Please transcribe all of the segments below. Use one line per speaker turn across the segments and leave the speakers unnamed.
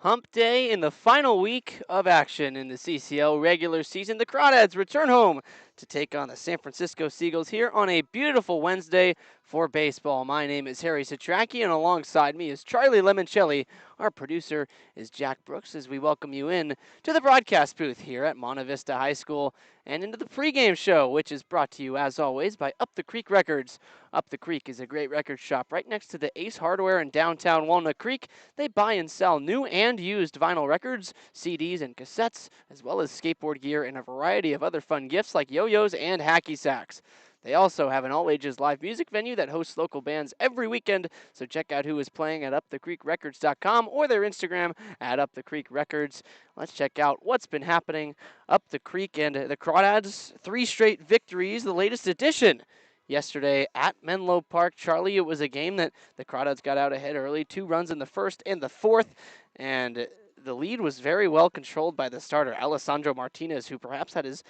Hump Day in the final week of action in the CCL regular season. The Crawdads return home to take on the San Francisco Seagulls here on a beautiful Wednesday for baseball. My name is Harry Setrakian, and alongside me is Charlie Limoncelli. Our producer is Jack Brooks as we welcome you in to the broadcast booth here at Monte Vista High School and into the pregame show, which is brought to you, as always, by Up the Creek Records. Up the Creek is a great record shop right next to the Ace Hardware in downtown Walnut Creek. They buy and sell new and used vinyl records, CDs, and cassettes, as well as skateboard gear and a variety of other fun gifts like yo-yos and hacky sacks. They also have an all-ages live music venue that hosts local bands every weekend, so check out who is playing at upthecreekrecords.com or their Instagram at upthecreekrecords. Let's check out what's been happening up the creek and the Crawdads. 3 straight victories, the latest edition yesterday at Menlo Park. Charlie, it was a game that the Crawdads got out ahead early, 2 runs in the first and the fourth, and the lead was very well controlled by the starter, Alessandro Martinez, who perhaps had his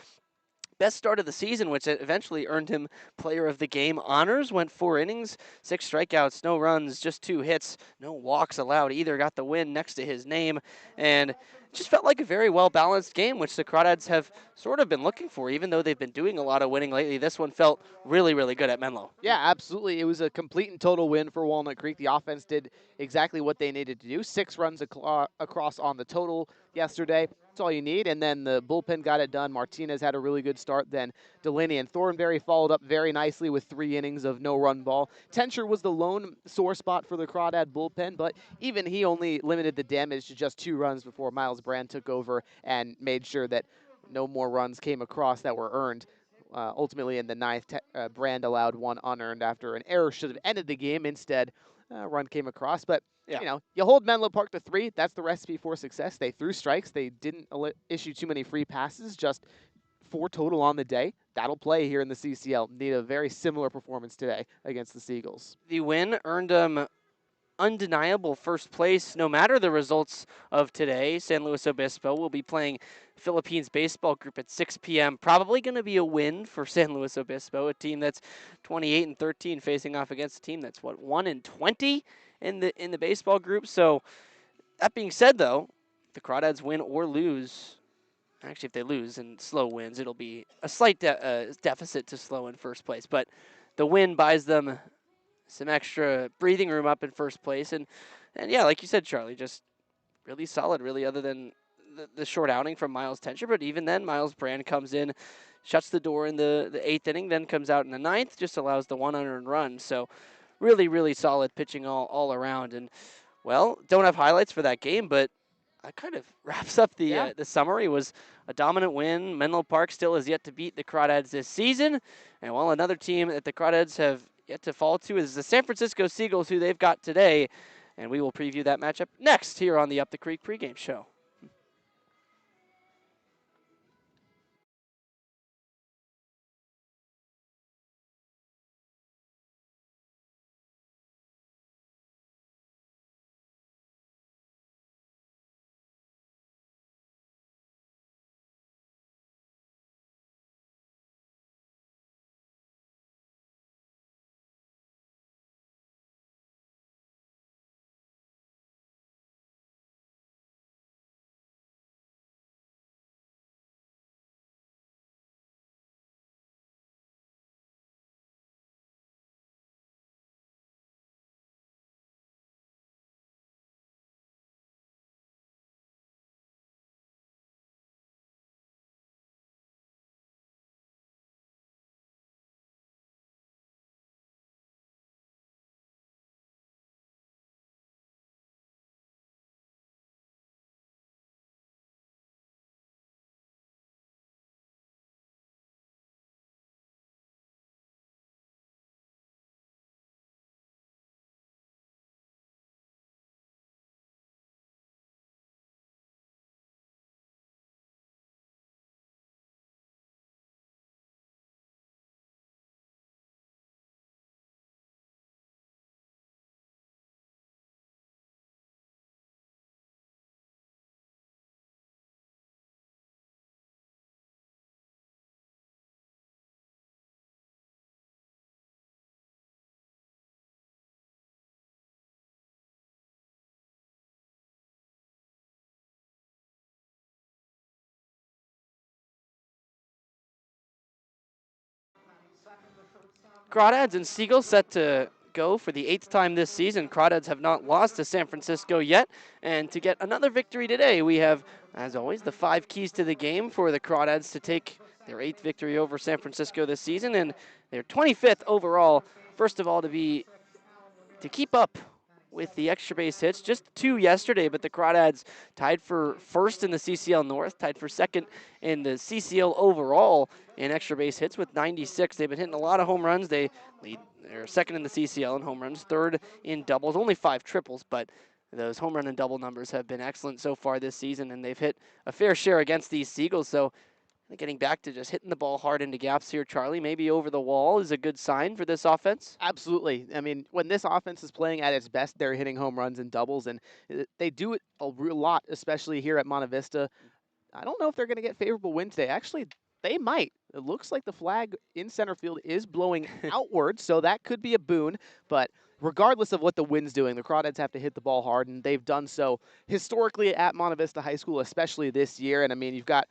best start of the season, which eventually earned him player of the game honors. Went 4 innings, 6 strikeouts, no runs, just 2 hits, no walks allowed either. Got the win next to his name, and just felt like a very well-balanced game, which the Crawdads have sort of been looking for, even though they've been doing a lot of winning lately. This one felt really, really good at Menlo.
Yeah, absolutely. It was a complete and total win for Walnut Creek. The offense did exactly what they needed to do. 6 runs across on the total yesterday. That's all you need. And then the bullpen got it done. Martinez had a really good start. Then Delaney and Thornberry followed up very nicely with 3 innings of no-run ball. Tencher was the lone sore spot for the Crawdad bullpen, but even he only limited the damage to just 2 runs before Miles Brand took over and made sure that no more runs came across that were earned. Ultimately, in the ninth, Brand allowed 1 unearned after an error should have ended the game. Instead, a run came across. But,
Yeah.
You hold Menlo Park to 3. That's the recipe for success. They threw strikes. They didn't issue too many free passes, just 4 total on the day. That'll play here in the CCL. Need a very similar performance today against the Seagulls.
The win earned them undeniable first place no matter the results of today. San Luis Obispo will be playing Philippines baseball group at 6 p.m. Probably going to be a win for San Luis Obispo, a team that's 28-13 facing off against a team that's 1-20 in the baseball group. So that being said, though, the Crawdads win or lose. Actually, if they lose and Slow wins, it'll be a slight deficit to Slow in first place. But the win buys them some extra breathing room up in first place. And yeah, like you said, Charlie, just really solid, really, other than the short outing from Miles Tencher. But even then, Miles Brand comes in, shuts the door in the 8th inning, then comes out in the 9th, just allows the 1 unearned run. So really, really solid pitching all around. And, well, don't have highlights for that game, but that kind of wraps up the summary. Was a dominant win. Menlo Park still has yet to beat the Crawdads this season. And, well, another team that the Crawdads have yet to fall to is the San Francisco Seagulls, who they've got today. And we will preview that matchup next here on the Up the Creek pregame show. Crawdads and Seagulls set to go for the 8th time this season. Crawdads have not lost to San Francisco yet, and to get another victory today, we have, as always, the 5 keys to the game for the Crawdads to take their 8th victory over San Francisco this season, and their 25th overall. First of all, to keep up with the extra base hits. Just 2 yesterday, but the Crawdads tied for first in the CCL North, tied for second in the CCL overall in extra base hits with 96. They've been hitting a lot of home runs. They're second in the CCL in home runs, third in doubles, only 5 triples, but those home run and double numbers have been excellent so far this season, and they've hit a fair share against these Seagulls. So getting back to just hitting the ball hard into gaps here, Charlie, maybe over the wall is a good sign for this offense.
Absolutely. I mean, when this offense is playing at its best, they're hitting home runs and doubles, and they do it a real lot, especially here at Monte Vista. I don't know if they're going to get favorable wind today. Actually, they might. It looks like the flag in center field is blowing outward, so that could be a boon. But regardless of what the wind's doing, the Crawdads have to hit the ball hard, and they've done so historically at Monte Vista High School, especially this year. And, I mean, you've got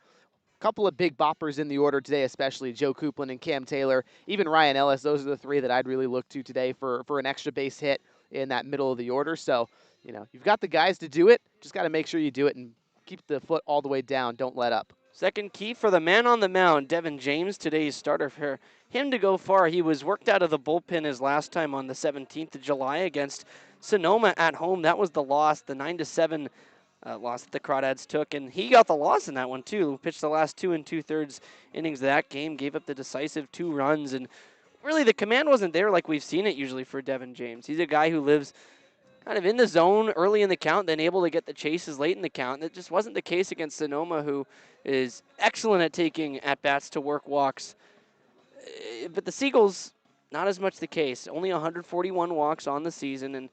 couple of big boppers in the order today, especially Joe Coupland and Cam Taylor, even Ryan Ellis. Those are the 3 that I'd really look to today for an extra base hit in that middle of the order. So, you've got the guys to do it. Just got to make sure you do it and keep the foot all the way down. Don't let up.
Second key for the man on the mound, Devin James, today's starter. For him to go far, he was worked out of the bullpen his last time on the 17th of July against Sonoma at home. That was the loss, the 9-7 loss that the Crawdads took, and he got the loss in that one too. Pitched the last 2 2/3 innings of that game, gave up the decisive 2 runs, and really the command wasn't there like we've seen it usually for Devin James. He's a guy who lives kind of in the zone early in the count, then able to get the chases late in the count. And it just wasn't the case against Sonoma, who is excellent at taking at-bats to work walks. But the Seagulls, not as much the case. Only 141 walks on the season, and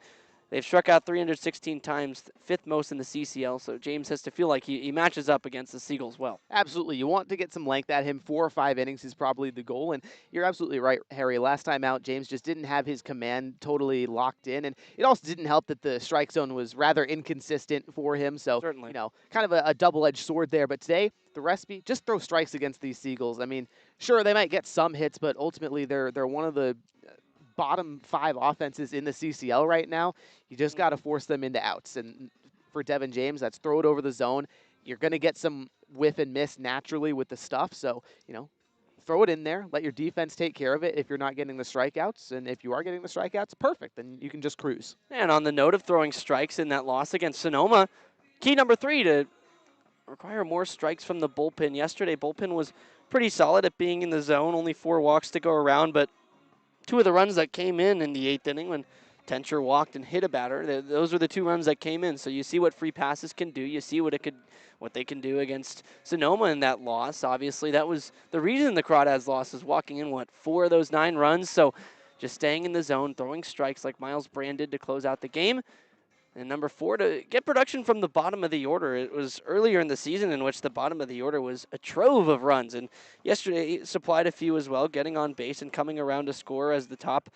they've struck out 316 times, 5th most in the CCL, so James has to feel like he matches up against the Seagulls well.
Absolutely. You want to get some length at him. 4 or 5 innings is probably the goal, and you're absolutely right, Harry. Last time out, James just didn't have his command totally locked in, and it also didn't help that the strike zone was rather inconsistent for him, so,
Certainly.
Kind of a double-edged sword there. But today, the recipe, just throw strikes against these Seagulls. I mean, sure, they might get some hits, but ultimately they're one of the bottom 5 offenses in the CCL right now. You just got to force them into outs. And for Devin James, that's throw it over the zone. You're going to get some whiff and miss naturally with the stuff. So, throw it in there. Let your defense take care of it if you're not getting the strikeouts. And if you are getting the strikeouts, perfect. Then you can just cruise.
And on the note of throwing strikes in that loss against Sonoma, key number 3 to require more strikes from the bullpen. Yesterday, bullpen was pretty solid at being in the zone. Only 4 walks to go around, but 2 of the runs that came in the 8th inning when Tencher walked and hit a batter, those are the 2 runs that came in. So you see what free passes can do. You see what they can do against Sonoma in that loss. Obviously, that was the reason the Crawdads lost, is walking in, 4 of those 9 runs. So just staying in the zone, throwing strikes like Miles Brand did to close out the game. And number 4, to get production from the bottom of the order. It was earlier in the season in which the bottom of the order was a trove of runs. And yesterday he supplied a few as well, getting on base and coming around to score as the top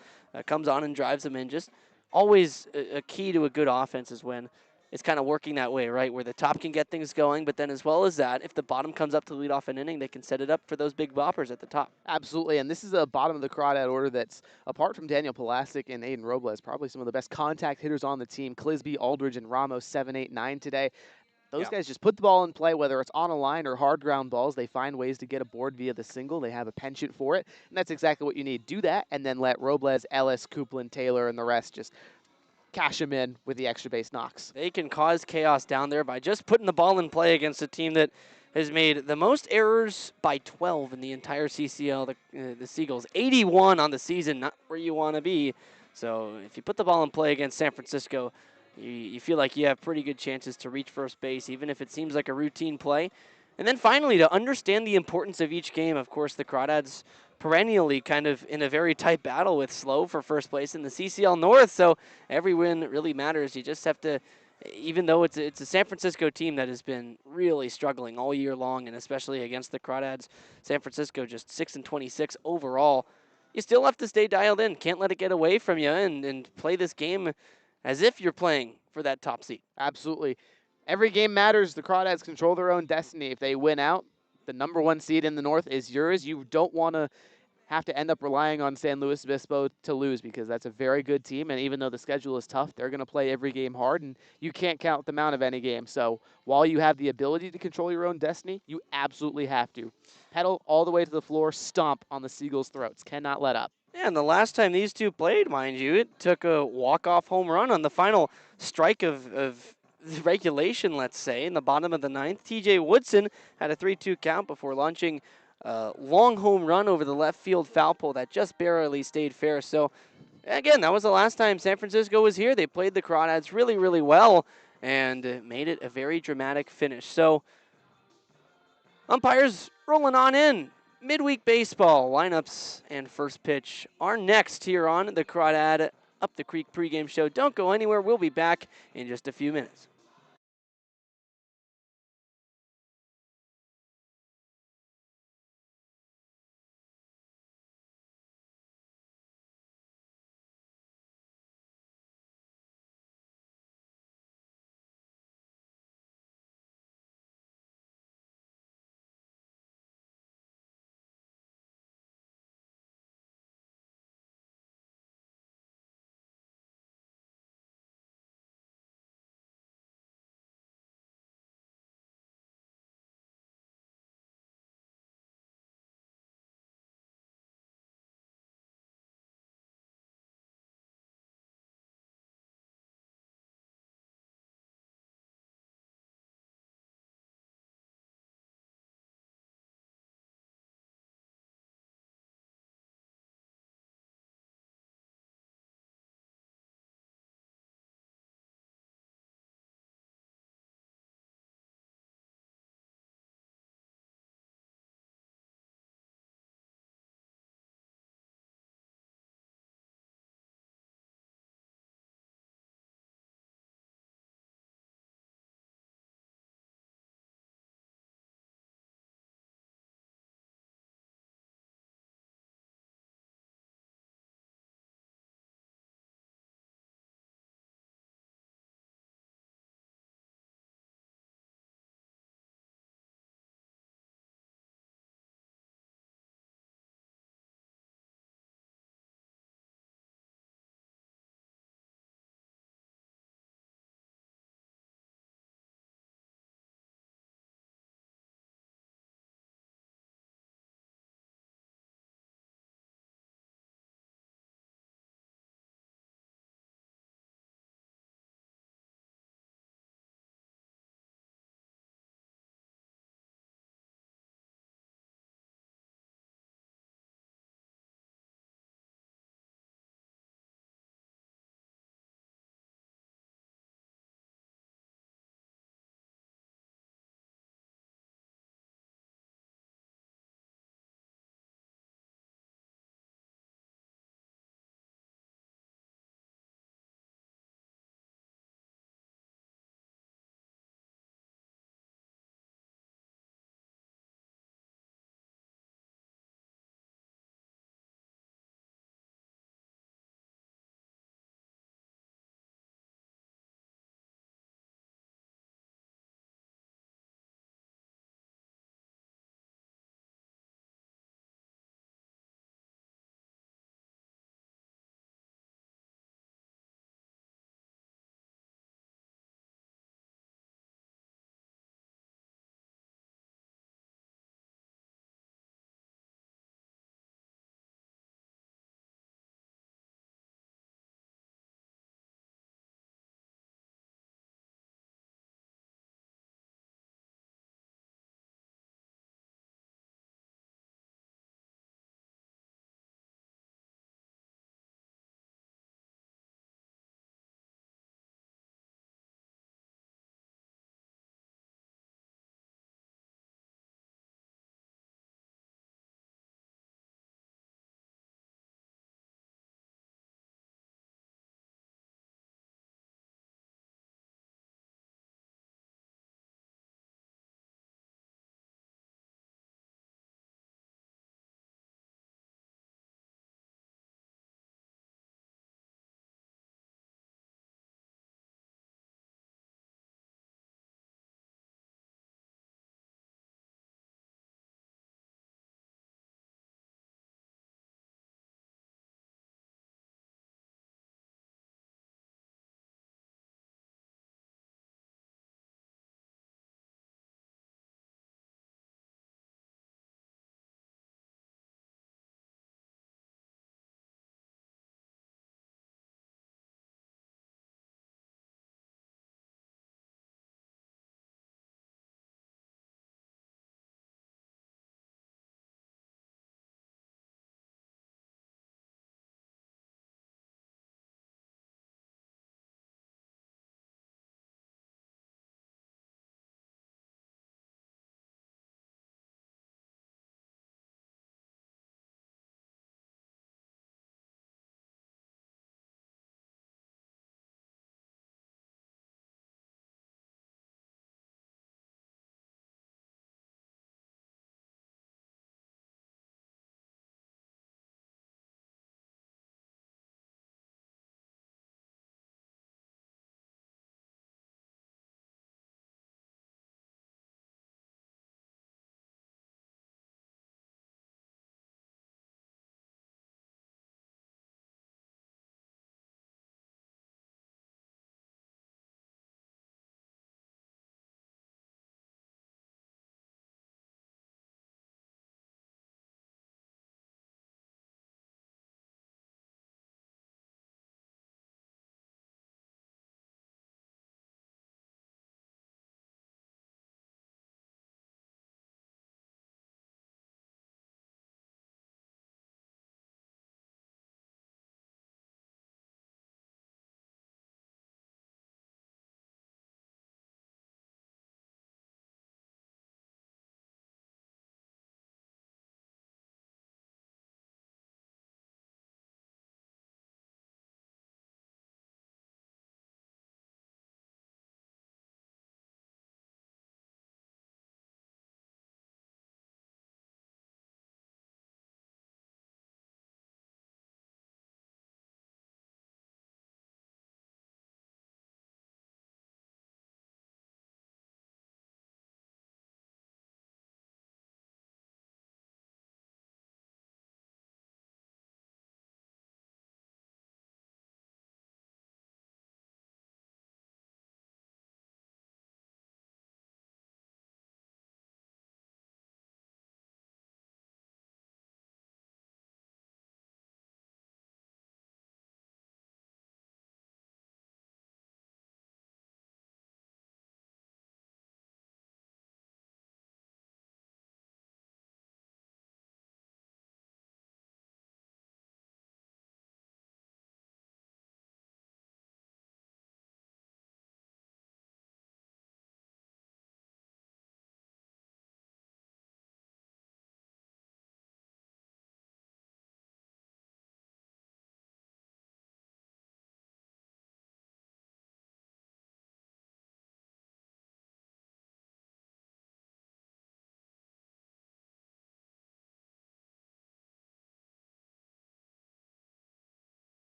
comes on and drives them in. Just always a key to a good offense is when it's kind of working that way, right? Where the top can get things going, but then as well as that, if the bottom comes up to lead off an inning, they can set it up for those big boppers at the top.
Absolutely, and this is a bottom of the Crawdad order that's, apart from Daniel Pulaski and Aiden Robles, probably some of the best contact hitters on the team. Clisby, Aldridge, and Ramos 7, 8, 9 today. Those guys just put the ball in play, whether it's on a line or hard ground balls. They find ways to get aboard via the single. They have a penchant for it, and that's exactly what you need. Do that, and then let Robles, Ellis, Coupland, Taylor, and the rest just cash them in with the extra base knocks.
They can cause chaos down there by just putting the ball in play against a team that has made the most errors by 12 in the entire CCL, the Seagulls. 81 on the season, not where you want to be. So if you put the ball in play against San Francisco, you feel like you have pretty good chances to reach first base, even if it seems like a routine play. And then finally, to understand the importance of each game, of course, the Crawdads perennially kind of in a very tight battle with Slow for first place in the CCL North, so every win really matters. You just have to, even though it's a San Francisco team that has been really struggling all year long, and especially against the Crawdads, San Francisco just 6-26 overall, you still have to stay dialed in. Can't let it get away from you and play this game as if you're playing for that top seat.
Absolutely. Every game matters. The Crawdads control their own destiny. If they win out, the number 1 seed in the North is yours. You don't want to have to end up relying on San Luis Obispo to lose, because that's a very good team. And even though the schedule is tough, they're going to play every game hard, and you can't count them out of any game. So while you have the ability to control your own destiny, you absolutely have to. Pedal all the way to the floor, stomp on the Seagulls' throats. Cannot let up.
Yeah, and the last time these two played, mind you, it took a walk-off home run on the final strike of regulation, let's say, in the bottom of the ninth. TJ Woodson had a 3-2 count before launching a long home run over the left field foul pole that just barely stayed fair. So, again, that was the last time San Francisco was here. They played the Crawdads really, really well and made it a very dramatic finish. So, umpires rolling on in. Midweek baseball lineups and first pitch are next here on the Crawdad Up the Creek pregame show. Don't go anywhere. We'll be back in just a few minutes.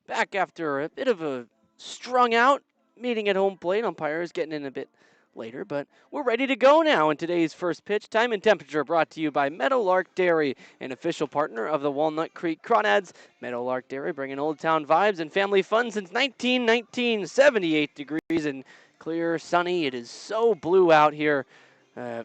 back after a bit of a strung out meeting at home plate. Umpires getting in a bit later, but we're ready to go now in today's first pitch. Time and temperature brought to you by Meadowlark Dairy, an official partner of the Walnut Creek Crawdads. Meadowlark Dairy bringing Old Town vibes and family fun since 1919. 78 degrees and clear, sunny. It is so blue out here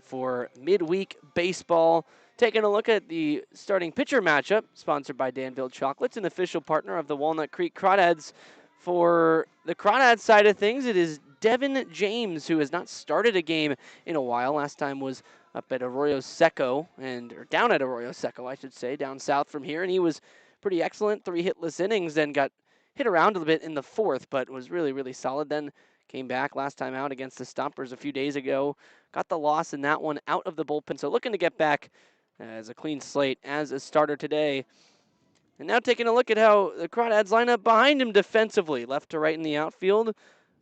for midweek baseball. Taking a look at the starting pitcher matchup, sponsored by Danville Chocolates, an official partner of the Walnut Creek Crawdads. For the Crawdads side of things, it is Devin James, who has not started a game in a while. Last time was up at Arroyo Seco, or down at Arroyo Seco, I should say, down south from here, and he was pretty excellent. 3 hitless innings, then got hit around a little bit in the fourth, but was really, really solid. Then came back last time out against the Stompers a few days ago. Got the loss in that one out of the bullpen, so looking to get back as a clean slate as a starter today. And now taking a look at how the Crawdads line up behind him defensively, left to right in the outfield.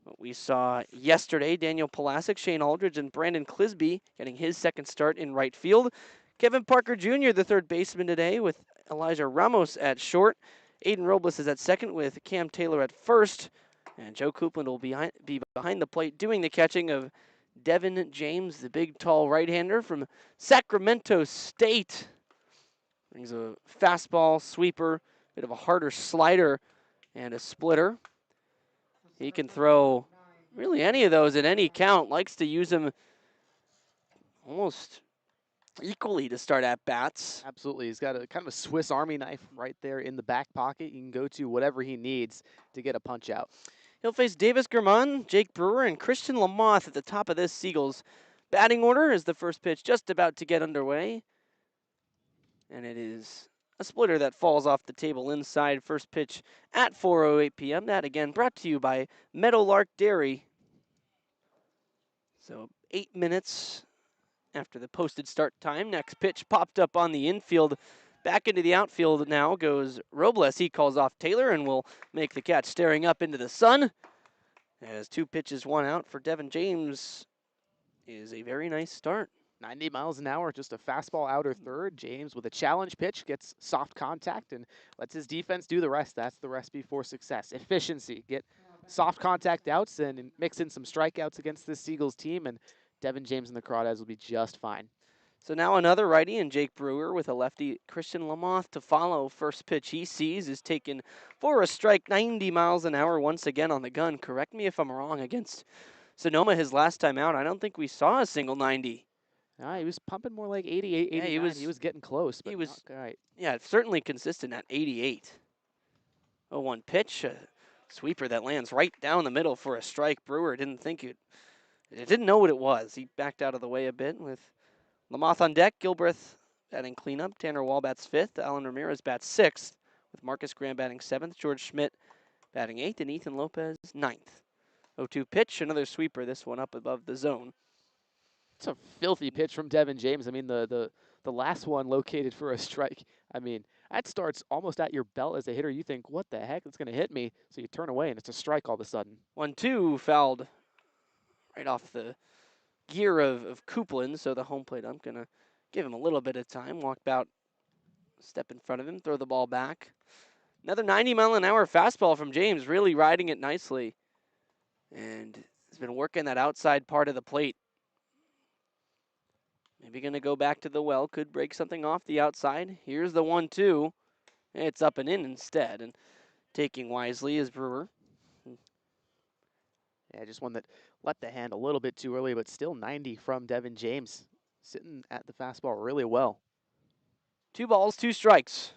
What we saw yesterday, Daniel Pulasic, Shane Aldridge, and Brandon Clisby getting his second start in right field. Kevin Parker Jr., the third baseman today, with Elijah Ramos at short. Aiden Robles is at second with Cam Taylor at first. And Joe Coupland will be behind the plate doing the catching of Devin James, the big, tall right-hander from Sacramento State. Brings a fastball, sweeper, bit of a harder slider, and a splitter. He can throw really any of those at any count. Likes to use them almost equally to start at bats.
Absolutely. He's got a kind of a Swiss Army knife right there in the back pocket. You can go to whatever he needs to get a punch out.
He'll face Davis German, Jake Brewer, and Christian Lamoth at the top of this Seagulls batting order as the first pitch just about to get underway. And it is a splitter that falls off the table inside. First pitch at 4:08 p.m. That again brought to you by Meadowlark Dairy. So 8 minutes after the posted start time. Next pitch popped up on the infield. Back into the outfield now goes Robles. He calls off Taylor and will make the catch, staring up into the sun. As 2 pitches, 1 out for Devin James is a very nice start.
90 miles an hour, just a fastball outer third. James with a challenge pitch gets soft contact and lets his defense do the rest. That's the recipe for success. Efficiency. Get soft contact outs and mix in some strikeouts against this Seagulls team, and Devin James and the Crawdads will be just fine.
So now another righty and Jake Brewer with a lefty, Christian Lamoth, to follow. First pitch he sees is taken for a strike, 90 miles an hour once again on the gun. Correct me if I'm wrong. Against Sonoma his last time out, I don't think we saw a single 90.
He was pumping more like 88, 89.
Yeah,
he was getting close, but
he was
not quite.
Yeah, certainly consistent at 88. 0-1 pitch, a sweeper that lands right down the middle for a strike. Brewer didn't know what it was. He backed out of the way a bit with Lamoth on deck. Gilbreth batting cleanup. Tanner Wall bats 5th. Alan Ramirez bats 6th, with Marcus Graham batting 7th. George Schmidt batting 8th, and Ethan Lopez 9th. 0-2 pitch, another sweeper. This one up above the zone.
It's a filthy pitch from Devin James. I mean, the last one located for a strike. I mean, that starts almost at your belt as a hitter. You think, what the heck? It's going to hit me. So you turn away, and it's a strike all of a sudden.
1-2 fouled right off the gear of Coupland. So the home plate, I'm going to give him a little bit of time. Walk about, step in front of him, throw the ball back. Another 90-mile-an-hour fastball from James, really riding it nicely. And has been working that outside part of the plate. Maybe going to go back to the well. Could break something off the outside. Here's the 1-2. It's up and in instead. And taking wisely is Brewer.
Yeah, just one that let the hand a little bit too early, but still 90 from Devin James. Sitting at the fastball really well.
2 balls, 2 strikes.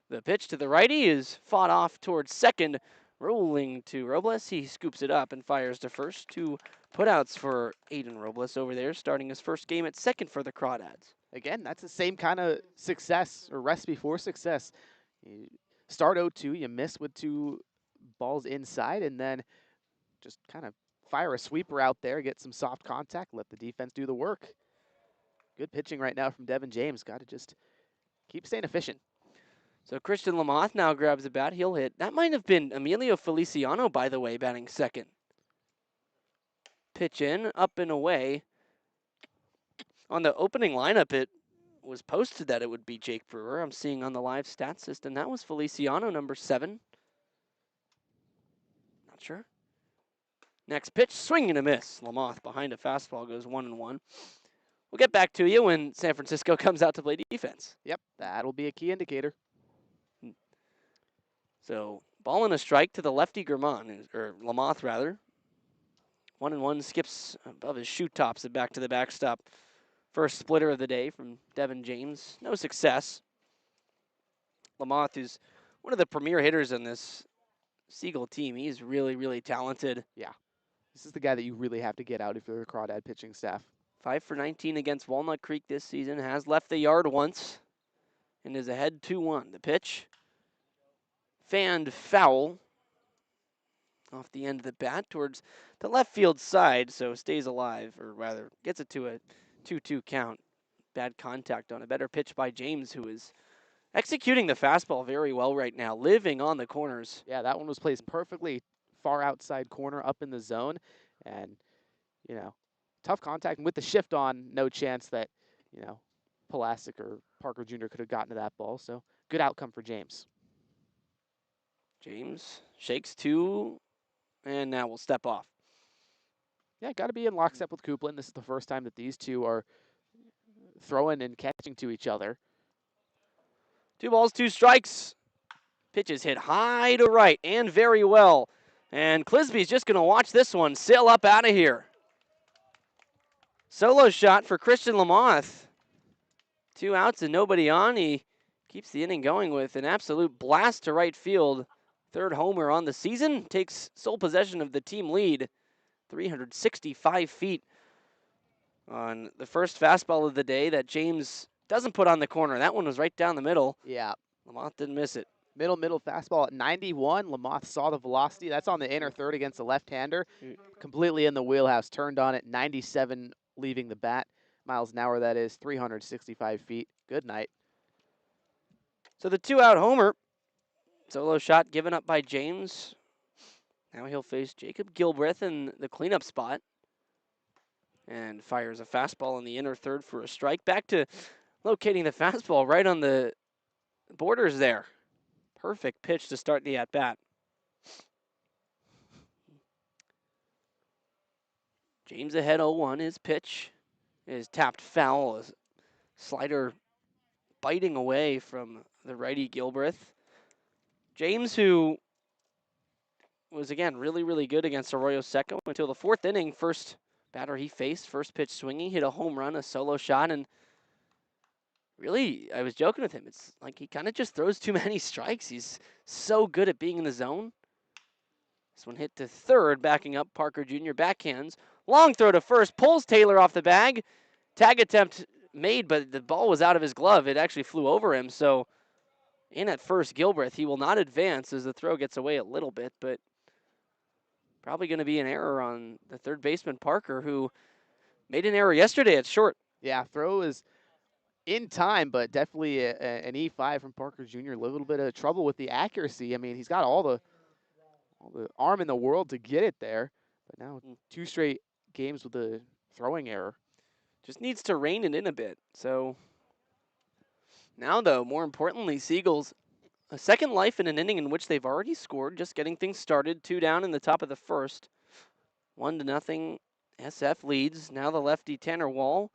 The pitch to the righty is fought off towards second. Rolling to Robles. He scoops it up and fires to first. 2 putouts for Aiden Robles over there, starting his first game at second for the Crawdads.
Again, that's the same kind of success or recipe for success. You start 0-2, you miss with 2 balls inside, and then just kind of fire a sweeper out there, get some soft contact, let the defense do the work. Good pitching right now from Devin James. Got to just keep staying efficient.
So Christian Lamoth now grabs a bat. He'll hit. That might have been Emilio Feliciano, by the way, batting second. Pitch in, up and away. On the opening lineup, it was posted that it would be Jake Brewer. I'm seeing on the live stat system that was Feliciano, number 7. Not sure. Next pitch, swing and a miss. Lamothe behind a fastball goes 1-1. We'll get back to you when San Francisco comes out to play defense.
Yep, that'll be a key indicator.
So, ball and a strike to the lefty German, or Lamothe rather. 1-1, skips above his shoe tops and back to the backstop. First splitter of the day from Devin James. No success. Lamothe is one of the premier hitters on this Seagull team. He's really, really talented.
Yeah, this is the guy that you really have to get out if you're a Crawdad pitching staff.
5 for 19 against Walnut Creek this season. Has left the yard once and is ahead 2-1. The pitch, fanned foul off the end of the bat towards the left field side, so stays alive, or rather gets it to a 2-2 count. Bad contact on a better pitch by James, who is executing the fastball very well right now, living on the corners.
Yeah, that one was placed perfectly far outside corner up in the zone, and, you know, tough contact. And with the shift on, no chance that, you know, Pulaski or Parker Jr. could have gotten to that ball, so good outcome for James.
James shakes 2, and now will step off.
Yeah, got to be in lockstep with Coupland. This is the first time that these two are throwing and catching to each other.
2 balls, 2 strikes. Pitch is hit high to right and very well. And Clisby's just going to watch this one sail up out of here. Solo shot for Christian Lamothe. 2 outs and nobody on. He keeps the inning going with an absolute blast to right field. 3rd homer on the season. Takes sole possession of the team lead. 365 feet on the first fastball of the day that James doesn't put on the corner. That one was right down the middle.
Yeah.
Lamothe didn't miss it.
Middle fastball at 91. Lamothe saw the velocity. That's on the inner third against the left-hander. Completely in the wheelhouse. Turned on it. 97 leaving the bat. Miles an hour, that is. 365 feet. Good night.
So the 2-out homer. Solo shot given up by James. Now he'll face Jacob Gilbreth in the cleanup spot. And fires a fastball in the inner third for a strike. Back to locating the fastball right on the borders there. Perfect pitch to start the at-bat. James ahead 0-1. His pitch is tapped foul. A slider biting away from the righty Gilbreth. James, who was, again, really, really good against Arroyo Seco until the 4th inning. First batter he faced, first pitch swinging, hit a home run, a solo shot, and really, I was joking with him. It's like he kind of just throws too many strikes. He's so good at being in the zone. This one hit to third, backing up Parker Jr. Backhands. Long throw to first, pulls Taylor off the bag. Tag attempt made, but the ball was out of his glove. It actually flew over him, so in at first, Gilbreth. He will not advance as the throw gets away a little bit, but probably going to be an error on the third baseman, Parker, who made an error yesterday at short.
Yeah, throw is in time, but definitely an E5 from Parker Jr. A little bit of trouble with the accuracy. I mean, he's got all the arm in the world to get it there, but now 2 straight games with a throwing error.
Just needs to rein it in a bit. So now, though, more importantly, Seagulls, a second life in an inning in which they've already scored, just getting things started. 2 down in the top of the first. 1-0. SF leads. Now the lefty Tanner Wall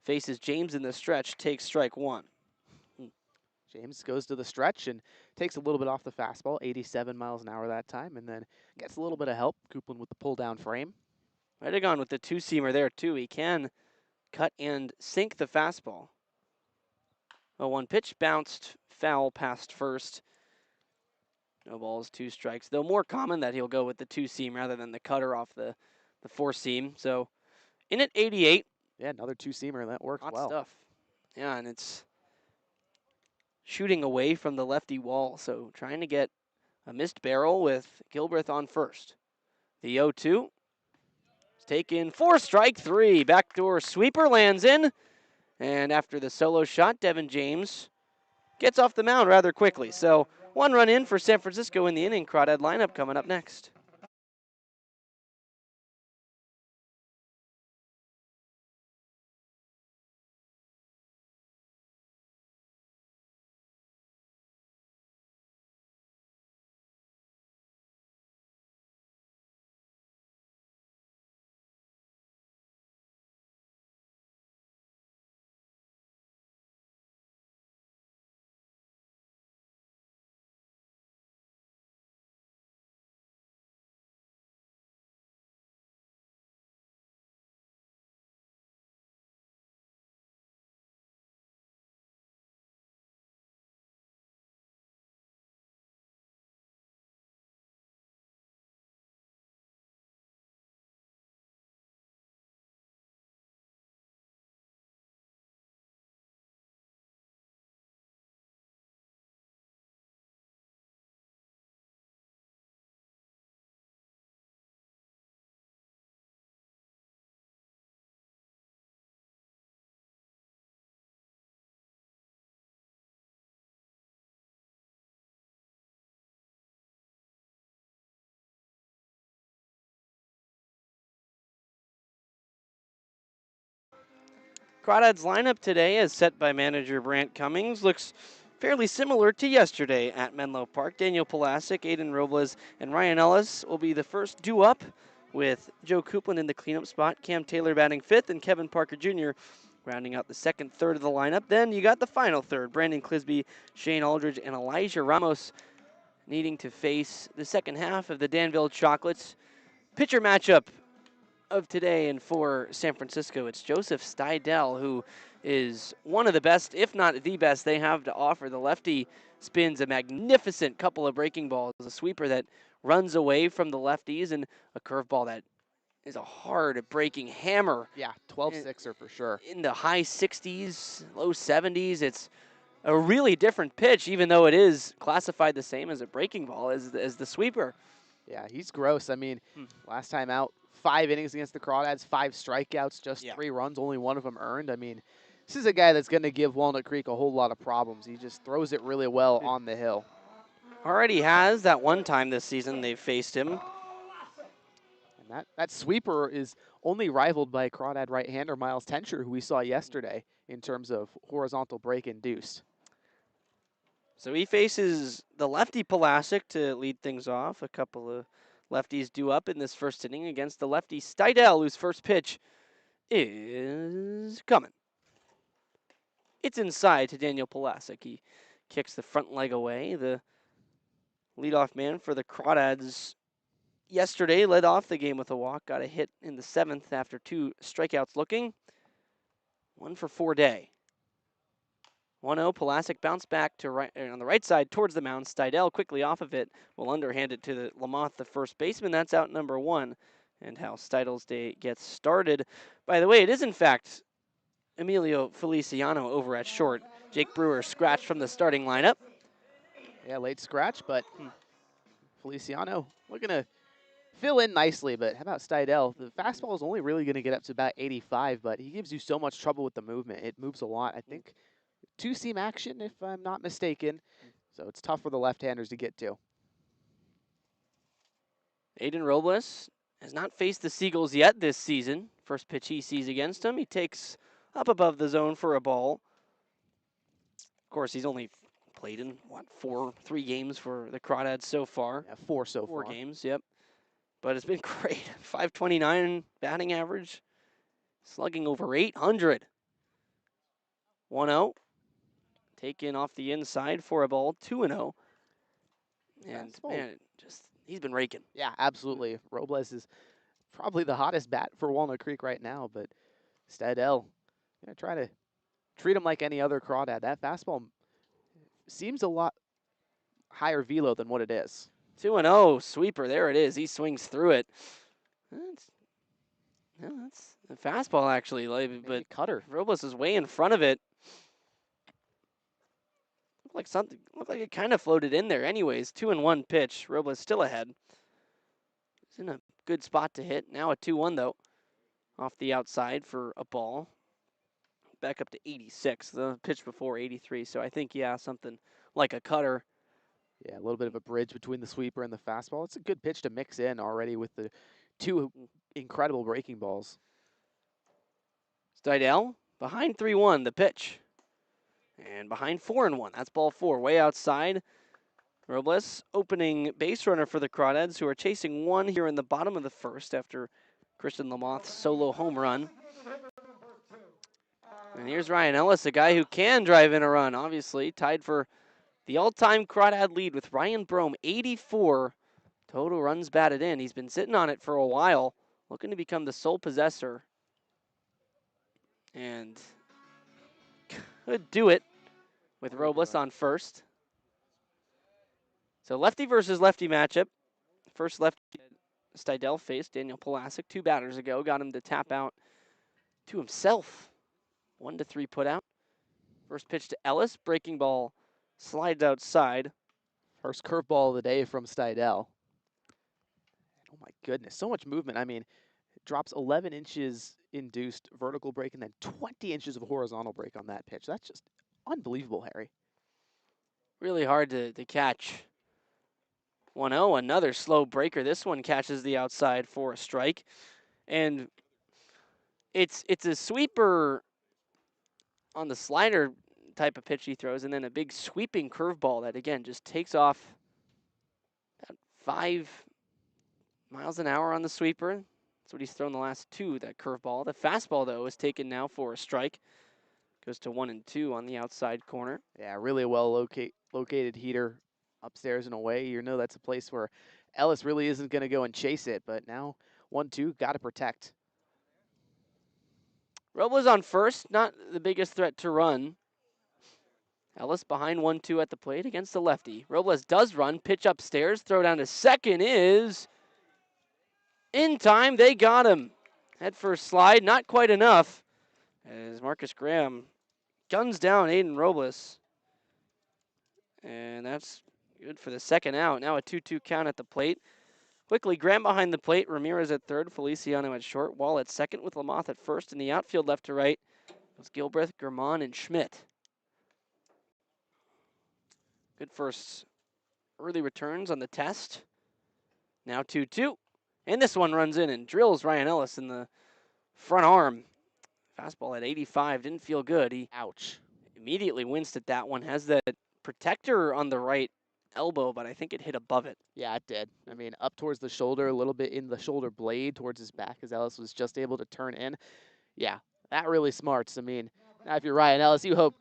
faces James in the stretch, takes strike 1.
James goes to the stretch and takes a little bit off the fastball, 87 miles an hour that time, and then gets a little bit of help. Coupland with the pull-down frame.
Might have gone with the 2-seamer there, too. He can cut and sink the fastball. Well, 1 pitch bounced foul past first. No balls, 2 strikes. Though more common that he'll go with the 2-seam rather than the cutter off the 4-seam. So in at 88.
Yeah, another 2-seamer. That works
Hot
well.
stuff. Yeah, and it's shooting away from the lefty Wall. So trying to get a missed barrel with Gilbreth on first. The 0-2 is taken for strike 3. Backdoor sweeper lands in. And after the solo shot, Devin James gets off the mound rather quickly. So 1 run in for San Francisco in the inning. Crawdad lineup coming up next. Crawdads lineup today, as set by manager Brant Cummings, looks fairly similar to yesterday at Menlo Park. Daniel Pulasic, Aiden Robles, and Ryan Ellis will be the first due up, with Joe Coupland in the cleanup spot, Cam Taylor batting fifth, and Kevin Parker Jr. rounding out the second third of the lineup. Then you got the final third, Brandon Clisby, Shane Aldridge, and Elijah Ramos needing to face the second half of the Danville Chocolates. Pitcher matchup of today and for San Francisco, it's Joseph Steidel, who is one of the best, if not the best, they have to offer. The lefty spins a magnificent couple of breaking balls, a sweeper that runs away from the lefties, and a curveball that is a hard breaking hammer.
Yeah, 12-6er for sure.
In the high 60s, low 70s. It's a really different pitch, even though it is classified the same as a breaking ball as the sweeper.
Yeah, he's gross. I mean, last time out, 5 innings against the Crawdads, 5 strikeouts, just 3 runs, only one of them earned. I mean, this is a guy that's going to give Walnut Creek a whole lot of problems. He just throws it really well on the hill.
Already has that one time this season they've faced him.
And that sweeper is only rivaled by Crawdad right-hander Miles Tencher, who we saw yesterday in terms of horizontal break induced.
So he faces the lefty Pulasic to lead things off. A couple of lefties due up in this first inning against the lefty Steidel, whose first pitch is coming. It's inside to Daniel Pulasic. He kicks the front leg away. The leadoff man for the Crawdads yesterday led off the game with a walk, got a hit in the 7th after 2 strikeouts looking. 1 for 4 day. 1-0, Pulasic bounced back to right on the right side towards the mound. Steidel quickly off of it will underhand it to the Lamothe, the first baseman. That's out number 1, and how Steidel's day gets started. By the way, it is in fact Emilio Feliciano over at short. Jake Brewer scratched from the starting lineup.
Yeah, late scratch, but Feliciano looking to fill in nicely. But how about Steidel? The fastball is only really going to get up to about 85, but he gives you so much trouble with the movement. It moves a lot. I think 2-seam action, if I'm not mistaken. So it's tough for the left-handers to get to.
Aiden Robles has not faced the Seagulls yet this season. First pitch he sees against him, he takes up above the zone for a ball. Of course, he's only played in, 3 games for the Crawdads so far.
Yeah, 4 so far.
4 games, yep. But it's been great. 529 batting average, slugging over 800. 1-0. Taken off the inside for a ball, 2-0. And man, he's been raking.
Yeah, absolutely. Robles is probably the hottest bat for Walnut Creek right now, but Steidel gonna try to treat him like any other Crawdad. That fastball seems a lot higher velo than what it is.
2-0 sweeper. There it is. He swings through it. That's a fastball actually, but
cutter.
Robles is way in front of it. Looked like it kind of floated in there. Anyways, 2-1 pitch. Robles still ahead. He's in a good spot to hit. Now a 2-1 though, off the outside for a ball. Back up to 86. The pitch before 83. So I think something like a cutter.
Yeah, a little bit of a bridge between the sweeper and the fastball. It's a good pitch to mix in already with the 2 incredible breaking balls.
Steidel behind 3-1, the pitch. And behind 4-1, that's ball 4, way outside. Robles, opening base runner for the Crawdads, who are chasing 1 here in the bottom of the first after Christian Lamothe's solo home run. And here's Ryan Ellis, a guy who can drive in a run, obviously, tied for the all-time Crawdad lead with Ryan Brome, 84 total runs batted in. He's been sitting on it for a while, looking to become the sole possessor. And could do it with Robles on first. So lefty versus lefty matchup. First lefty Steidel faced Daniel Pulasic 2 batters ago. Got him to tap out to himself. 1-3 put out. First pitch to Ellis. Breaking ball slides outside.
First curveball of the day from Steidel. Oh my goodness, so much movement. I mean, it drops 11 inches induced vertical break and then 20 inches of horizontal break on that pitch. That's just unbelievable, Harry.
Really hard to catch. 1-0, another slow breaker. This one catches the outside for a strike. And it's a sweeper on the slider type of pitch he throws, and then a big sweeping curveball that, again, just takes off about 5 miles an hour on the sweeper. That's what he's thrown the last two, that curveball. The fastball, though, is taken now for a strike. Goes to 1-2 on the outside corner.
Yeah, really well located heater upstairs and away. You know that's a place where Ellis really isn't going to go and chase it, but now 1-2, got to protect.
Robles on first, not the biggest threat to run. Ellis behind 1-2 at the plate against the lefty. Robles does run, pitch upstairs, throw down to second is in time. They got him. Head first slide, not quite enough, as Marcus Graham guns down Aiden Robles. And that's good for the second out. Now a 2-2 count at the plate. Quickly, Graham behind the plate, Ramirez at third, Feliciano at short, Wall at second with Lamoth at first. In the outfield left to right was Gilbreth, German, and Schmidt. Good first early returns on the test. Now 2-2. And this one runs in and drills Ryan Ellis in the front arm. Fastball at 85, didn't feel good. He
Ouch.
immediately winced at that one. Has that protector on the right elbow, but I think it hit above it.
Yeah, it did. I mean, up towards the shoulder, a little bit in the shoulder blade towards his back as Ellis was just able to turn in. Yeah, that really smarts. I mean, now if you're Ryan Ellis, you hope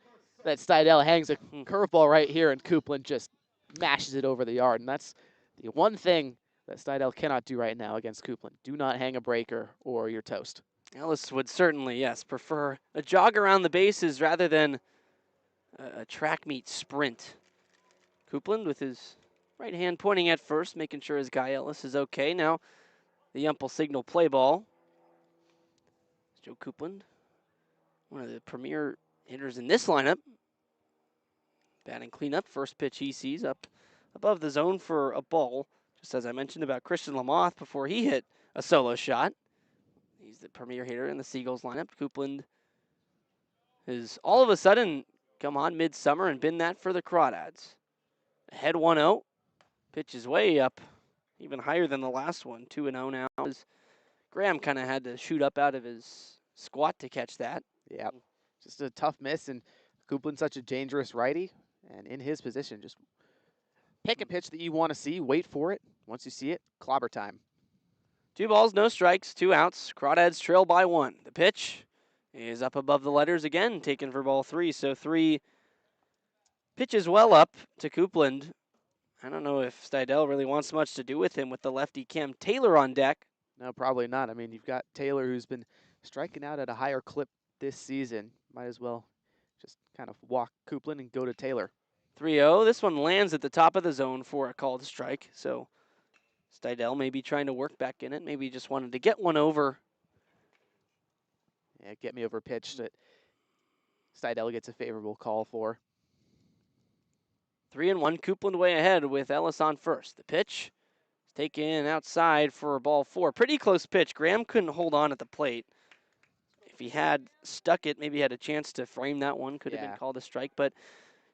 that Steidel hangs a curveball right here and Coupland just mashes it over the yard. And that's the one thing that Steidel cannot do right now against Coupland. Do not hang a breaker or you're toast.
Ellis would certainly, yes, prefer a jog around the bases rather than a track meet sprint. Coupland with his right hand pointing at first, making sure his guy Ellis is okay. Now the ump will signal play ball. Joe Coupland, one of the premier hitters in this lineup. Batting cleanup, first pitch he sees up above the zone for a ball. Just as I mentioned about Christian Lamoth before he hit a solo shot. He's the premier hitter in the Seagulls lineup. Coupland has all of a sudden come on midsummer and been that for the Crawdads. Ahead 1-0. Pitch is way up, even higher than the last one. 2-0 now. As Graham kind of had to shoot up out of his squat to catch that.
Yeah, just a tough miss. And Coupland's such a dangerous righty. And in his position, just pick a pitch that you want to see, wait for it. Once you see it, clobber time.
2 balls, no strikes, 2 outs. Crawdads trail by 1. The pitch is up above the letters again, taken for ball 3. So 3 pitches well up to Coupland. I don't know if Steidel really wants much to do with him with the lefty Cam Taylor on deck.
No, probably not. I mean, you've got Taylor who's been striking out at a higher clip this season. Might as well just kind of walk Coupland and go to Taylor.
3-0. This one lands at the top of the zone for a called strike. So Steidel maybe trying to work back in it. Maybe just wanted to get one over.
Yeah, get me over pitch that Steidel gets a favorable call for.
3-1. Coupland way ahead with Ellis on first. The pitch is taken outside for ball 4. Pretty close pitch. Graham couldn't hold on at the plate. If he had stuck it, maybe had a chance to frame that one. Could have been called a strike. But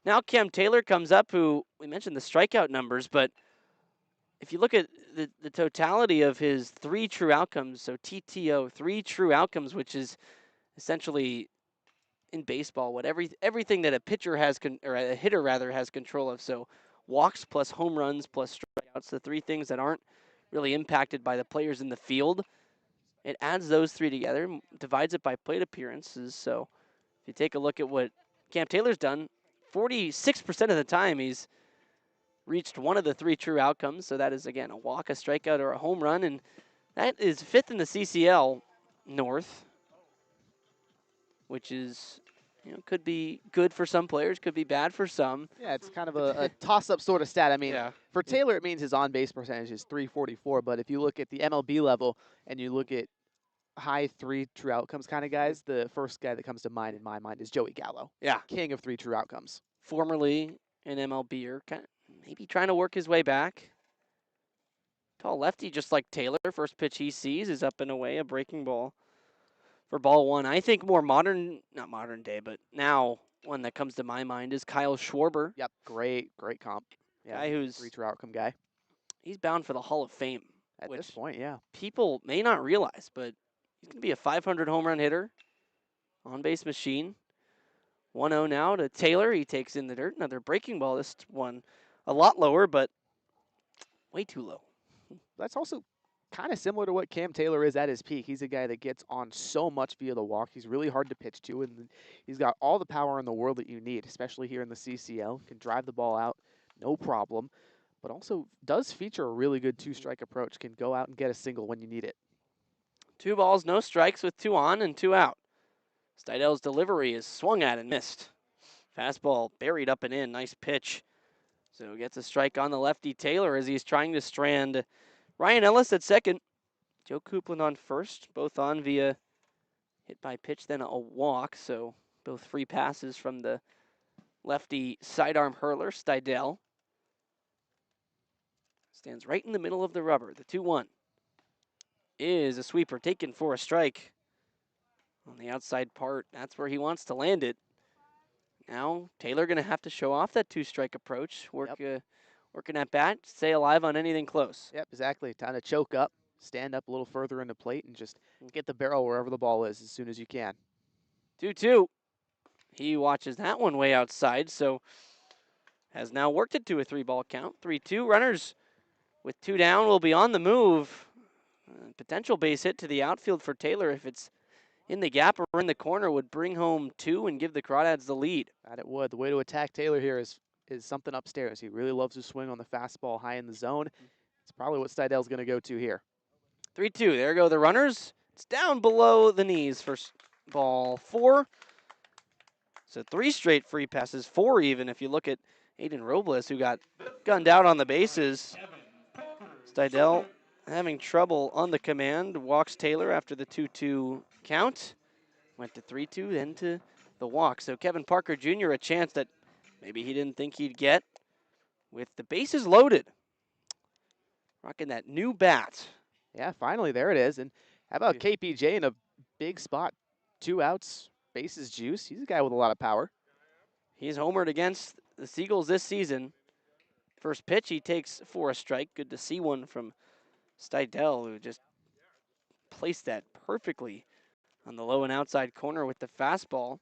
now Cam Taylor comes up, who we mentioned the strikeout numbers, but if you look at the totality of his 3 true outcomes, so TTO, 3 true outcomes, which is essentially in baseball what everything that a pitcher has or a hitter rather has control of. So walks plus home runs plus strikeouts, the 3 things that aren't really impacted by the players in the field. It adds those 3 together, divides it by plate appearances. So if you take a look at what Cam Taylor's done, 46% of the time he's reached one of the 3 true outcomes. So that is, again, a walk, a strikeout, or a home run. And that is 5th in the CCL North, which is, could be good for some players, could be bad for some.
Yeah, it's kind of a toss-up sort of stat. I mean,
Yeah.
for Taylor, it means his on-base percentage is .344. But if you look at the MLB level and you look at high 3 true outcomes kind of guys, the first guy that comes to mind in my mind is Joey Gallo.
Yeah.
King of 3 true outcomes.
Formerly an MLBer, kind of maybe trying to work his way back. Tall lefty, just like Taylor. First pitch he sees is up and away, a breaking ball for ball 1. I think more modern, not modern day, but now one that comes to my mind is Kyle Schwarber.
Yep, great comp. Yeah,
Guy who's
3 true outcome guy.
He's bound for the Hall of Fame.
At this point, yeah.
People may not realize, but he's going to be a 500 home run hitter, on-base machine. 1-0 now to Taylor. He takes in the dirt. Another breaking ball. This one a lot lower, but way too low.
That's also kind of similar to what Cam Taylor is at his peak. He's a guy that gets on so much via the walk. He's really hard to pitch to, and he's got all the power in the world that you need, especially here in the CCL. Can drive the ball out, no problem, but also does feature a really good two-strike approach. Can go out and get a single when you need it.
2 balls, no strikes with 2 on and 2 out. Steidel's delivery is swung at and missed. Fastball buried up and in. Nice pitch. So gets a strike on the lefty Taylor as he's trying to strand Ryan Ellis at second. Joe Coupland on first, both on via hit by pitch, then a walk. So both free passes from the lefty sidearm hurler, Steidel. Stands right in the middle of the rubber. The 2-1 is a sweeper taken for a strike. On the outside part, that's where he wants to land it. Now Taylor going to have to show off that 2-strike approach. Working at bat, stay alive on anything close.
Yep, exactly. Time to choke up, stand up a little further in the plate, and just get the barrel wherever the ball is as soon as you can.
2-2. He watches that one way outside, so has now worked it to a 3-ball count. 3-2. Runners with 2 down will be on the move. Potential base hit to the outfield for Taylor if it's in the gap or in the corner would bring home 2 and give the Crawdads the lead.
That it would. The way to attack Taylor here is something upstairs. He really loves to swing on the fastball high in the zone. It's probably what Steidel's going to go to here.
3-2. There go the runners. It's down below the knees for ball 4. So 3 straight free passes, 4 even if you look at Aiden Robles, who got gunned out on the bases. Steidel having trouble on the command. Walks Taylor after the 2-2 count. Went to 3-2, then to the walk. So Kevin Parker Jr. a chance that maybe he didn't think he'd get with the bases loaded. Rocking that new bat.
Yeah, finally, there it is. And how about KPJ in a big spot? 2 outs, bases juice. He's a guy with a lot of power.
He's homered against the Seagulls this season. First pitch, he takes for a strike. Good to see one from Steidel, who just placed that perfectly on the low and outside corner with the fastball.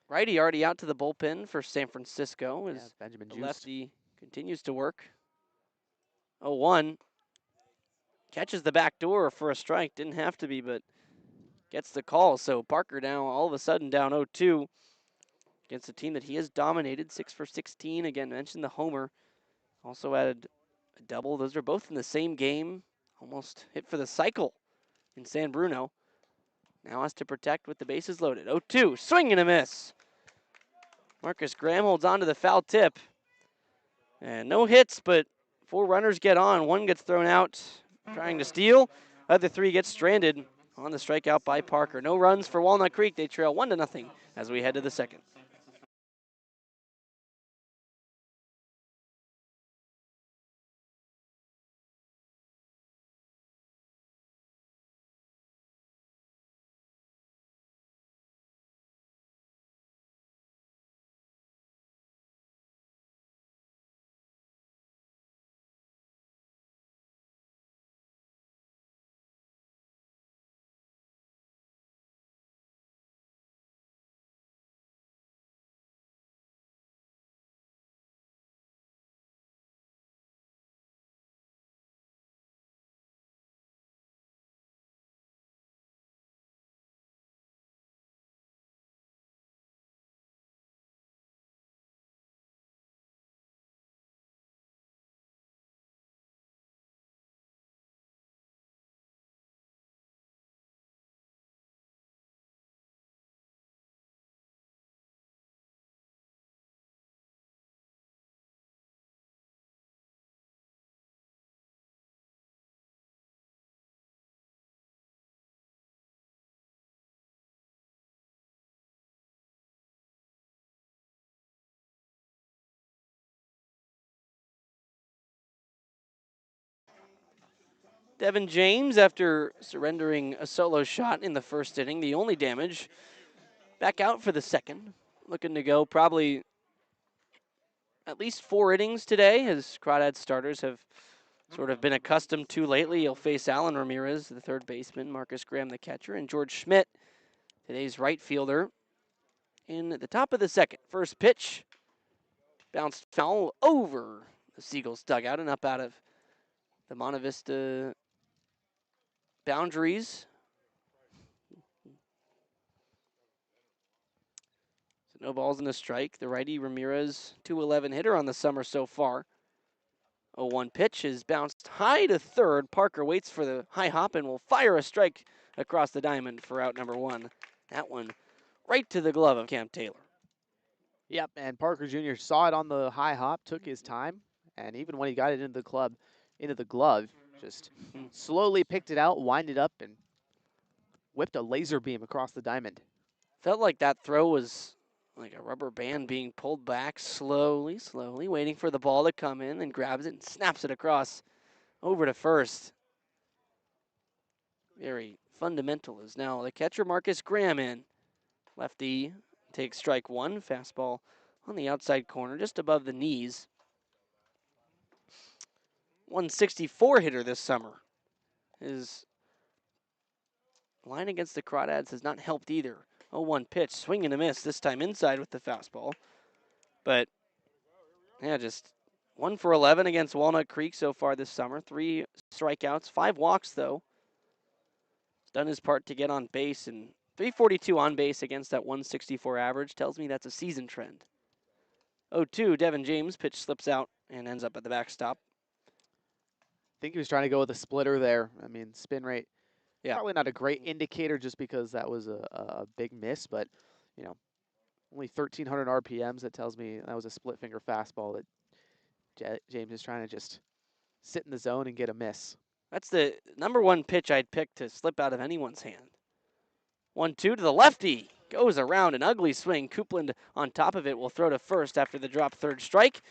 Righty already out to the bullpen for San Francisco as
Benjamin
the
Juiced.
lefty continues to work. 0-1. Catches the back door for a strike. Didn't have to be, but gets the call. So Parker now all of a sudden down 0-2 against a team that he has dominated. 6 for 16. Again, mentioned the homer. Also added a double. Those are both in the same game. Almost hit for the cycle in San Bruno. Now has to protect with the bases loaded. 0-2. Swing and a miss. Marcus Graham holds on to the foul tip. And no hits, but 4 runners get on. 1 gets thrown out trying to steal. Other 3 get stranded on the strikeout by Parker. No runs for Walnut Creek. They trail 1-0 as we head to the second. Devin James, after surrendering a solo shot in the first inning, the only damage, back out for the second. Looking to go probably at least 4 innings today, as Crawdad starters have sort of been accustomed to lately. He'll face Alan Ramirez, the third baseman, Marcus Graham, the catcher, and George Schmidt, today's right fielder. in the top of the second. First pitch bounced foul over the Seagulls dugout and up out of the Monte Vista boundaries. So no balls and a strike. The righty Ramirez, 211 hitter on the summer so far. 0-1 pitch is bounced high to third. Parker waits for the high hop and will fire a strike across the diamond for out number 1. That one right to the glove of Cam Taylor.
Yep, and Parker Jr. saw it on the high hop, took his time, and even when he got it into the glove, just slowly picked it out, winded up, and whipped a laser beam across the diamond.
Felt like that throw was like a rubber band being pulled back slowly, waiting for the ball to come in, and grabs it and snaps it across over to first. Very fundamental is now the catcher Marcus Graham in. Lefty takes strike 1, fastball on the outside corner, just above the knees. 164 hitter this summer. His line against the Crawdads has not helped either. 0-1 pitch, swing and a miss, this time inside with the fastball. But, yeah, just 1 for 11 against Walnut Creek so far this summer. 3 strikeouts, 5 walks, though. He's done his part to get on base, and 342 on base against that 164 average tells me that's a season trend. 0-2, Devin James, pitch slips out and ends up at the backstop.
I think he was trying to go with a splitter there. I mean, spin rate,
Yeah.
probably not a great indicator just because that was a big miss, but, you know, only 1,300 RPMs. That tells me that was a split finger fastball that James is trying to just sit in the zone and get a miss.
That's the number 1 pitch I'd pick to slip out of anyone's hand. 1-2 to the lefty. Goes around an ugly swing. Coupland on top of it will throw to first after the drop third strike.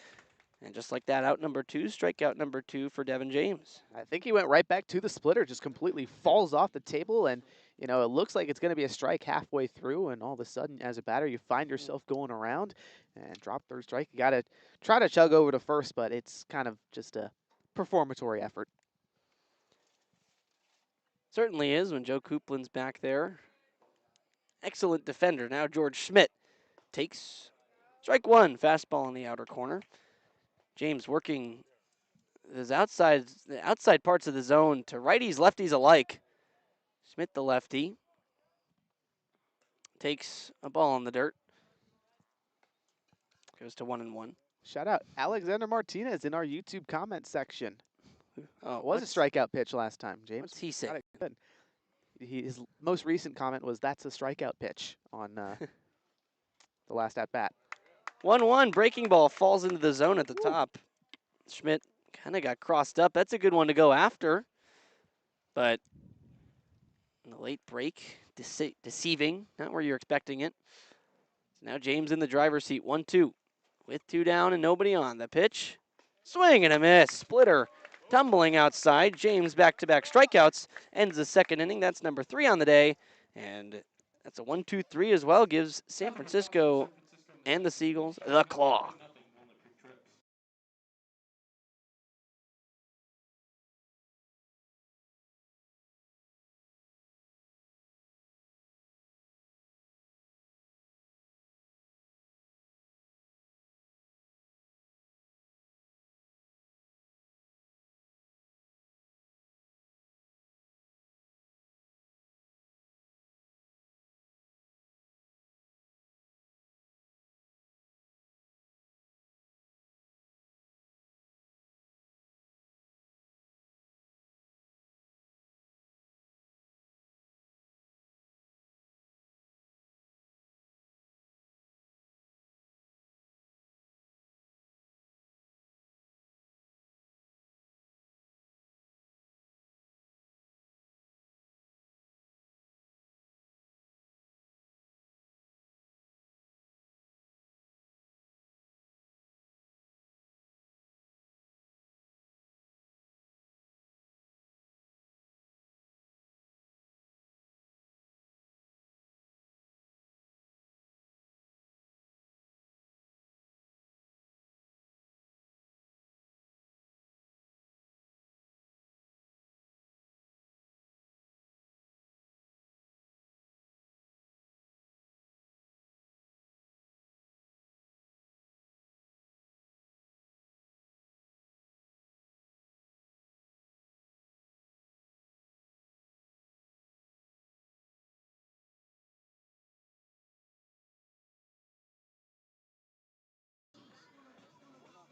And just like that, out number 2, strikeout number 2 for Devin James.
I think he went right back to the splitter, just completely falls off the table, and, you know, it looks like it's going to be a strike halfway through, and all of a sudden, as a batter, you find yourself going around and drop third strike. You got to try to chug over to first, but it's kind of just a performatory effort.
Certainly is when Joe Coupland's back there. Excellent defender. Now George Schmidt takes strike 1, fastball in the outer corner. James working the outside parts of the zone to righties, lefties alike. Schmidt, the lefty, takes a ball in the dirt. Goes to 1-1.
Shout out Alexander Martinez in our YouTube comment section.
Oh,
it was a strikeout pitch last time, James.
What's he say?
Good. His most recent comment was, "That's a strikeout pitch" on the last at bat.
1-1, breaking ball falls into the zone at the top. Schmidt kind of got crossed up. That's a good one to go after. But in the late break, deceiving, not where you're expecting it. So now James in the driver's seat, 1-2. With 2 down and nobody on. The pitch, swing and a miss. Splitter tumbling outside. James back-to-back strikeouts. Ends the second inning. That's number 3 on the day. And that's a 1-2-3 as well. Gives San Francisco and the Seagulls the claw.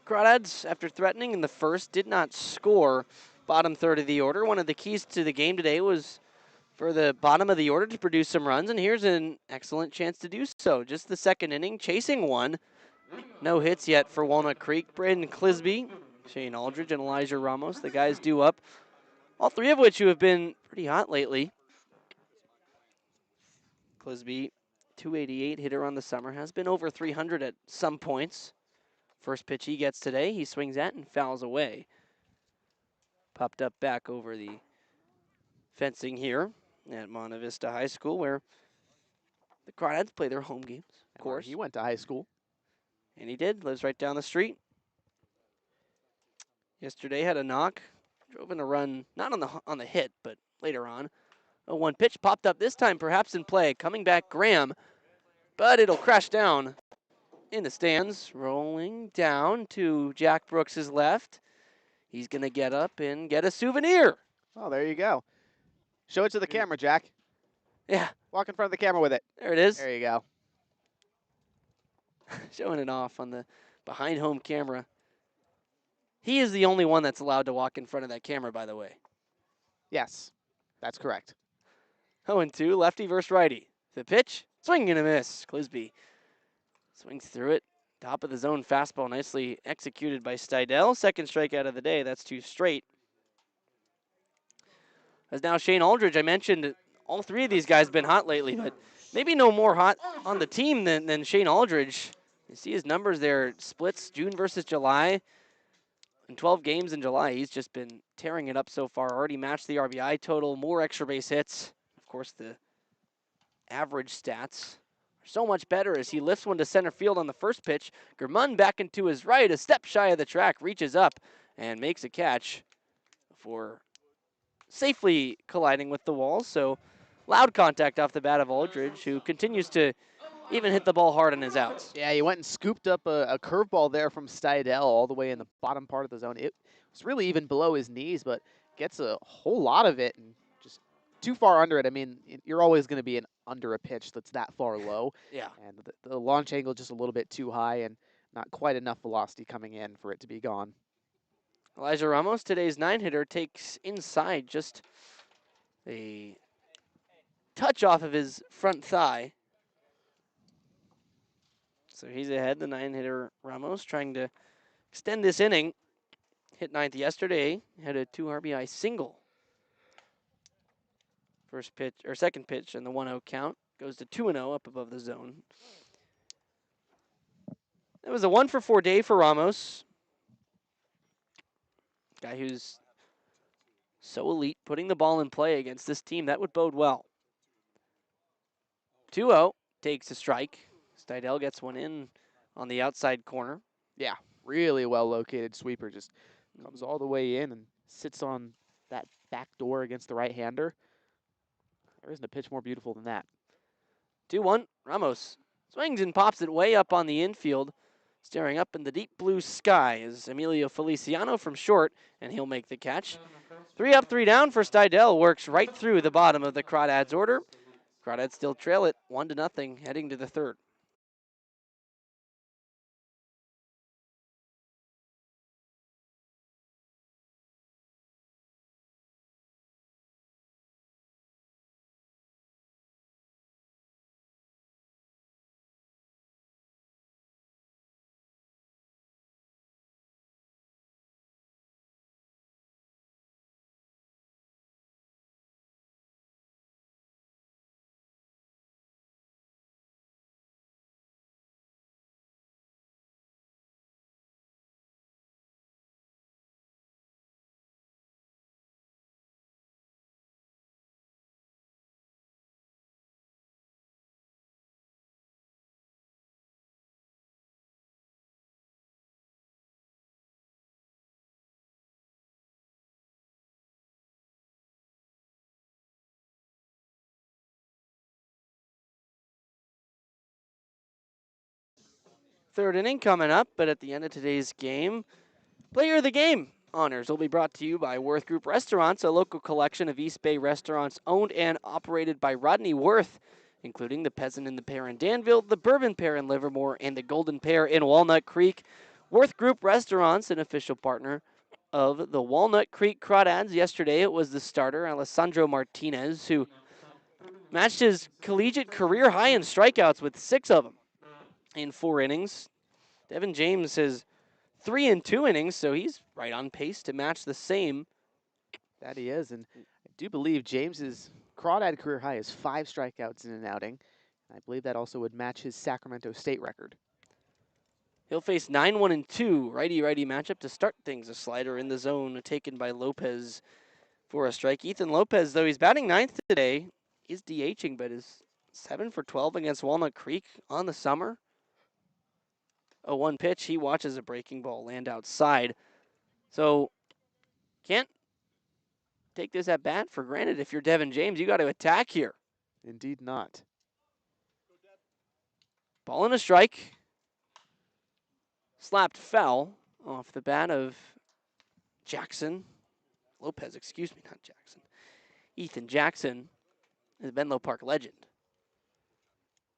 Crawdads, after threatening in the first, did not score. Bottom third of the order. One of the keys to the game today was for the bottom of the order to produce some runs, and here's an excellent chance to do so. Just the second inning, chasing one. No hits yet for Walnut Creek. Braden Clisby, Shane Aldridge, and Elijah Ramos, the guys due up. All three of which who have been pretty hot lately. Clisby, 288 hitter on the summer, has been over 300 at some points. First pitch he gets today, he swings at and fouls away. Popped up back over the fencing here at Monte Vista High School, where the Crawdads play their home games, of course.
He went to high school.
And he did, lives right down the street. Yesterday had a knock, drove in a run, not on the hit, but later on. A one pitch popped up this time, perhaps in play. Coming back, Graham, but it'll crash down in the stands. Rolling down to Jack Brooks's left. He's going to get up and get a souvenir.
Oh, there you go. Show it to the camera, Jack.
Yeah.
Walk in front of the camera with it.
There it is.
There you go.
Showing it off on the behind home camera. He is the only one that's allowed to walk in front of that camera, by the way.
Yes, that's correct.
0-2, lefty versus righty. The pitch, swing and a miss. Clisby swings through it. Top of the zone fastball, nicely executed by Stidel. Second strikeout of the day, that's 2 straight. As now Shane Aldridge, I mentioned all three of these guys have been hot lately, but maybe no more hot on the team than Shane Aldridge. You see his numbers there, splits June versus July. In 12 games in July, he's just been tearing it up so far. Already matched the RBI total, more extra base hits. Of course, the average stats are so much better as he lifts one to center field on the first pitch. Germund back into his right, a step shy of the track, reaches up and makes a catch for safely colliding with the wall. So loud contact off the bat of Aldridge, who continues to even hit the ball hard on his outs.
Yeah, he went and scooped up a curveball there from Stidel all the way in the bottom part of the zone. It was really even below his knees, but gets a whole lot of it and just too far under it. I mean, you're always going to be under a pitch that's that far low.
Yeah.
And the launch angle just a little bit too high and not quite enough velocity coming in for it to be gone.
Elijah Ramos, today's 9-hitter, takes inside just a touch off of his front thigh. So he's ahead, the 9-hitter Ramos, trying to extend this inning. Hit 9th yesterday, had a 2 RBI single. First pitch, or second pitch, and the 1-0 count goes to 2-0 up above the zone. It was a 1-for-4 day for Ramos. Guy who's so elite, putting the ball in play against this team, that would bode well. 2-0, takes a strike. Stidel gets one in on the outside corner.
Yeah, really well located sweeper. Just comes all the way in and sits on that back door against the right-hander. There isn't a pitch more beautiful than that.
2-1, Ramos swings and pops it way up on the infield. Staring up in the deep blue sky is Emilio Feliciano from short, and he'll make the catch. 3 up, 3 down for Stidel. Works right through the bottom of the Crawdads order. Crawdads still trail it 1-0 heading to the third. Third inning coming up, but at the end of today's game, Player of the Game honors will be brought to you by Worth Group Restaurants, a local collection of East Bay restaurants owned and operated by Rodney Worth, including the Peasant and the Pear in Danville, the Bourbon Pear in Livermore, and the Golden Pear in Walnut Creek. Worth Group Restaurants, an official partner of the Walnut Creek Crawdads. Yesterday it was the starter, Alessandro Martinez, who matched his collegiate career high in strikeouts with 6 of them in 4 innings. Devin James has 3 in 2 innings, so he's right on pace to match the same.
That he is, and I do believe James's Crawdad career high is 5 strikeouts in an outing. I believe that also would match his Sacramento State record.
He'll face 9-1-2 righty-righty matchup to start things. A slider in the zone taken by Lopez for a strike. Ethan Lopez, though he's batting 9th today, is DHing, but is 7 for 12 against Walnut Creek on the summer. A 1 pitch, he watches a breaking ball land outside. So can't take this at bat for granted. If you're Devin James, you got to attack here.
Indeed not.
Ball and a strike. Slapped foul off the bat of Jackson. Lopez, excuse me, not Jackson. Ethan Jackson is a Menlo Park legend.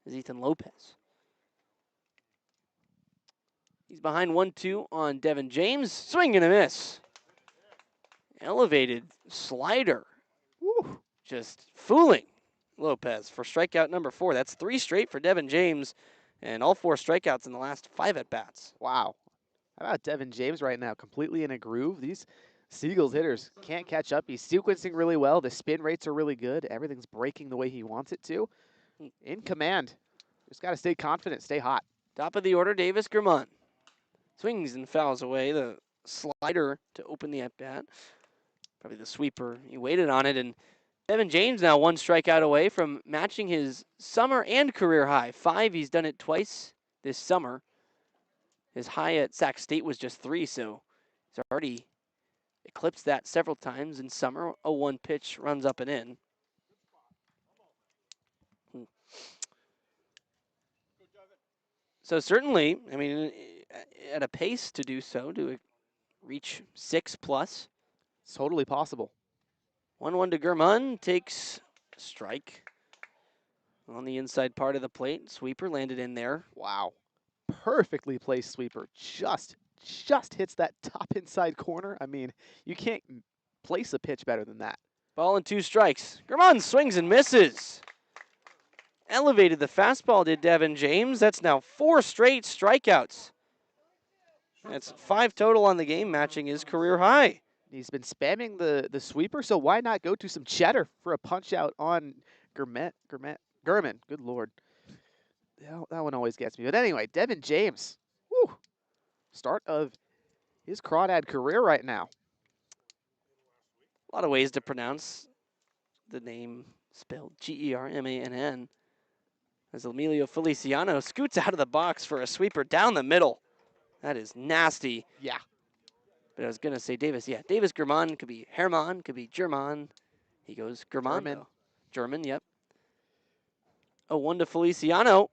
Is Ethan Lopez. He's behind 1-2 on Devin James. Swing and a miss. Elevated slider.
Woo. Just
Fooling Lopez for strikeout number 4. That's 3 straight for Devin James, and all 4 strikeouts in the last 5 at-bats.
Wow. How about Devin James right now? Completely in a groove. These Seagulls hitters can't catch up. He's sequencing really well. The spin rates are really good. Everything's breaking the way he wants it to. In command. Just got to stay confident, stay hot.
Top of the order, Davis Germán. Swings and fouls away the slider to open the at-bat. Probably the sweeper. He waited on it, and Devin James now 1 strikeout away from matching his summer and career high. 5, he's done it twice this summer. His high at Sac State was just 3, so he's already eclipsed that several times in summer. A 1 pitch runs up and in. So certainly, I mean, at a pace to do so, to reach 6+.
It's totally possible.
1-1 to Germán, takes a strike on the inside part of the plate. Sweeper landed in there.
Wow. Perfectly placed sweeper. Just hits that top inside corner. I mean, you can't place a pitch better than that.
Ball and 2 strikes. Germán swings and misses. Elevated the fastball, did Devin James. That's now 4 straight strikeouts. That's 5 total on the game, matching his career high.
He's been spamming the sweeper, so why not go to some cheddar for a punch out on Germán? Good Lord. That one always gets me. But anyway, Devin James. Woo. Start of his Crawdad career right now.
A lot of ways to pronounce the name spelled Germann. As Emilio Feliciano scoots out of the box for a sweeper down the middle. That is nasty.
Yeah.
But I was going to say Davis. Yeah, Davis Germán, could be Hermann, could be German. He goes German. German, yep. 0-1 to Feliciano.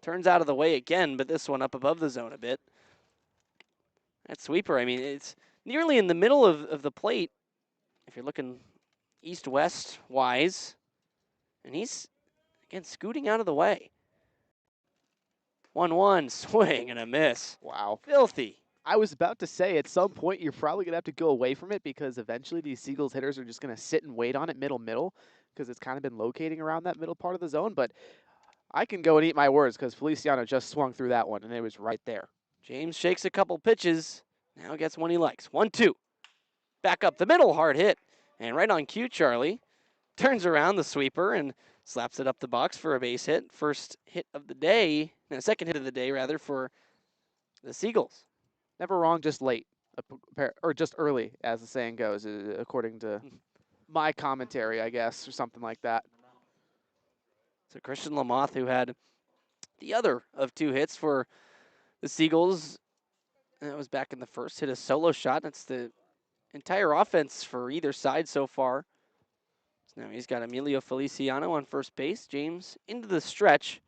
Turns out of the way again, but this one up above the zone a bit. That sweeper, I mean, it's nearly in the middle of the plate, if you're looking east-west wise. And he's, again, scooting out of the way. 1-1, swing and a miss.
Wow.
Filthy.
I was about to say, at some point, you're probably going to have to go away from it because eventually these Seagulls hitters are just going to sit and wait on it middle, because it's kind of been locating around that middle part of the zone. But I can go and eat my words because Feliciano just swung through that one, and it was right there.
James shakes a couple pitches. Now gets one he likes. 1-2. Back up the middle, hard hit. And right on cue, Charlie turns around the sweeper and slaps it up the box for a base hit. First hit of the day, no, second hit of the day, rather, for the Seagulls.
Never wrong, just late. Or just early, as the saying goes, according to my commentary, I guess, or something like that.
So Christian Lamoth, who had the other of 2 hits for the Seagulls, and that was back in the first, hit a solo shot. That's the entire offense for either side so far. So now he's got Emilio Feliciano on first base. James into the stretch.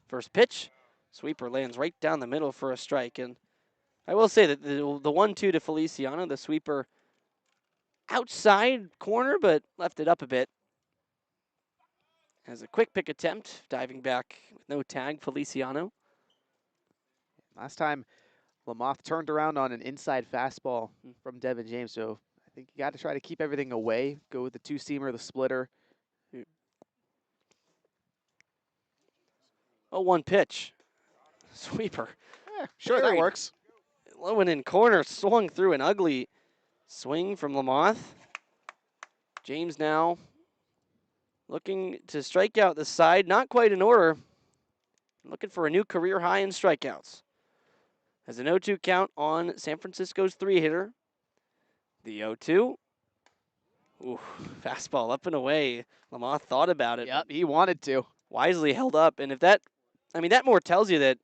First pitch. Sweeper lands right down the middle for a strike. And I will say that the 1-2 to Feliciano, the sweeper outside corner, but left it up a bit. As a quick pick attempt, diving back with no tag, Feliciano.
Last time Lamoth turned around on an inside fastball from Devin James, so I think you got to try to keep everything away. Go with the two-seamer, the splitter.
Oh, one pitch. Sweeper.
Sure, that
Buried.
works.
Low and in corner, swung through an ugly swing from Lamoth. James now looking to strike out the side, not quite in order. Looking for a new career high in strikeouts. As an 0-2 count on San Francisco's three-hitter. The 0-2. Ooh, fastball up and away. Lamoth thought about it.
Yep, he wanted to.
Wisely held up. And if that, I mean, that more tells you that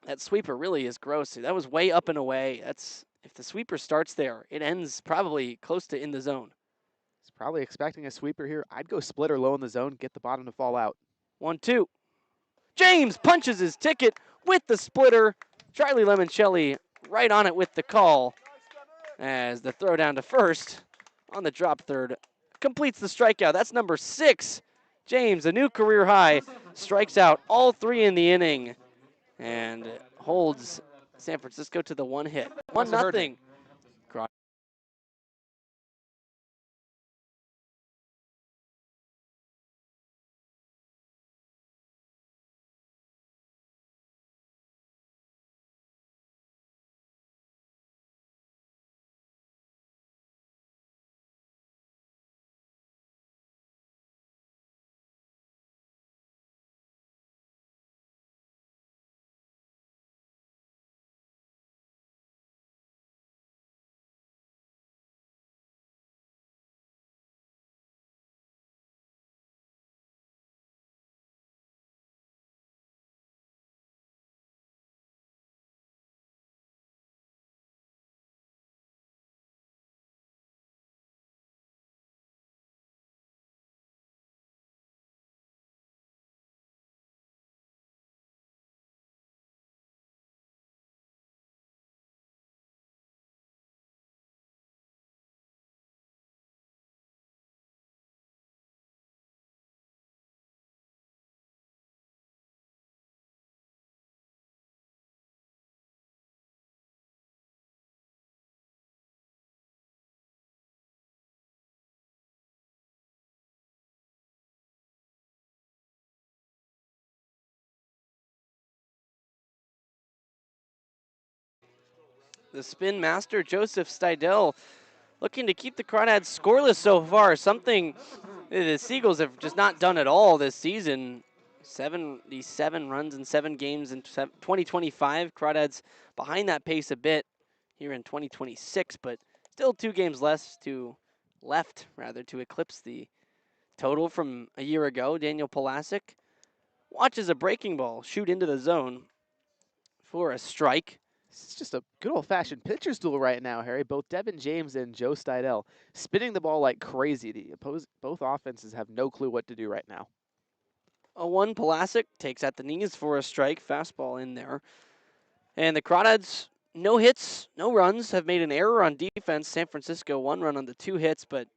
that sweeper really is gross. That was way up and away. That's, if the sweeper starts there, it ends probably close to in the zone.
He's probably expecting a sweeper here. I'd go splitter low in the zone, get the bottom to fall out.
1-2. James punches his ticket with the splitter. Charlie Limoncelli right on it with the call. As the throw down to first on the drop third completes the strikeout. That's number 6. James, a new career high, strikes out all 3 in the inning and holds San Francisco to the 1 hit. 1-0. The spin master, Joseph Steidel, looking to keep the Crawdads scoreless so far. Something the Seagulls have just not done at all this season. 77 runs in 7 games in 2025. Crawdads behind that pace a bit here in 2026, but still 2 games left to eclipse the total from a year ago. Daniel Polasic watches a breaking ball shoot into the zone for a strike.
It's just a good old-fashioned pitcher's duel right now, Harry. Both Devin James and Joe Steidel spinning the ball like crazy. Both offenses have no clue what to do right now.
0-1, Polasic takes at the knees for a strike. Fastball in there. And the Crawdads, no hits, no runs, have made an error on defense. San Francisco 1 run on the 2 hits, but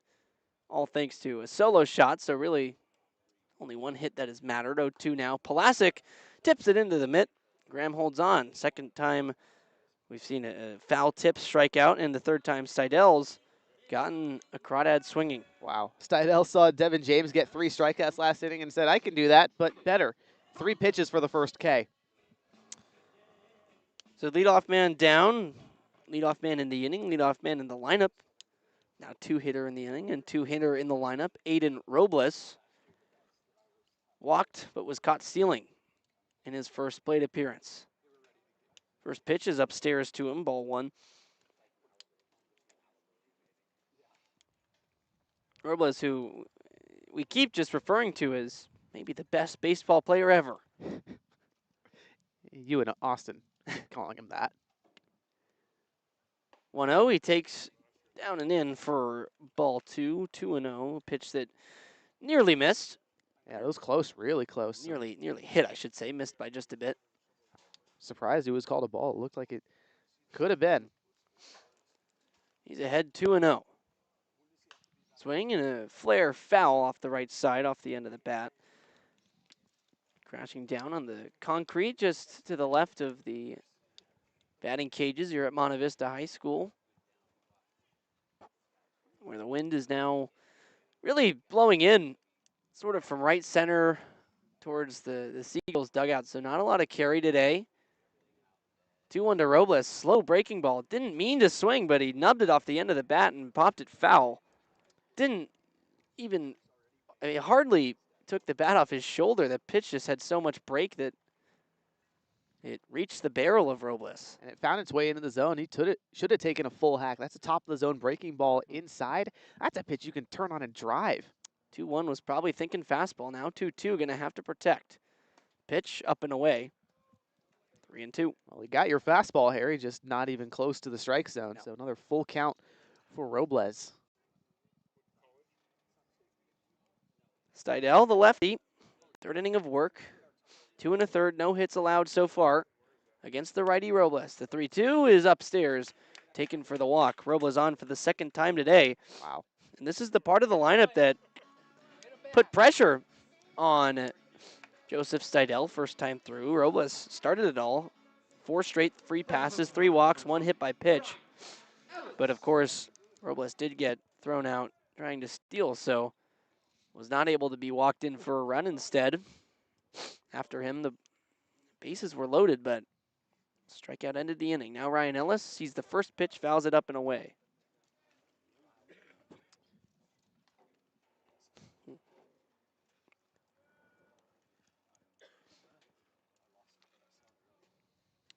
all thanks to a solo shot. So really only 1 hit that has mattered. 0-2 now. Polasic tips it into the mitt. Graham holds on. Second time we've seen a foul tip strikeout, and the third time Steidel's gotten a Crawdad swinging.
Wow. Steidel saw Devin James get 3 strikeouts last inning and said, I can do that, but better. 3 pitches for the first K.
So leadoff man down, leadoff man in the inning, leadoff man in the lineup. Now 2-hitter in the inning and 2-hitter in the lineup. Aiden Robles walked but was caught stealing in his first plate appearance. First pitch is upstairs to him, ball 1. Robles, who we keep just referring to as maybe the best baseball player ever.
You and Austin calling him that.
1-0, he takes down and in for ball 2, 2-0, a pitch that nearly missed.
Yeah, it was close, really close.
Nearly hit, I should say, missed by just a bit.
Surprised it was called a ball. It looked like it could have been.
He's ahead 2-0. Swing and a flare foul off the right side, off the end of the bat. Crashing down on the concrete just to the left of the batting cages here at Monte Vista High School, where the wind is now really blowing in sort of from right center towards the Seagulls dugout. So not a lot of carry today. 2-1 to Robles. Slow breaking ball. Didn't mean to swing, but he nubbed it off the end of the bat and popped it foul. Didn't even, I mean, hardly took the bat off his shoulder. The pitch just had so much break that it reached the barrel of Robles.
And it found its way into the zone. He should have taken a full hack. That's a top of the zone breaking ball inside. That's a pitch you can turn on and drive.
2-1 was probably thinking fastball. Now 2-2, going to have to protect. Pitch up and away. 3-2.
Well, you got your fastball, Harry, just not even close to the strike zone.
No.
So another full count for Robles.
Steidel, the lefty. Third inning of work. 2 1/3, no hits allowed so far against the righty Robles. The 3-2 is upstairs, taken for the walk. Robles on for the second time today.
Wow.
And this is the part of the lineup that put pressure on Joseph Steidel first time through. Robles started it all. 4 straight free passes, 3 walks, 1 hit by pitch. But of course, Robles did get thrown out trying to steal, so was not able to be walked in for a run instead. After him, the bases were loaded, but strikeout ended the inning. Now Ryan Ellis sees the first pitch, fouls it up and away.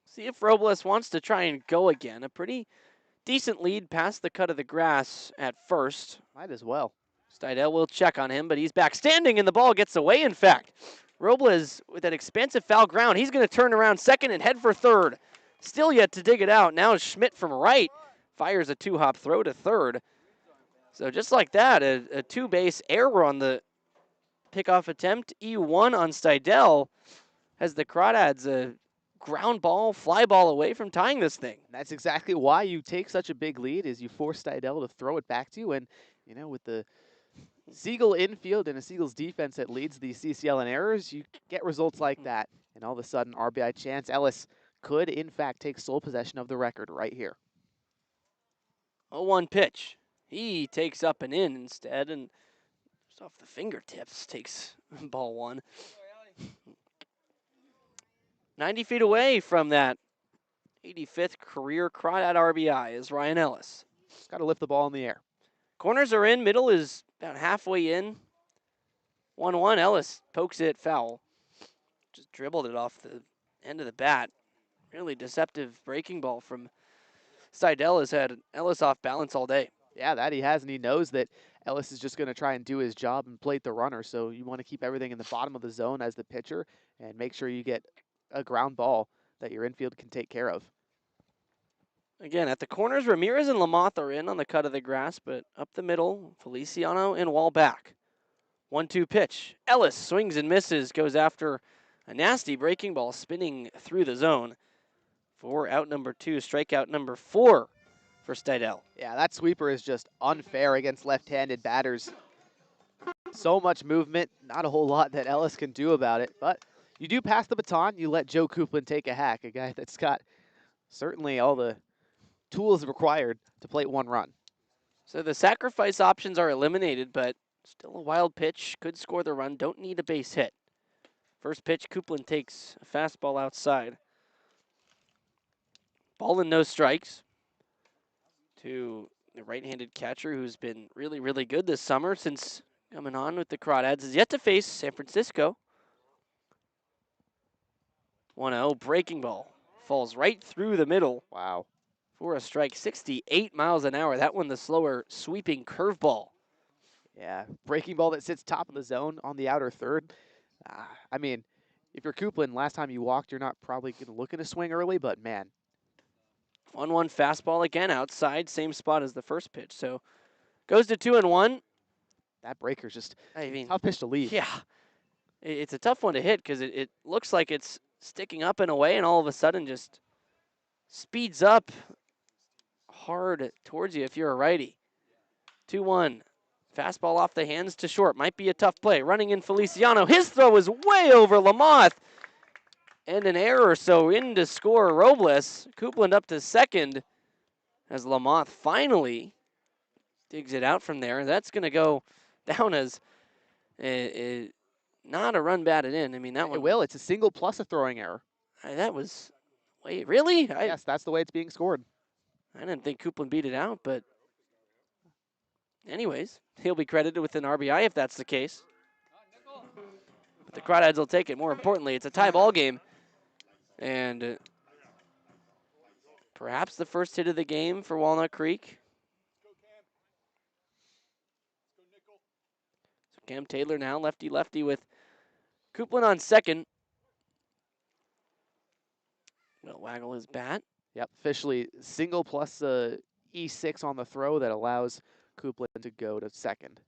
See if Robles wants to try and go again. A pretty decent lead past the cut of the grass at first.
Might as well.
Steidel will check on him, but he's back standing and the ball gets away, in fact. Robles with that expansive foul ground. He's going to turn around second and head for third. Still yet to dig it out. Now Schmidt from right fires a 2-hop throw to third. So just like that, a 2-base error on the pickoff attempt. E1 on Steidel has the Crawdads a ground ball, fly ball away from tying this thing.
That's exactly why you take such a big lead, is you force Steidel to throw it back to you. And, you know, with the Seagull infield and a Seagulls defense that leads the CCL in errors, you get results like that. And all of a sudden, RBI chance. Ellis could, in fact, take sole possession of the record right here.
0-1 pitch. He takes up and in instead, and just off the fingertips takes ball 1. 90 feet away from that 85th career Crawdad RBI is Ryan Ellis.
Got to lift the ball in the air.
Corners are in, middle is about halfway in. 1-1, Ellis pokes it foul. Just dribbled it off the end of the bat. Really deceptive breaking ball from Steidel has had Ellis off balance all day.
Yeah, that he has, and he knows that Ellis is just going to try and do his job and plate the runner, so you want to keep everything in the bottom of the zone as the pitcher and make sure you get a ground ball that your infield can take care of.
Again, at the corners, Ramirez and Lamoth are in on the cut of the grass, but up the middle, Feliciano and Wall back. 1-2 pitch. Ellis swings and misses, goes after a nasty breaking ball spinning through the zone for out number 2, strikeout number 4 for Steidel.
Yeah, that sweeper is just unfair against left-handed batters. So much movement, not a whole lot that Ellis can do about it, but you do pass the baton, you let Joe Coupland take a hack, a guy that's got certainly all the tools required to plate 1 run.
So the sacrifice options are eliminated, but still a wild pitch. Could score the run, don't need a base hit. First pitch, Coupland takes a fastball outside. Ball and no strikes to the right-handed catcher who's been really, really good this summer since coming on with the Crawdads. Is yet to face San Francisco. 1-0, breaking ball. Falls right through the middle.
Wow.
For a strike, 68 miles an hour. That one the slower sweeping curveball.
Yeah, breaking ball that sits top of the zone on the outer third. I mean, if you're Coupland, last time you walked, you're not probably going to look at a swing early, but man.
1-1 fastball again outside, same spot as the first pitch. So goes to 2-1.
That breaker's just
I mean,
tough pitch to leave.
Yeah, it's a tough one to hit because it looks like it's sticking up and away, and all of a sudden just speeds up hard towards you if you're a righty. 2-1. Fastball off the hands to short. Might be a tough play. Running in Feliciano. His throw is way over Lamoth. and an error, so in to score Robles. Coupland up to second as Lamothe finally digs it out from there. That's going to go down as not a run batted in. I mean, that one.
It will. It's a single plus a throwing error.
That was. Wait, really?
Yes, that's the way it's being scored.
I didn't think Coupland beat it out, but anyways, he'll be credited with an RBI if that's the case. But the Crawdads will take it. More importantly, it's a tie ball game. And perhaps the first hit of the game for Walnut Creek. So Cam Taylor now lefty-lefty with Coupland on second. Will waggle his bat.
Yep, officially single plus E6 on the throw that allows Coupland to go to second.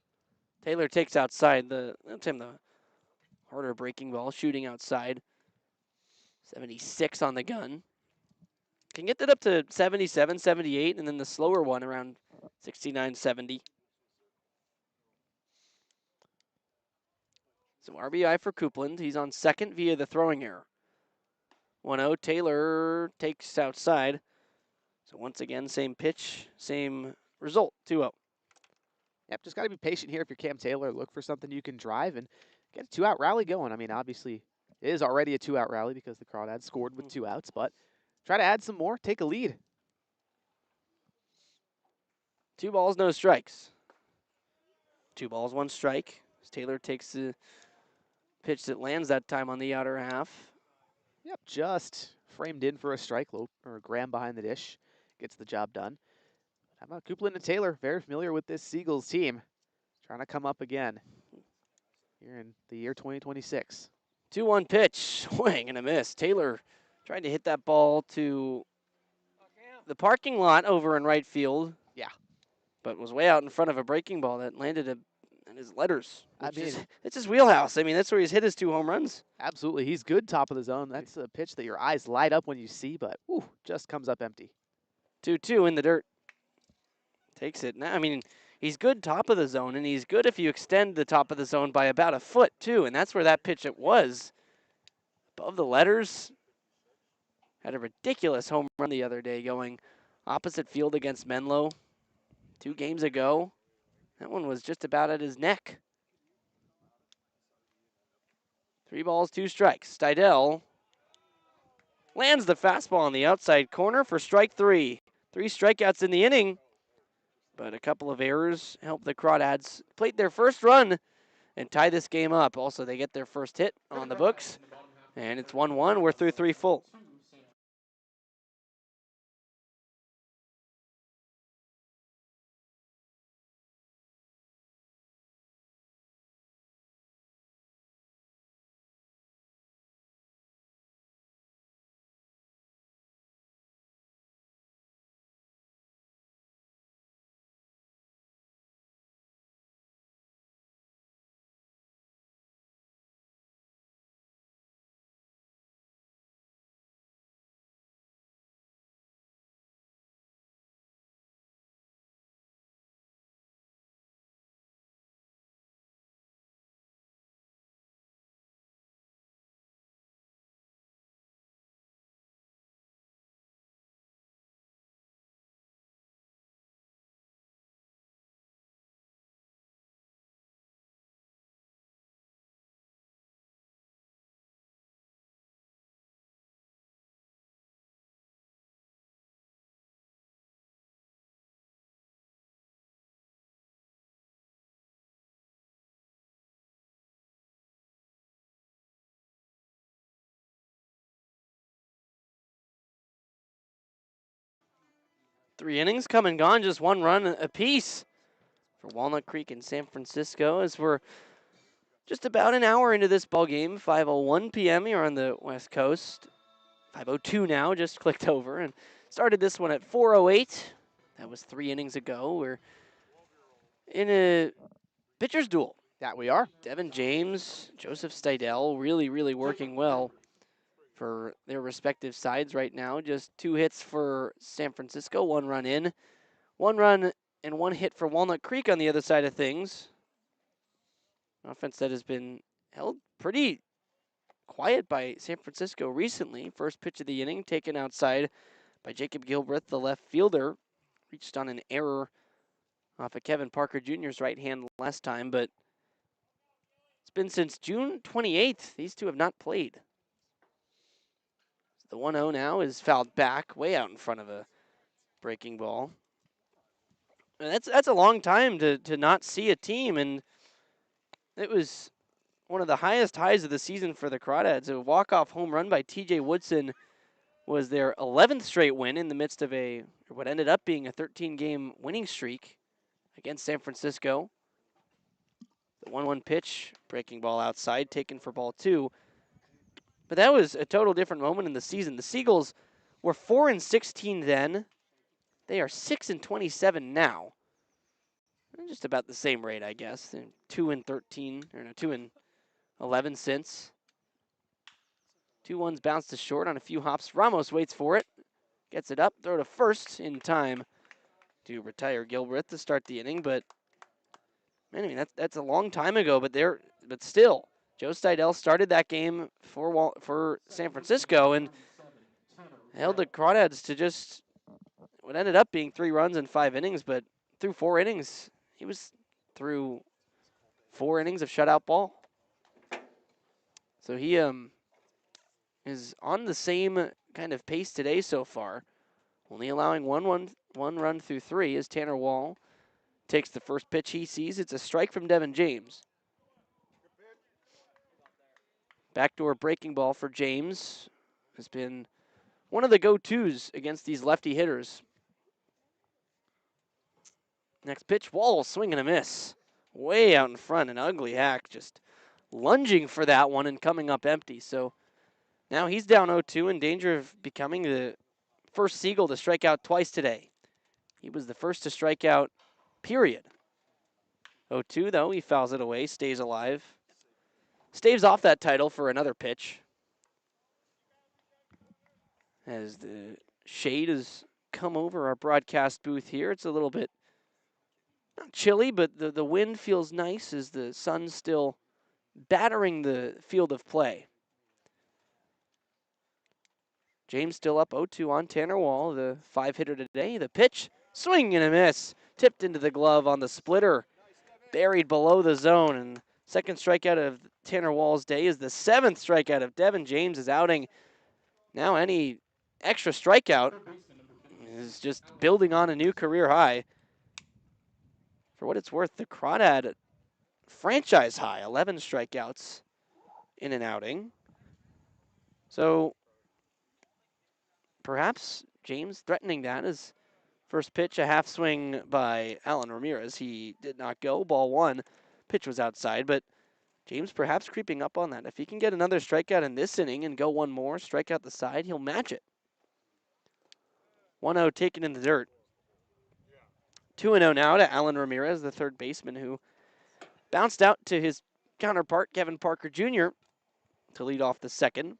Taylor takes outside that's him, the harder breaking ball, shooting outside. 76 on the gun. Can get that up to 77, 78, and then the slower one around 69, 70. So RBI for Coupland. He's on second via the throwing error. 1-0. Taylor takes outside. So once again, same pitch, same result. 2-0.
Yep, just got to be patient here if you're Cam Taylor. Look for something you can drive and get a two-out rally going. I mean, obviously, it is already a two-out rally because the Crawdads scored with 2 outs, but try to add some more, take a lead.
2 balls, no strikes. 2 balls, 1 strike. As Taylor takes the pitch that lands that time on the outer half.
Yep, just framed in for a strike, low or a gram behind the dish. Gets the job done. How about Coupland and Taylor? Very familiar with this Seagulls team. Trying to come up again here in the year 2026.
2-1 pitch, swing and a miss. Taylor tried to hit that ball to the parking lot over in right field.
Yeah.
But was way out in front of a breaking ball that landed in his letters.
I mean,
it's his wheelhouse. I mean, that's where he's hit his 2 home runs.
Absolutely. He's good top of the zone. That's a pitch that your eyes light up when you see, but just comes up empty.
2-2 in the dirt. Takes it. Now, I mean, he's good top of the zone, and he's good if you extend the top of the zone by about a foot, too. And that's where that pitch it was. Above the letters. Had a ridiculous home run the other day going opposite field against Menlo 2 games ago. That one was just about at his neck. 3 balls, 2 strikes. Stidel lands the fastball on the outside corner for strike 3. 3 strikeouts in the inning, but a couple of errors helped the Crawdads plate their first run and tie this game up. Also, they get their first hit on the books, and it's 1-1. We're through 3 full. Three innings come and gone, just 1 run apiece for Walnut Creek and San Francisco as we're just about an hour into this ball game. 5:01 p.m. here on the West Coast. 5:02 now, just clicked over and started this one at 4:08. That was 3 innings ago. We're in a pitcher's duel.
That we are.
Devin James, Joseph Stidel, really working well for their respective sides right now. Just 2 hits for San Francisco, 1 run in. 1 run and 1 hit for Walnut Creek on the other side of things. Offense that has been held pretty quiet by San Francisco recently. First pitch of the inning taken outside by Jacob Gilbreth, the left fielder. Reached on an error off of Kevin Parker Jr.'s right hand last time, but it's been since June 28th. These two have not played. The 1-0 now is fouled back, way out in front of a breaking ball. And that's a long time to not see a team, and it was one of the highest highs of the season for the Crawdads. A walk-off home run by T.J. Woodson was their 11th straight win in the midst of what ended up being a 13-game winning streak against San Francisco. The 1-1 pitch, breaking ball outside, taken for ball 2. But that was a total different moment in the season. The Seagulls were 4-16 then. They are 6-27 now. Just about the same rate, I guess. 2-13, or no, 2-11 since. 2-1's bounced to short on a few hops. Ramos waits for it. Gets it up, throw to first in time to retire Gilbreth to start the inning. But, man, I mean, that's a long time ago, but still. Joe Steidel started that game for San Francisco and held the Crawdads to just what ended up being 3 runs in 5 innings, but through 4 innings, he was through 4 innings of shutout ball. So he is on the same kind of pace today so far, only allowing one run through 3 as Tanner Wall takes the first pitch he sees. It's a strike from Devin James. Backdoor breaking ball for James has been one of the go-tos against these lefty hitters. Next pitch, Wall swing and a miss. Way out in front, an ugly hack, just lunging for that one and coming up empty. So now he's down 0-2 in danger of becoming the first Seagull to strike out twice today. He was the first to strike out, period. 0-2 though, he fouls it away, stays alive. Staves off that title for another pitch. As the shade has come over our broadcast booth here, it's a little bit not chilly, but the wind feels nice as the sun's still battering the field of play. James still up 0-2 on Tanner Wall, the 5-hitter today. The pitch, swing and a miss. Tipped into the glove on the splitter. Buried below the zone. And second strikeout of Tanner Wall's day is the 7th strikeout of Devin James' outing. Now any extra strikeout is just building on a new career high. For what it's worth, the Crawdad franchise high, 11 strikeouts in an outing. So perhaps James threatening that as first pitch, a half swing by Alan Ramirez. He did not go, ball 1. Pitch was outside, but James perhaps creeping up on that. If he can get another strikeout in this inning and go one more, strike out the side, he'll match it. 1-0 taken in the dirt. 2-0 now to Alan Ramirez, the third baseman, who bounced out to his counterpart, Kevin Parker Jr., to lead off the second.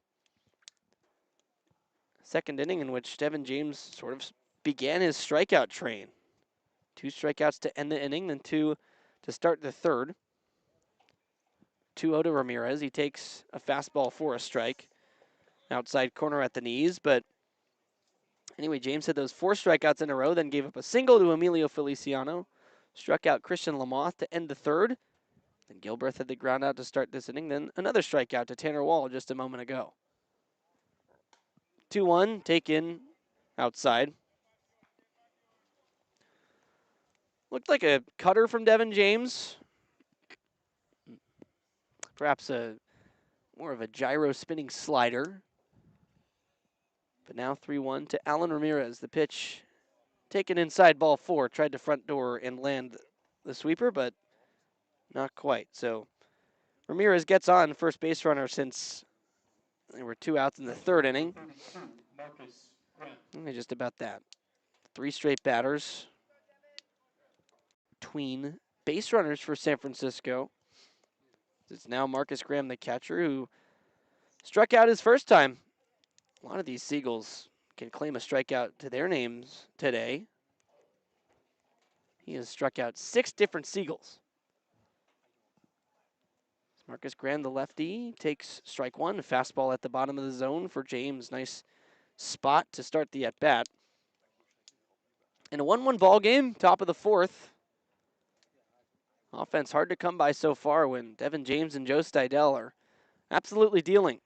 Second inning in which Devin James sort of began his strikeout train. 2 strikeouts to end the inning, then 2 to start the third. 2-0 to Ramirez. He takes a fastball for a strike. Outside corner at the knees, but anyway, James had those 4 strikeouts in a row, then gave up a single to Emilio Feliciano. Struck out Christian Lamoth to end the third. Then Gilbreth had the ground out to start this inning, then another strikeout to Tanner Wall just a moment ago. 2-1, taken outside. Looked like a cutter from Devin James. Perhaps more of a gyro spinning slider. But now 3-1 to Alan Ramirez. The pitch taken inside, ball 4. Tried to front door and land the sweeper, but not quite. So Ramirez gets on first base runner since there were 2 outs in the third inning. And just about that. 3 straight batters between base runners for San Francisco. It's now Marcus Graham, the catcher, who struck out his first time. A lot of these Seagulls can claim a strikeout to their names today. He has struck out 6 different Seagulls. Marcus Graham, the lefty, takes strike one. Fastball at the bottom of the zone for James. Nice spot to start the at-bat. In a 1-1 ball game, top of the fourth. Offense hard to come by so far when Devin James and Joe Stidel are absolutely dealing.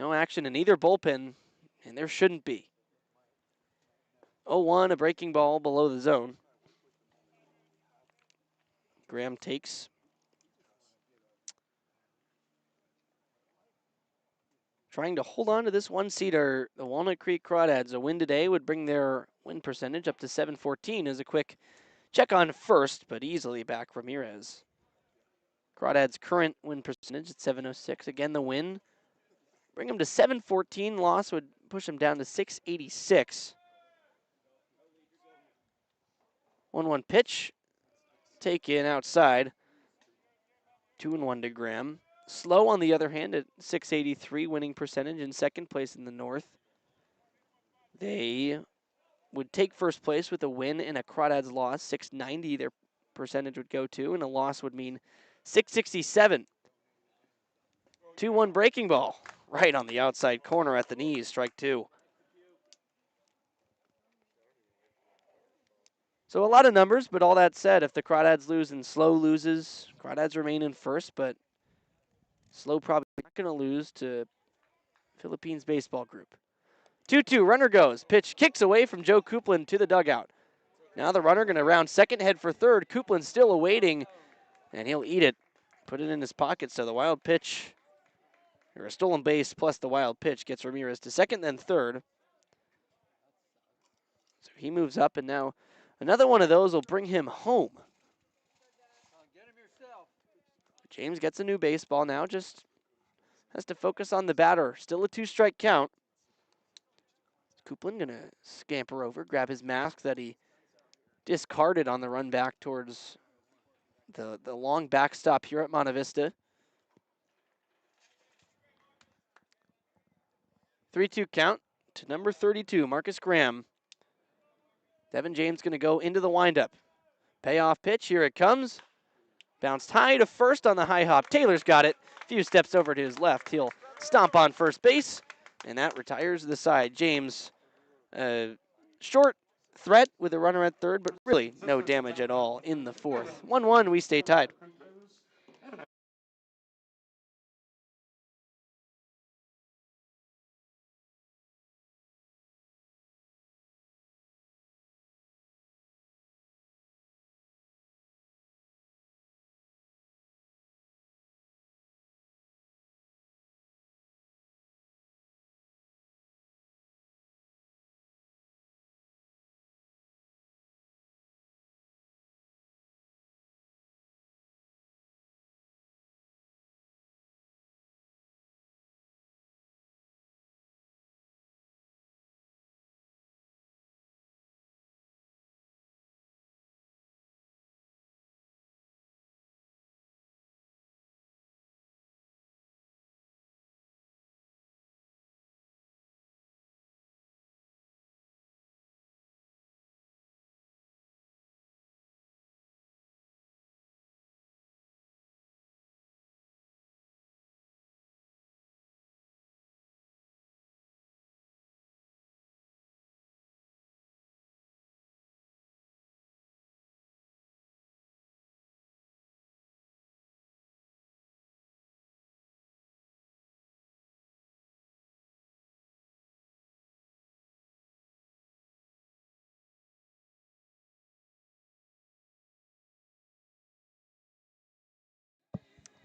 No action in either bullpen, and there shouldn't be. 0-1, a breaking ball below the zone. Graham takes. Trying to hold on to this one-seater. The Walnut Creek Crawdads. A win today would bring their win percentage up to .714 as a quick check on first, but easily back Ramirez. Crawdads' current win percentage at .706. Again, the win. Bring them to .714. Loss would push them down to .686. 1-1 pitch. Taken outside. 2-1 to Graham. Slow, on the other hand, at .683 winning percentage in second place in the North. They would take first place with a win and a Crawdads loss. .690 their percentage would go to, and a loss would mean .667. 2-1 breaking ball. Right on the outside corner at the knees. Strike two. So a lot of numbers, but all that said, if the Crawdads lose and Slow loses, Crawdads remain in first, but Slow probably not going to lose to Philippines Baseball Group. 2-2, runner goes. Pitch kicks away from Joe Coupland to the dugout. Now the runner going to round second, head for third. Coupland still awaiting, and he'll eat it. Put it in his pocket, so the wild pitch, or a stolen base plus the wild pitch, gets Ramirez to second, then third. So he moves up, and now another one of those will bring him home. James gets a new baseball now, just has to focus on the batter. Still a 2-strike count. Coupland gonna scamper over, grab his mask that he discarded on the run back towards the long backstop here at Monte Vista. 3-2 count to number 32, Marcus Graham. Devin James gonna go into the windup. Payoff pitch, here it comes. Bounced high to first on the high hop. Taylor's got it. A few steps over to his left. He'll stomp on first base, and that retires the side. James, short threat with a runner at third, but really no damage at all in the fourth. 1-1, we stay tied.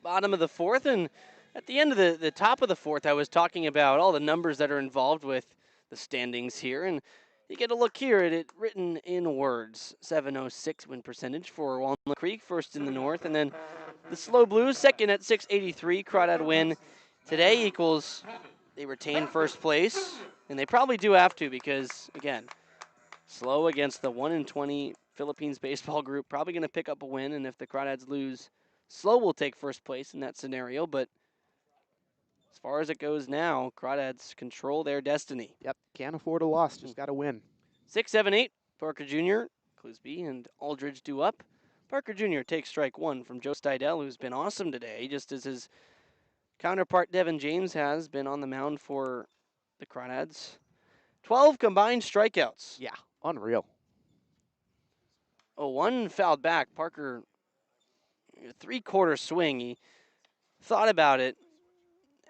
Bottom of the fourth, and at the end of the top of the fourth, I was talking about all the numbers that are involved with the standings here, and you get a look here at it written in words. 706 win percentage for Walnut Creek, first in the North, and then the Slow Blues, second at 683. Crawdad win today equals they retain first place, and they probably do have to because, again, Slow against the 1-20 Philippines Baseball Group, probably going to pick up a win, and if the Crawdads lose, Slow will take first place in that scenario, but as far as it goes now, Crawdads control their destiny.
Yep, can't afford a loss, just got to win.
6, 7, 8, Parker Jr., Clisby, and Aldridge due up. Parker Jr. takes strike one from Joe Stidel, who's been awesome today, just as his Counterpart Devin James has been on the mound for the Crawdads. 12 combined strikeouts.
Yeah, unreal.
Oh, one fouled back. Parker, three-quarter swing. He thought about it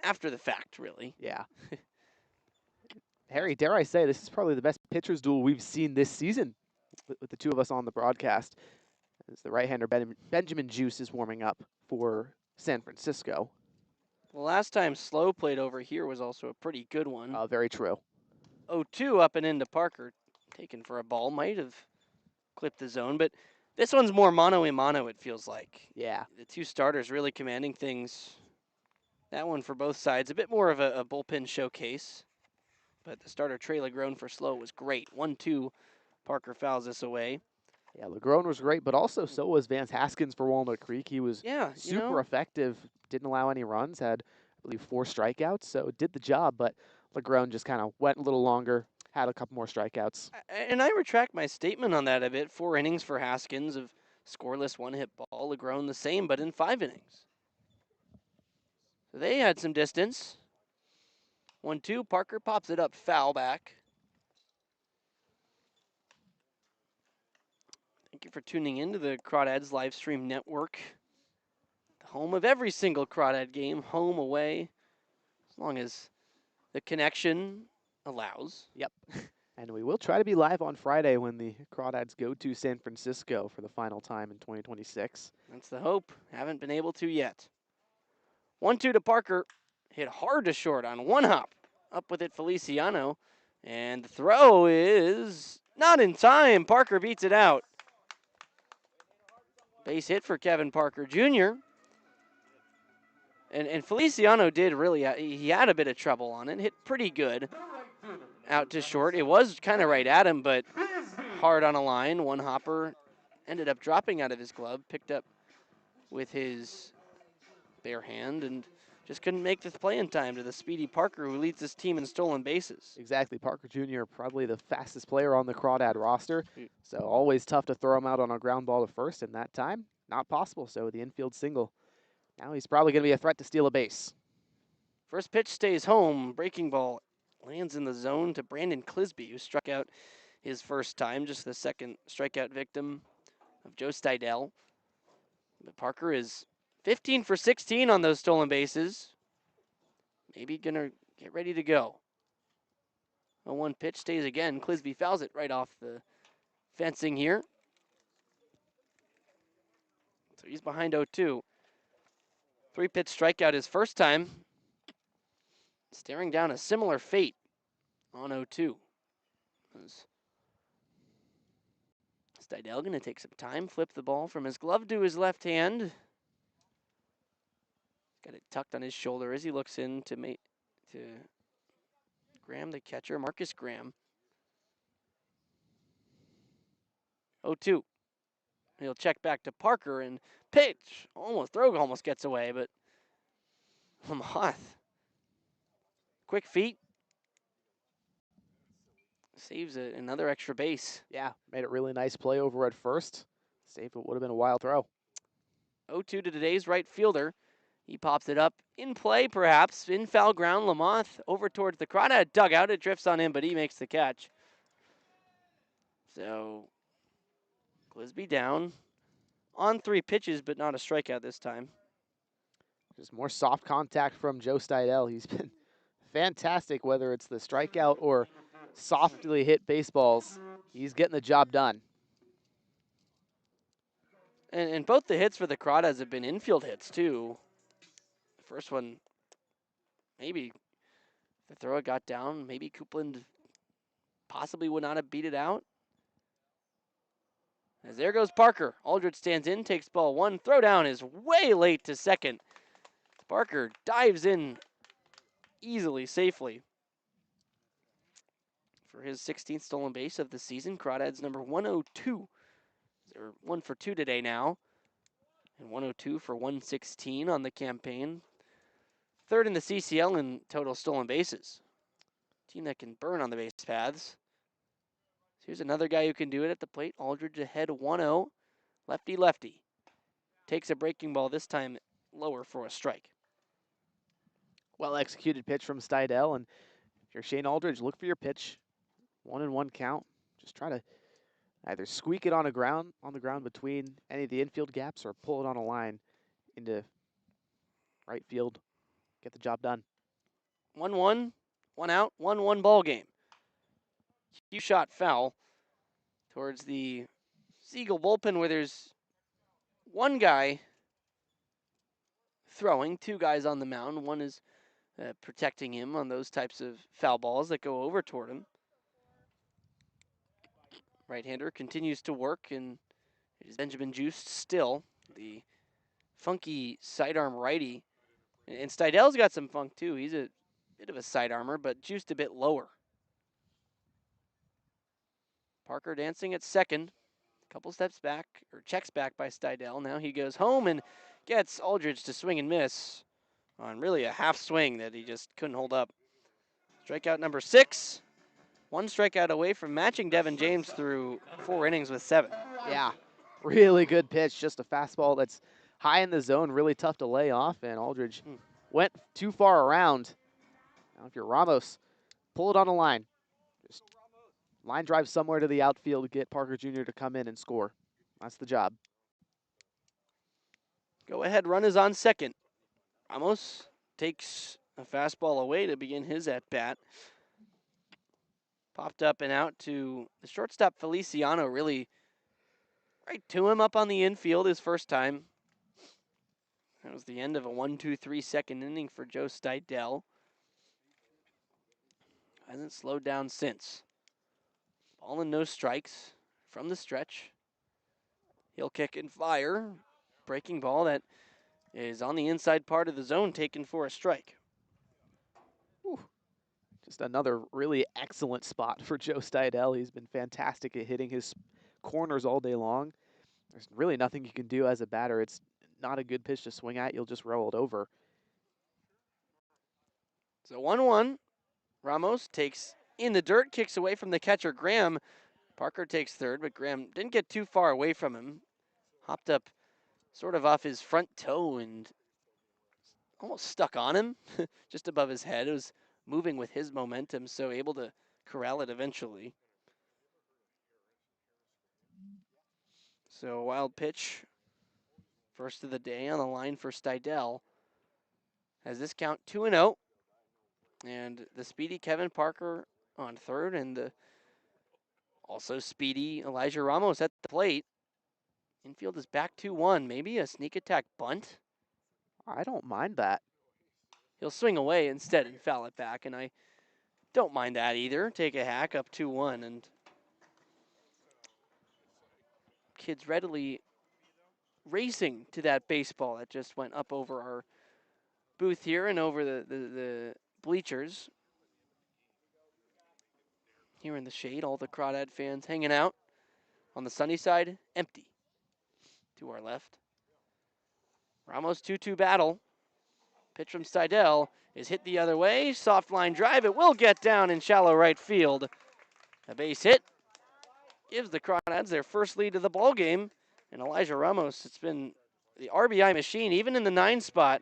after the fact, really.
Yeah. Harry, dare I say, this is probably the best pitcher's duel we've seen this season with the two of us on the broadcast. As the right-hander Benjamin Juice is warming up for San Francisco.
The last time Slow played over here was also a pretty good one.
Very true.
0-2 up and into Parker. Taken for a ball. Might have clipped the zone, but this one's more mano-a-mano, it feels like.
Yeah.
The two starters really commanding things. That one for both sides. A bit more of a bullpen showcase. But the starter, Trey Legrone for Slow, was great. 1-2. Parker fouls this away.
Yeah, Legrone was great, but also so was Vance Haskins for Walnut Creek. He was super effective, didn't allow any runs, had, I believe, 4 strikeouts, so did the job, but Legrone just kind of went a little longer, had a couple more strikeouts.
And I retract my statement on that a bit. 4 innings for Haskins of scoreless one-hit ball. Legrone the same, but in 5 innings. So they had some distance. 1-2. Parker pops it up, foul back. Thank you for tuning in to the Crawdads live stream network. The home of every single Crawdad game, home, away, as long as the connection allows.
Yep. And we will try to be live on Friday when the Crawdads go to San Francisco for the final time in 2026.
That's the hope. Haven't been able to yet. 1-2 to Parker. Hit hard to short on one hop. Up with it, Feliciano. And the throw is not in time. Parker beats it out. Base hit for Kevin Parker Jr. And Feliciano did really, he had a bit of trouble on it. Hit pretty good out to short. It was kind of right at him, but hard on a line. One hopper ended up dropping out of his glove, picked up with his bare hand, and just couldn't make this play in time to the speedy Parker, who leads this team in stolen bases.
Exactly. Parker Jr., probably the fastest player on the Crawdad roster, so always tough to throw him out on a ground ball to first, and that time, not possible, so the infield single. Now he's probably going to be a threat to steal a base.
First pitch stays home. Breaking ball lands in the zone to Brandon Clisby, who struck out his first time, just the second strikeout victim of Joe Steidel. But Parker is 15 for 16 on those stolen bases. Maybe going to get ready to go. A 1 pitch stays again. Clisby fouls it right off the fencing here. So he's behind 0-2. 3-pitch strikeout his first time. Staring down a similar fate on 0-2. Steidel going to take some time, flip the ball from his glove to his left hand. Got it tucked on his shoulder as he looks in to Graham, the catcher, Marcus Graham. 0-2. He'll check back to Parker and pitch. Throw almost gets away, but Lamoth. Quick feet. Saves another extra base.
Yeah, made a really nice play over at first. Saved what would have been a wild throw.
0-2 to today's right fielder. He pops it up in play, perhaps. In foul ground, Lamoth over towards the Crawdad dugout. It drifts on him, but he makes the catch. So, Clisby down on 3 pitches, but not a strikeout this time.
Just more soft contact from Joe Steidel. He's been fantastic, whether it's the strikeout or softly hit baseballs. He's getting the job done.
And both the hits for the Crawdads have been infield hits, too. The first one, maybe the throw it got down. Maybe Coupland possibly would not have beat it out. As there goes Parker. Aldridge stands in, takes ball 1. Throw down is way late to second. Parker dives in easily, safely. For his 16th stolen base of the season, Crawdads number 102. They're 1 for 2 today now. And 102 for 116 on the campaign. Third in the CCL in total stolen bases. Team that can burn on the base paths. So here's another guy who can do it at the plate. Aldridge ahead 1-0. Lefty. Takes a breaking ball, this time lower for a strike.
Well-executed pitch from Stidel, and if you're Shane Aldridge, look for your pitch. 1-1 count. Just try to either squeak it on the ground between any of the infield gaps or pull it on a line into right field. Get the job done.
1-1, 1 out, 1-1 ball game. Huge shot foul towards the Seagull bullpen where there's one guy throwing, two guys on the mound. One is protecting him on those types of foul balls that go over toward him. Right-hander continues to work, and it is Benjamin Juiced still, the funky sidearm righty. And Stidel's got some funk too. He's a bit of a sidearmer, but Juiced a bit lower. Parker dancing at second. Couple steps back, or checks back by Stidel. Now he goes home and gets Aldridge to swing and miss on really a half swing that he just couldn't hold up. Strikeout number 6. One strikeout away from matching Devin James through 4 innings with 7.
Yeah, really good pitch. Just a fastball that's high in the zone, really tough to lay off, and Aldridge went too far around. Now if you're Ramos, pull it on the line. Just line drive somewhere to the outfield to get Parker Jr. to come in and score. That's the job.
Go ahead, run is on second. Ramos takes a fastball away to begin his at-bat. Popped up and out to the shortstop Feliciano, really right to him up on the infield his first time. That was the end of a 1-2-3 second inning for Joe Stidel. Hasn't slowed down since. Ball and no strikes from the stretch. He'll kick and fire. Breaking ball that is on the inside part of the zone, taken for a strike.
Whew. Just another really excellent spot for Joe Stidel. He's been fantastic at hitting his corners all day long. There's really nothing you can do as a batter. It's not a good pitch to swing at. You'll just roll it over.
So 1-1. Ramos takes in the dirt, kicks away from the catcher, Graham. Parker takes third, but Graham didn't get too far away from him. Hopped up sort of off his front toe and almost stuck on him, just above his head. It was moving with his momentum, so able to corral it eventually. So a wild pitch. First of the day on the line for Stidel. Has this count 2-0. And the speedy Kevin Parker on third, and the also speedy Elijah Ramos at the plate. Infield is back 2-1. Maybe a sneak attack bunt.
I don't mind that.
He'll swing away instead and foul it back, and I don't mind that either. Take a hack up 2-1, and kids readily racing to that baseball that just went up over our booth here and over the bleachers. Here in the shade, all the Crawdad fans hanging out. On the sunny side, empty. To our left. Ramos 2-2 battle. Pitch from Stidel is hit the other way. Soft line drive. It will get down in shallow right field. A base hit gives the Crawdads their first lead of the ball game. And Elijah Ramos, it's been the RBI machine, even in the 9 spot.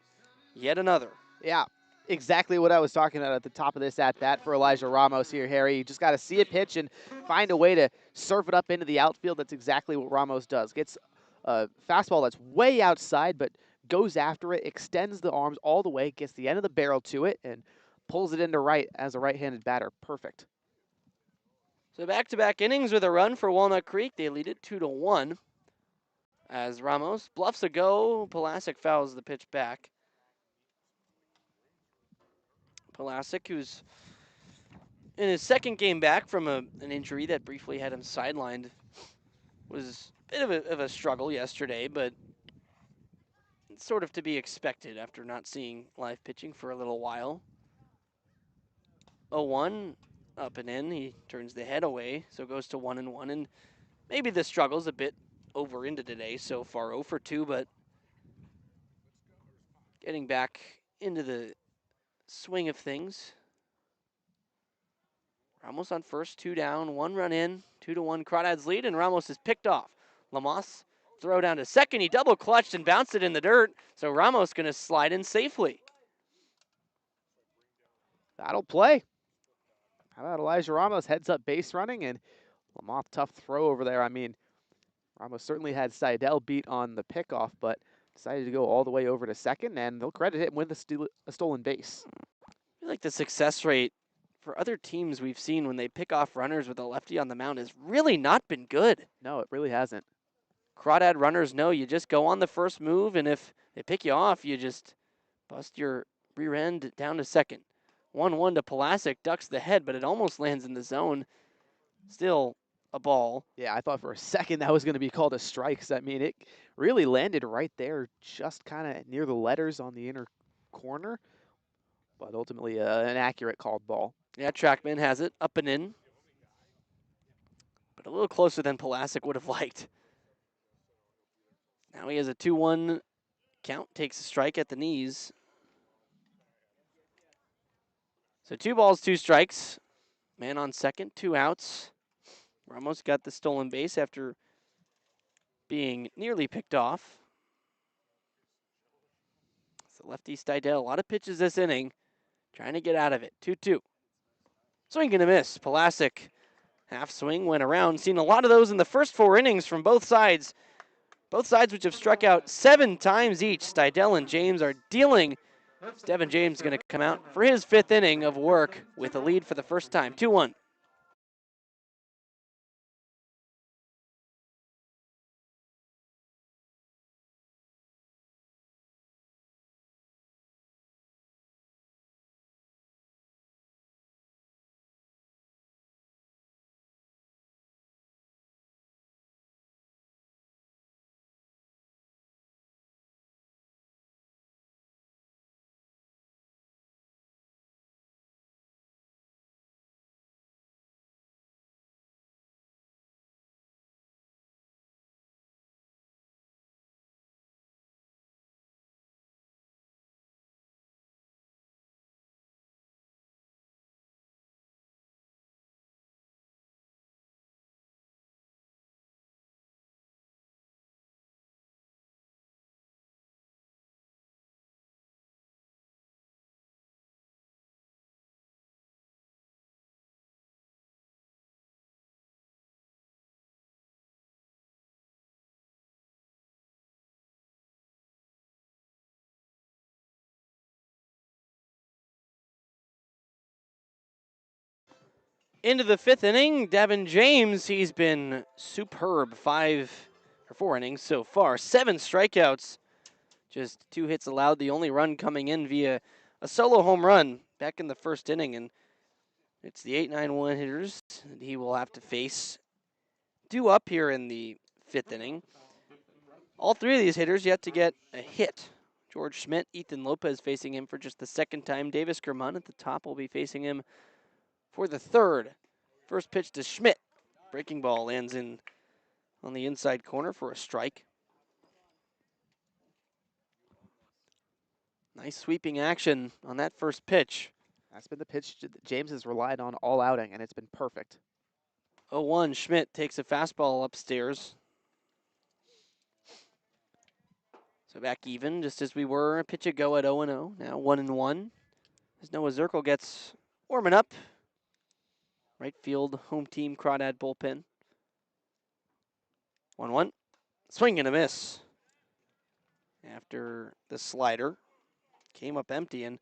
Yet another.
Yeah, exactly what I was talking about at the top of this at-bat for Elijah Ramos here, Harry. You just got to see a pitch and find a way to surf it up into the outfield. That's exactly what Ramos does. Gets a fastball that's way outside, but goes after it, extends the arms all the way, gets the end of the barrel to it, and pulls it into right as a right-handed batter. Perfect.
So back-to-back innings with a run for Walnut Creek. They lead it 2-1. As Ramos bluffs a go, Pulasic fouls the pitch back. Pulasic, who's in his second game back from an injury that briefly had him sidelined, was a bit of a struggle yesterday, but it's sort of to be expected after not seeing live pitching for a little while. 0-1, up and in. He turns the head away, so goes to 1-1, and maybe the struggle's a bit over into today so far. 0 for 2, but getting back into the swing of things. Ramos on first, 2 down, 1 run in, 2-1 Crawdads lead, and Ramos is picked off. Lamas throw down to second. He double clutched and bounced it in the dirt, so Ramos going to slide in safely.
That'll play. How about Elijah Ramos heads up base running, and Lamont, tough throw over there. I mean, Ramos certainly had Seidel beat on the pickoff, but decided to go all the way over to second, and they'll credit him with a stolen base.
I feel like the success rate for other teams we've seen when they pick off runners with a lefty on the mound has really not been good.
No, it really hasn't.
Crawdad runners know you just go on the first move, and if they pick you off, you just bust your rear end down to second. 1-1 to Pulasic, ducks the head, but it almost lands in the zone. Still a ball.
Yeah, I thought for a second that was going to be called a strike. 'Cause, I mean, it really landed right there, just kind of near the letters on the inner corner, but ultimately an accurate called ball.
Yeah, Trackman has it up and in, but a little closer than Pulasic would have liked. Now he has a 2-1 count, takes a strike at the knees. So 2 balls, 2 strikes. Man on second, 2 outs. Ramos got the stolen base after being nearly picked off. So lefty Steidel, a lot of pitches this inning, trying to get out of it. 2-2. Swing and a miss. Pulasic, half swing, went around. Seen a lot of those in the first 4 innings from both sides. Both sides which have struck out 7 times each. Steidel and James are dealing. Devin James is going to come out for his 5th inning of work with a lead for the first time. 2-1. Into the 5th inning, Devin James, he's been superb. 4 innings so far. 7 strikeouts. Just 2 hits allowed. The only run coming in via a solo home run back in the 1st inning. And it's the 8-9-1 hitters that he will have to face due up here in the 5th inning. All 3 of these hitters yet to get a hit. George Schmidt, Ethan Lopez facing him for just the 2nd time. Davis German at the top will be facing him for the 3rd. First pitch to Schmidt. Breaking ball lands in on the inside corner for a strike. Nice sweeping action on that first pitch.
That's been the pitch that James has relied on all outing, and it's been perfect.
0-1, Schmidt takes a fastball upstairs. So back even, just as we were a pitch ago at 0-0. Now 1-1. As Noah Zirkle gets warming up. Right field, home team, Crawdad bullpen. 1-1. Swing and a miss. After the slider. Came up empty, and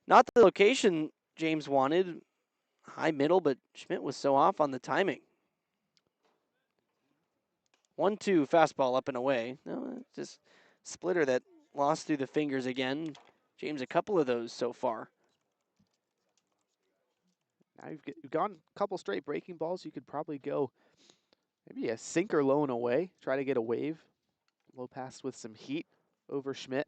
not the location James wanted. High middle, but Schmidt was so off on the timing. 1-2, fastball up and away. No, just splitter that lost through the fingers again. James, a couple of those so far.
Now you've gone a couple straight breaking balls. You could probably go maybe a sinker low and away. Try to get a wave. Low pass with some heat over Schmidt.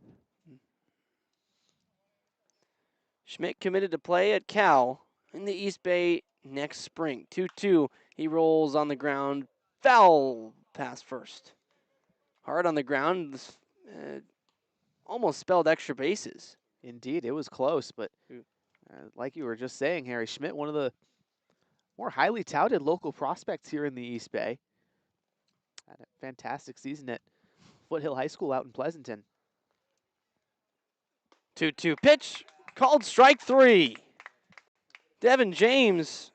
Schmidt committed to play at Cal in the East Bay next spring. 2-2, he rolls on the ground. Foul pass first. Hard on the ground, almost spelled extra bases.
Indeed, it was close, but like you were just saying, Harry, Schmidt, one of the more highly touted local prospects here in the East Bay. Had a fantastic season at Foothill High School out in Pleasanton.
2-2 pitch, called strike 3. Devin James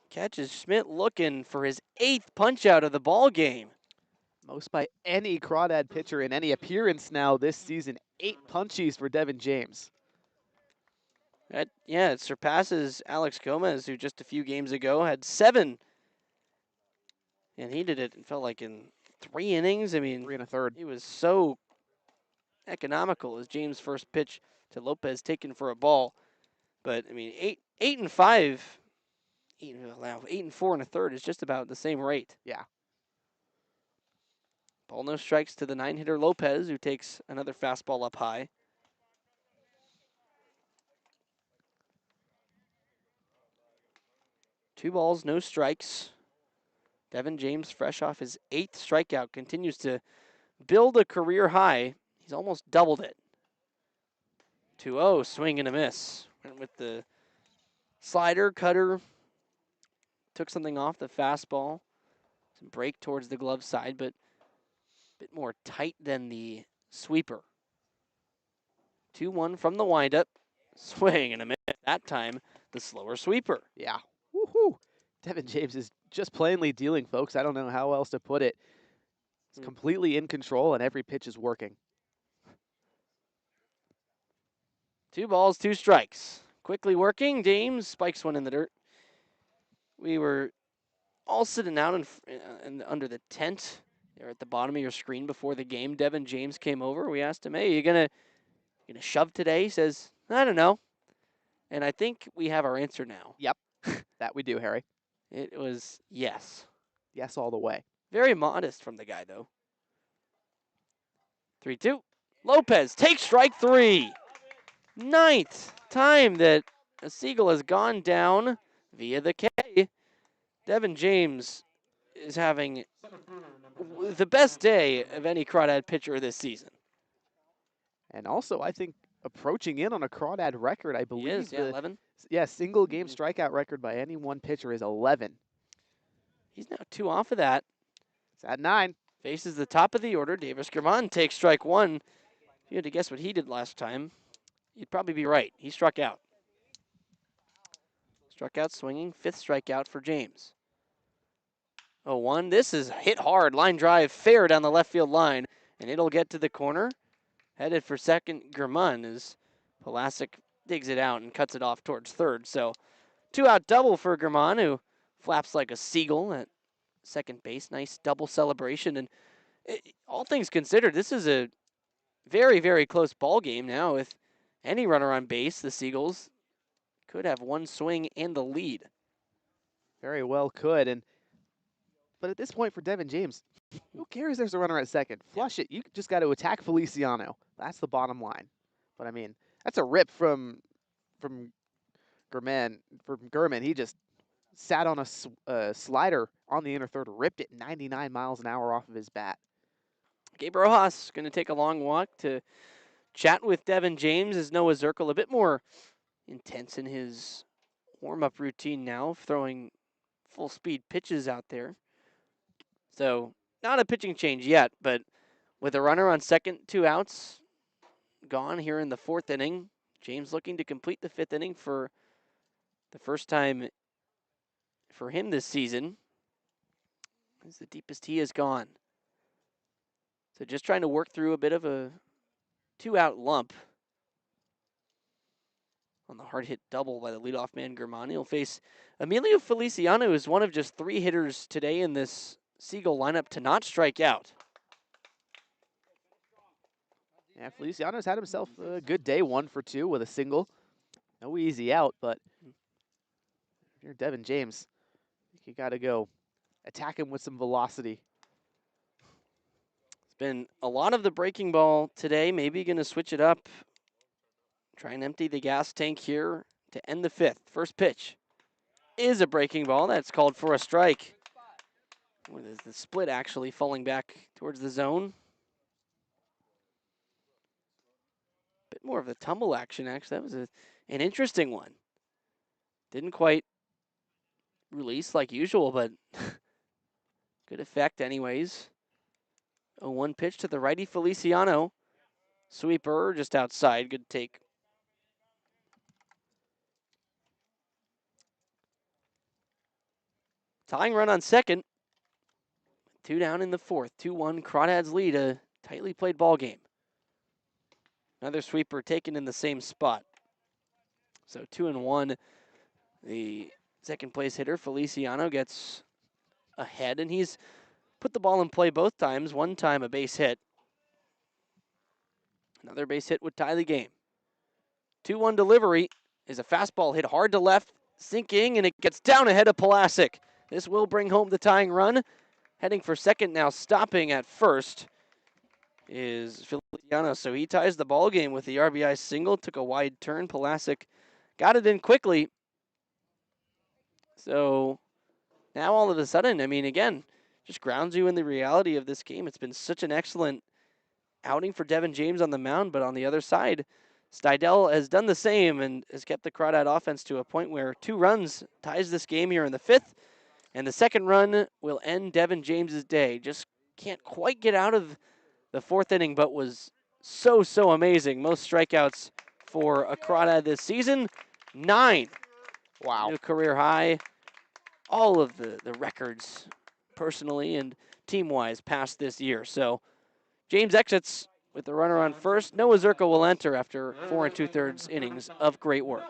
catches Schmidt looking for his 8th punch-out of the ball game.
Most by any Crawdad pitcher in any appearance now this season. 8 punchies for Devin James.
Yeah, it surpasses Alex Gomez, who just a few games ago had 7. And he did it, felt like in 3 innings. I mean,
3 1/3.
he was so economical as James' first pitch to Lopez taken for a ball. But, I mean, 8 and 5, 8 and 4 and a third is just about the same rate.
Yeah.
Ball no strikes to the 9-hitter Lopez, who takes another fastball up high. Two balls, no strikes. Devin James, fresh off his 8th strikeout, continues to build a career high. He's almost doubled it. 2-0, swing and a miss. Went with the slider, cutter. Took something off the fastball. Some break towards the glove side, but a bit more tight than the sweeper. 2-1 from the windup. Swing and a miss. That time, the slower sweeper.
Yeah. Woohoo! Devin James is just plainly dealing, folks. I don't know how else to put it. He's completely in control, and every pitch is working.
2 balls, 2 strikes. Quickly working. James spikes one in the dirt. We were all sitting out under the tent there at the bottom of your screen before the game. Devin James came over. We asked him, "Hey, you gonna shove today?" He says, "I don't know." And I think we have our answer now.
Yep, that we do, Harry.
It was yes.
Yes, all the way.
Very modest from the guy, though. 3-2. Lopez takes strike 3. 9th time that a Seagull has gone down via the K. Devin James is having the best day of any Crawdad pitcher this season.
And also, I think approaching in on a Crawdad record, I believe.
He is, yeah, 11.
Yeah, single game strikeout record by any one pitcher is 11.
He's now 2 off of that.
It's at 9.
Faces the top of the order. Davis German takes strike 1. If you had to guess what he did last time, you'd probably be right. He struck out. Struck out swinging. 5th strikeout for James. 0-1. This is hit hard. Line drive fair down the left field line, and it'll get to the corner. Headed for second, German, as Pulasic digs it out and cuts it off towards third. So 2-out double for German, who flaps like a seagull at second base. Nice double celebration. And all things considered, this is a very, very close ball game now. With any runner on base, the Seagulls could have one swing and the lead.
Very well could. But at this point for Devin James, who cares there's a runner at second? Flush it. You just got to attack Feliciano. That's the bottom line. But, I mean, that's a rip from German. He just sat on a slider on the inner third, ripped it 99 miles an hour off of his bat.
Gabe Rojas going to take a long walk to chat with Devin James as Noah Zirkel, a bit more intense in his warm-up routine now, throwing full-speed pitches out there. So not a pitching change yet, but with a runner on second, 2 outs, gone here in the 4th inning. James looking to complete the 5th inning for the first time for him this season. This is the deepest he has gone. So just trying to work through a bit of a 2-out lump on the hard hit double by the leadoff man German. He'll face Emilio Feliciano, who is one of just 3 hitters today in this Seagull lineup to not strike out.
Yeah, Feliciano's had himself a good day, 1 for 2 with a single. No easy out, but if you're Devin James, you got to go attack him with some velocity.
It's been a lot of the breaking ball today. Maybe going to switch it up. Try and empty the gas tank here to end the 5th. First pitch is a breaking ball. That's called for a strike. With the split actually falling back towards the zone. Bit more of the tumble action, actually. That was an interesting one. Didn't quite release like usual, but good effect anyways. 0-1 pitch to the righty Feliciano. Sweeper just outside. Good take. Tying run on second. 2 down in the fourth. 2-1 Crawdads lead, a tightly played ball game. Another sweeper taken in the same spot. So 2-1. The second place hitter, Feliciano, gets ahead, and he's put the ball in play both times. One time a base hit. Another base hit would tie the game. 2-1 delivery is a fastball hit hard to left, sinking, and it gets down ahead of Pulasic. This will bring home the tying run. Heading for second now, stopping at first is Feliciano. So he ties the ball game with the RBI single, took a wide turn. Pulasic got it in quickly. So now all of a sudden, I mean, again, just grounds you in the reality of this game. It's been such an excellent outing for Devin James on the mound, but on the other side, Stidel has done the same and has kept the Crawdad offense to a point where 2 runs ties this game here in the 5th, and the second run will end Devin James's day. Just can't quite get out of the 4th inning, but was so amazing. Most strikeouts for a Crawdad this season, 9.
Wow.
New career high. All of the records, personally and team-wise, past this year. So James exits with the runner on first. Noah Zirkle will enter after 4 2/3 innings of great work.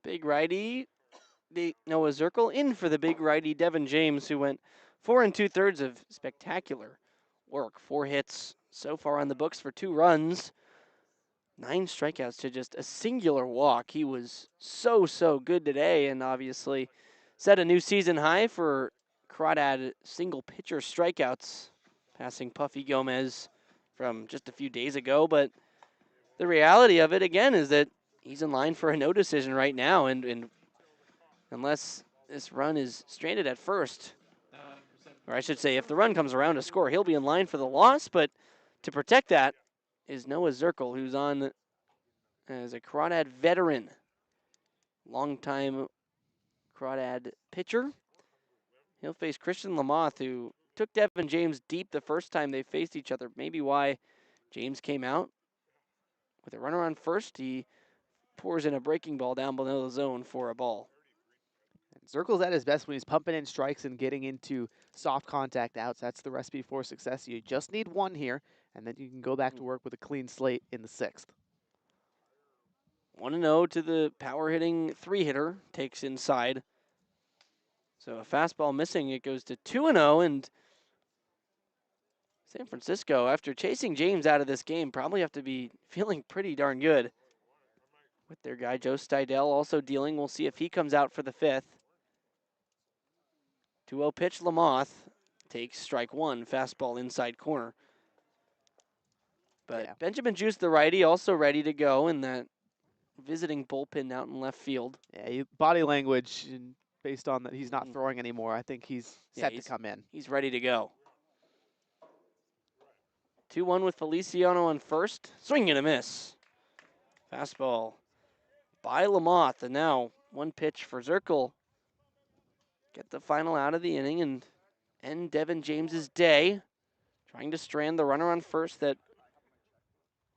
Big righty, Noah Zirkle in for the big righty Devin James, who went 4 2/3 of spectacular work. 4 hits so far on the books for 2 runs. 9 strikeouts to just a singular walk. He was so good today, and obviously set a new season high for Crawdad single pitcher strikeouts, passing Puffy Gomez from just a few days ago. But the reality of it, again, is that he's in line for a no decision right now, and unless this run is stranded at first, or I should say, if the run comes around to score, he'll be in line for the loss. But to protect that is Noah Zirkle, who's on as a Crawdad veteran, longtime Crawdad pitcher. He'll face Christian Lamoth, who took Devin James deep the first time they faced each other. Maybe why James came out with a runner on first. He pours in a breaking ball down below the zone for a ball.
Zirkle's at his best when he's pumping in strikes and getting into soft contact outs. That's the recipe for success. You just need one here, and then you can go back to work with a clean slate in the 6th.
1-0 to the power hitting 3-hitter, takes inside. So a fastball missing, it goes to 2-0, and San Francisco, after chasing James out of this game, probably have to be feeling pretty darn good with their guy Joe Stidel also dealing. We'll see if he comes out for the 5th. 2-0 pitch, Lamoth takes strike 1, fastball inside corner. But
yeah.
Benjamin Juice, the righty, also ready to go in that visiting bullpen out in left field.
Yeah, body language, and based on that he's not throwing anymore, I think he's set to come in.
He's ready to go. 2-1 with Feliciano on first. Swing and a miss. Fastball by Lamoth, and now 1 pitch for Zirkle. Get the final out of the inning and end Devin James's day. Trying to strand the runner on first that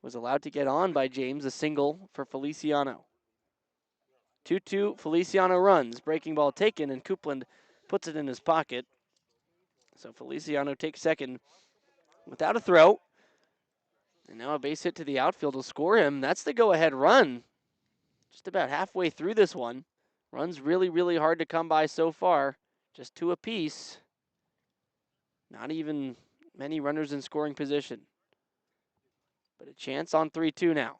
was allowed to get on by James, a single for Feliciano. 2-2, Feliciano runs. Breaking ball taken, and Coupland puts it in his pocket. So Feliciano takes second without a throw. And now a base hit to the outfield will score him. That's the go-ahead run. Just about halfway through this one. Runs really, really hard to come by so far. Just 2 apiece. Not even many runners in scoring position. But a chance on 3-2 now.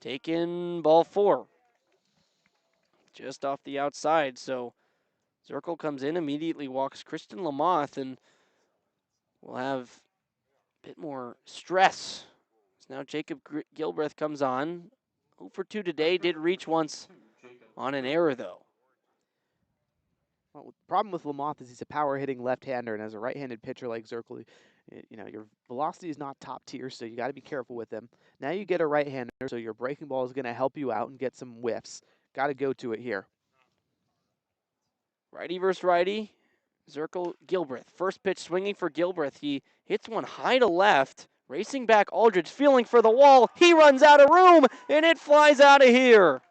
Taken ball 4. Just off the outside. So Zirkle comes in, immediately walks Christian Lamoth, and we'll have a bit more stress. So now Jacob Gilbreth comes on. 0 for 2 today. Did reach once on an error, though.
Well, the problem with Lamoth is he's a power-hitting left-hander, and as a right-handed pitcher like Zirkle, you know, your velocity is not top tier, so you got to be careful with him. Now you get a right-hander, so your breaking ball is going to help you out and get some whiffs. Got to go to it here.
Righty versus righty. Zirkle, Gilbreth. First pitch swinging for Gilbreth. He hits one high to left. Racing back Aldridge, feeling for the wall. He runs out of room, and it flies out of here.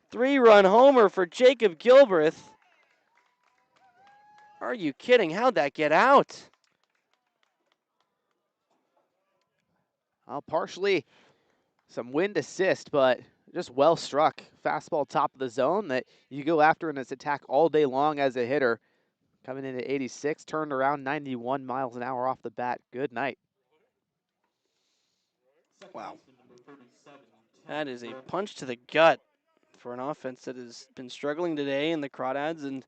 Three-run homer for Jacob Gilbreth. Are you kidding? How'd that get out?
Well, partially some wind assist, but just well struck. Fastball top of the zone that you go after in its attack all day long as a hitter. Coming in at 86, turned around 91 miles an hour off the bat. Good night.
Wow. That is a punch to the gut for an offense that has been struggling today in the Crawdads, and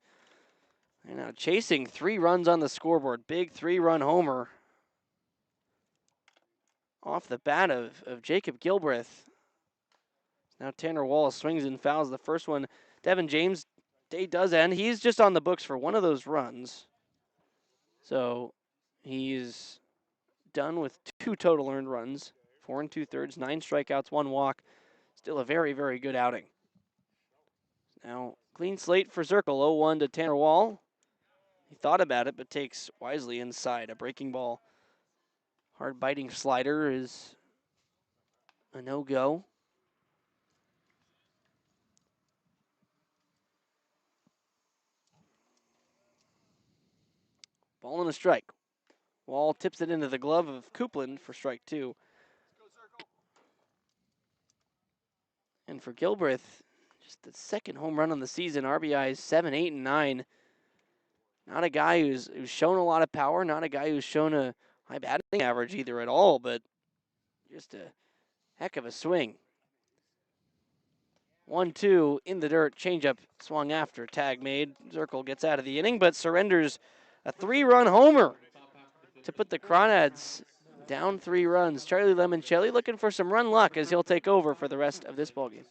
you know, chasing 3 runs on the scoreboard. Big 3-run homer off the bat of Jacob Gilbreth. Now Tanner Wallace swings and fouls the first one. Devin James' day does end. He's just on the books for one of those runs. So he's done with 2 total earned runs, 4 2/3, 9 strikeouts, 1 walk. Still a very, very good outing. Now, clean slate for Zirkle, 0-1 to Tanner Wall. He thought about it, but takes wisely inside. A breaking ball. Hard biting slider is a no-go. Ball and a strike. Wall tips it into the glove of Coupland for strike 2. And for Gilbreth, just the second home run on the season. RBIs 7, 8, and 9. Not a guy who's shown a lot of power. Not a guy who's shown a high batting average either at all, but just a heck of a swing. 1-2 in the dirt. Changeup swung after. Tag made. Zirkle gets out of the inning, but surrenders a 3-run homer to put the Crawdads down 3 runs. Charlie Limoncelli looking for some run luck as he'll take over for the rest of this ballgame.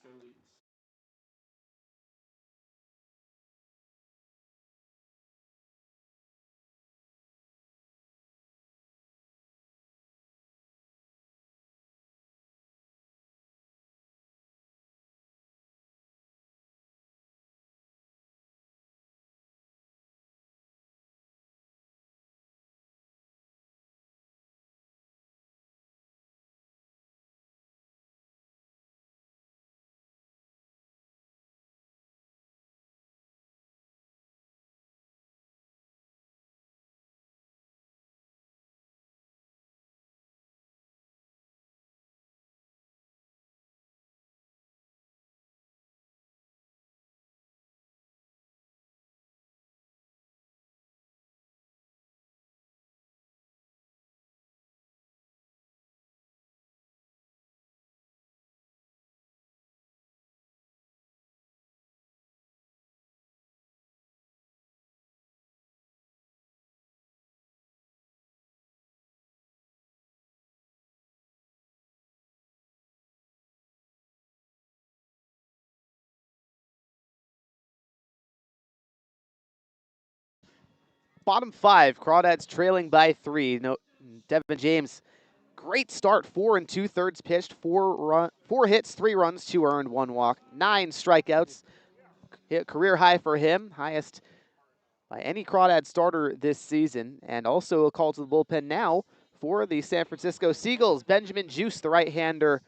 Bottom 5, Crawdads trailing by 3. No, Devin James, great start. 4 2/3 pitched, 4 hits, 3 runs, 2 earned, 1 walk, 9 strikeouts. Career high for him, highest by any Crawdad starter this season, and also a call to the bullpen now for the San Francisco Seagulls. Benjamin Juice, the right-hander,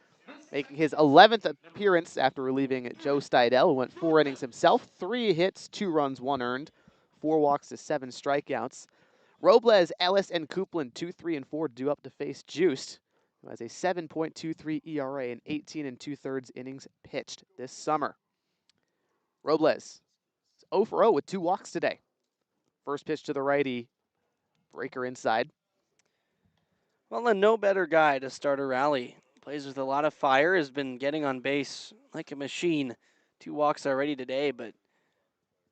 making his 11th appearance after relieving Joe Steidel, who went 4 innings himself, 3 hits, 2 runs, 1 earned, 4 walks to 7 strikeouts. Robles, Ellis, and Coupland, 2, 3, and 4, due up to face Juiced, who has a 7.23 ERA and 18 2/3 innings pitched this summer. Robles is 0 for 0 with 2 walks today. First pitch to the righty, breaker inside.
Well, and no better guy to start a rally. Plays with a lot of fire, has been getting on base like a machine. 2 walks already today, but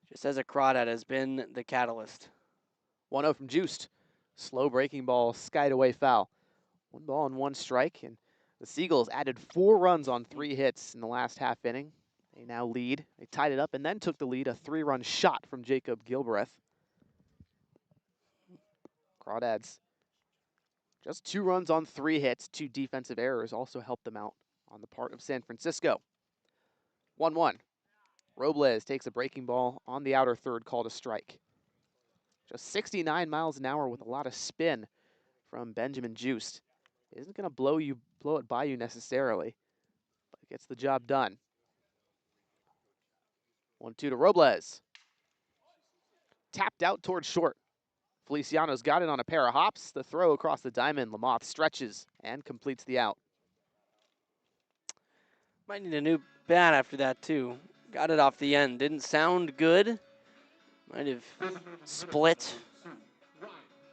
just as a crawdad has been the catalyst.
1-0 from Juiced. Slow breaking ball, skied away foul. 1 ball and 1 strike, and the Seagulls added 4 runs on 3 hits in the last half inning. They now lead. They tied it up and then took the lead, a 3-run shot from Jacob Gilbreth. Crawdads, just 2 runs on 3 hits, 2 defensive errors also helped them out on the part of San Francisco. 1-1. Robles takes a breaking ball on the outer third, called a strike. Just 69 miles an hour with a lot of spin from Benjamin Juiced. Isn't going to blow it by you necessarily, but gets the job done. 1-2 to Robles. Tapped out towards short. Feliciano's got it on a pair of hops. The throw across the diamond. Lamoth stretches and completes the out.
Might need a new bat after that, too. Got it off the end. Didn't sound good. Might have split.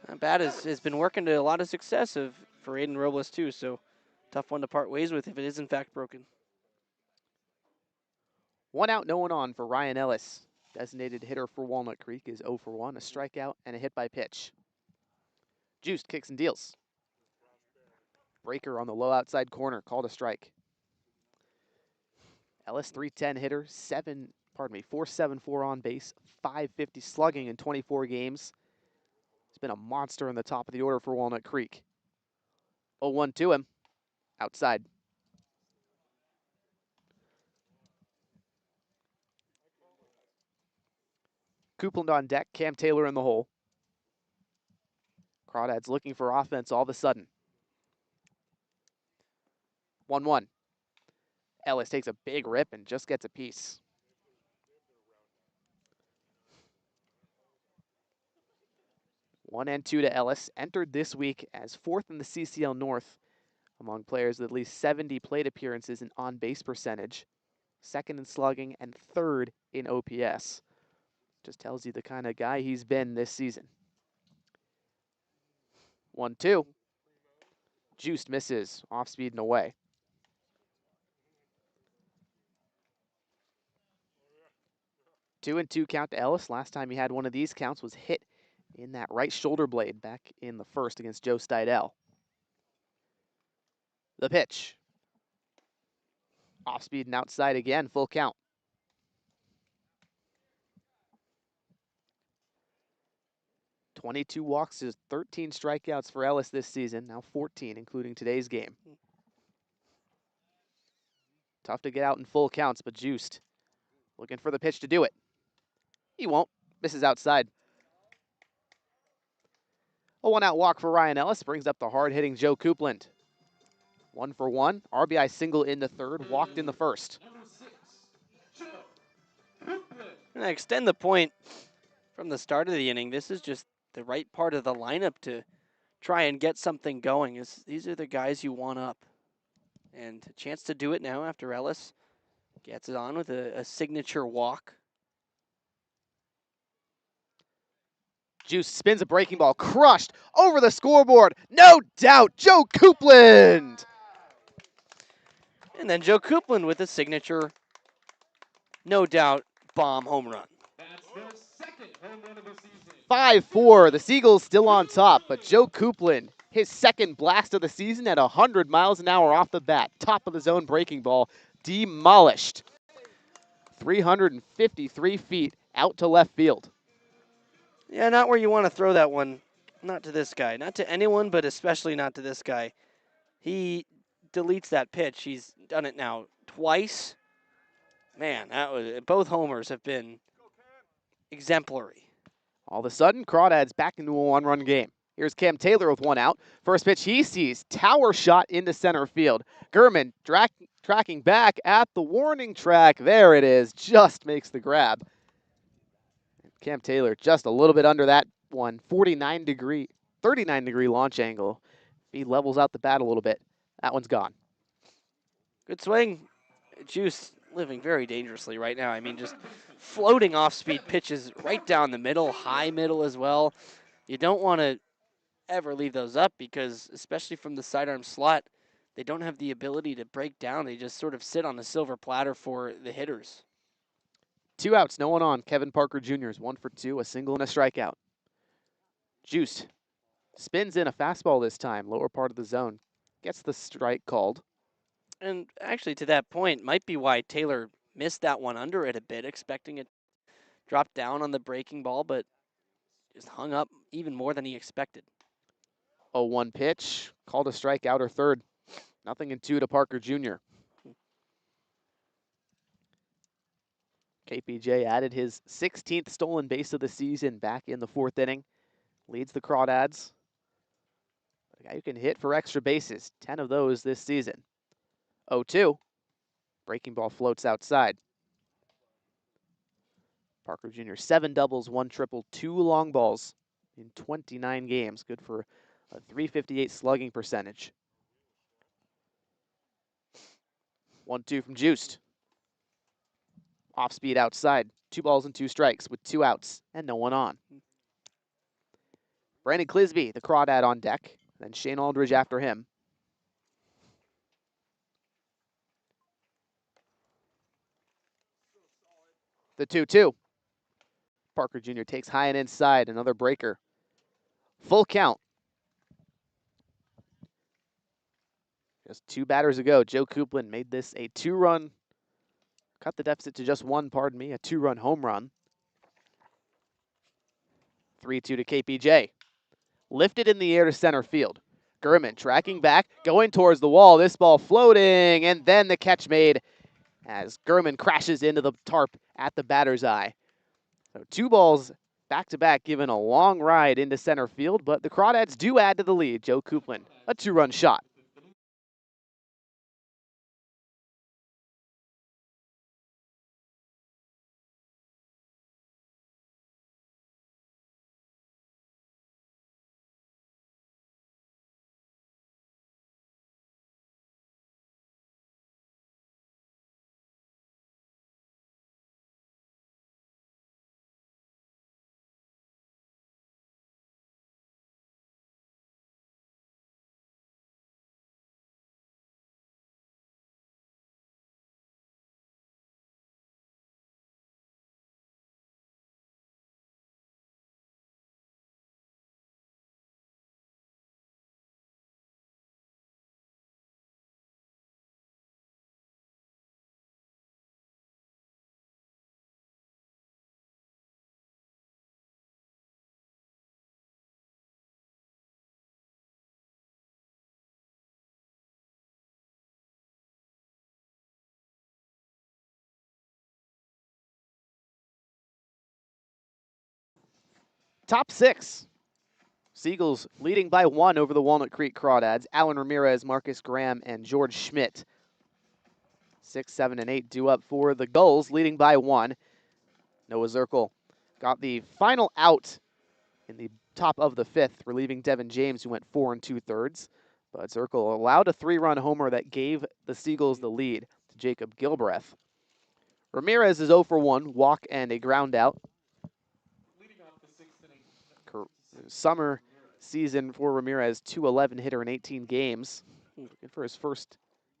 That bat has been working to a lot of success for Aiden Robles, too, so tough one to part ways with if it is, in fact, broken.
1 out, no one on for Ryan Ellis. Designated hitter for Walnut Creek is 0 for 1, a strikeout and a hit by pitch. Juiced kicks and deals. Breaker on the low outside corner, called a strike. Ellis, 310 hitter, 474 on base, 550 slugging in 24 games. He's been a monster in the top of the order for Walnut Creek. 0-1 to him, outside. Coupland on deck, Cam Taylor in the hole. Crawdads looking for offense all of a sudden. 1-1. Ellis takes a big rip and just gets a piece. One and 2 to Ellis, entered this week as 4th in the CCL North among players with at least 70 plate appearances and on-base percentage, 2nd in slugging, and 3rd in OPS. Just tells you the kind of guy he's been this season. 1-2. Juiced misses, off speed and away. 2-2 count to Ellis. Last time he had one of these counts was hit in that right shoulder blade back in the first against Joe Steidel. The pitch. Off speed and outside again, full count. 22 walks to 13 strikeouts for Ellis this season, now 14, including today's game. Tough to get out in full counts, but Juiced looking for the pitch to do it. He won't. Misses outside. A 1-out walk for Ryan Ellis brings up the hard-hitting Joe Coupland. 1 for 1. RBI single in the 3rd, walked in the 1st.
And I extend the point from the start of the inning. This is just the right part of the lineup to try and get something going. These are the guys you want up. And a chance to do it now after Ellis gets it on with a signature walk.
Juice spins a breaking ball, crushed over the scoreboard. No doubt, Joe Coupland.
And then Joe Coupland with a signature, no doubt, bomb home run.
That's their 2nd home run of the season.
5-4, the Seagulls still on top, but Joe Coupland, his 2nd blast of the season at 100 miles an hour off the bat. Top of the zone breaking ball, demolished. 353 feet out to left field.
Yeah, not where you want to throw that one. Not to this guy. Not to anyone, but especially not to this guy. He deletes that pitch. He's done it now twice. Man, both homers have been exemplary.
All of a sudden, Crawdads back into a 1-run game. Here's Cam Taylor with one out. First pitch he sees, tower shot into center field. Gurman tracking back at the warning track. There it is, just makes the grab. Cam Taylor just a little bit under that one, 39-degree launch angle. If he levels out the bat a little bit, that one's gone.
Good swing. Juice living very dangerously right now. I mean, just floating off-speed pitches right down the middle, high middle as well. You don't want to ever leave those up because, especially from the sidearm slot, they don't have the ability to break down. They just sort of sit on a silver platter for the hitters.
2 outs, no one on. Kevin Parker Jr. is 1 for 2, a single and a strikeout. Juice spins in a fastball this time, lower part of the zone. Gets the strike called.
And actually, to that point, might be why Taylor missed that one under it a bit, expecting it drop down on the breaking ball, but just hung up even more than he expected.
0-1 pitch, called a strikeout or third. 0-2 to Parker Jr. KPJ added his 16th stolen base of the season back in the 4th inning. Leads the Crawdads. A guy who can hit for extra bases, 10 of those this season. 0-2. Breaking ball floats outside. Parker Jr. 7 doubles, 1 triple, 2 long balls in 29 games. Good for a .358 slugging percentage. 1-2 from Juiced. Off speed outside. 2 balls and 2 strikes with 2 outs and no one on. Brandon Clisby, the Crawdad, on deck. Then Shane Aldridge after him. The 2-2. Parker Jr. takes high and inside, another breaker. Full count. Just 2 batters ago, Joe Coupland made this a 2-run, cut the deficit to just 1, pardon me, a 2-run home run. 3-2 to KPJ. Lifted in the air to center field. Gurman tracking back, going towards the wall. This ball floating, and then the catch made as Gurman crashes into the tarp at the batter's eye. So 2 balls back-to-back, given a long ride into center field, but the Crawdads do add to the lead. Joe Coupland, a 2-run shot. Top 6. Seagulls leading by 1 over the Walnut Creek Crawdads. Alan Ramirez, Marcus Graham, and George Schmidt. 6, 7, and 8 due up for the Gulls, leading by 1. Noah Zirkle got the final out in the top of the 5th, relieving Devin James, who went 4 2/3. But Zirkle allowed a 3-run homer that gave the Seagulls the lead to Jacob Gilbreth. Ramirez is 0 for 1, walk and a ground out. Summer season for Ramirez, 211 hitter in 18 games. Good for his first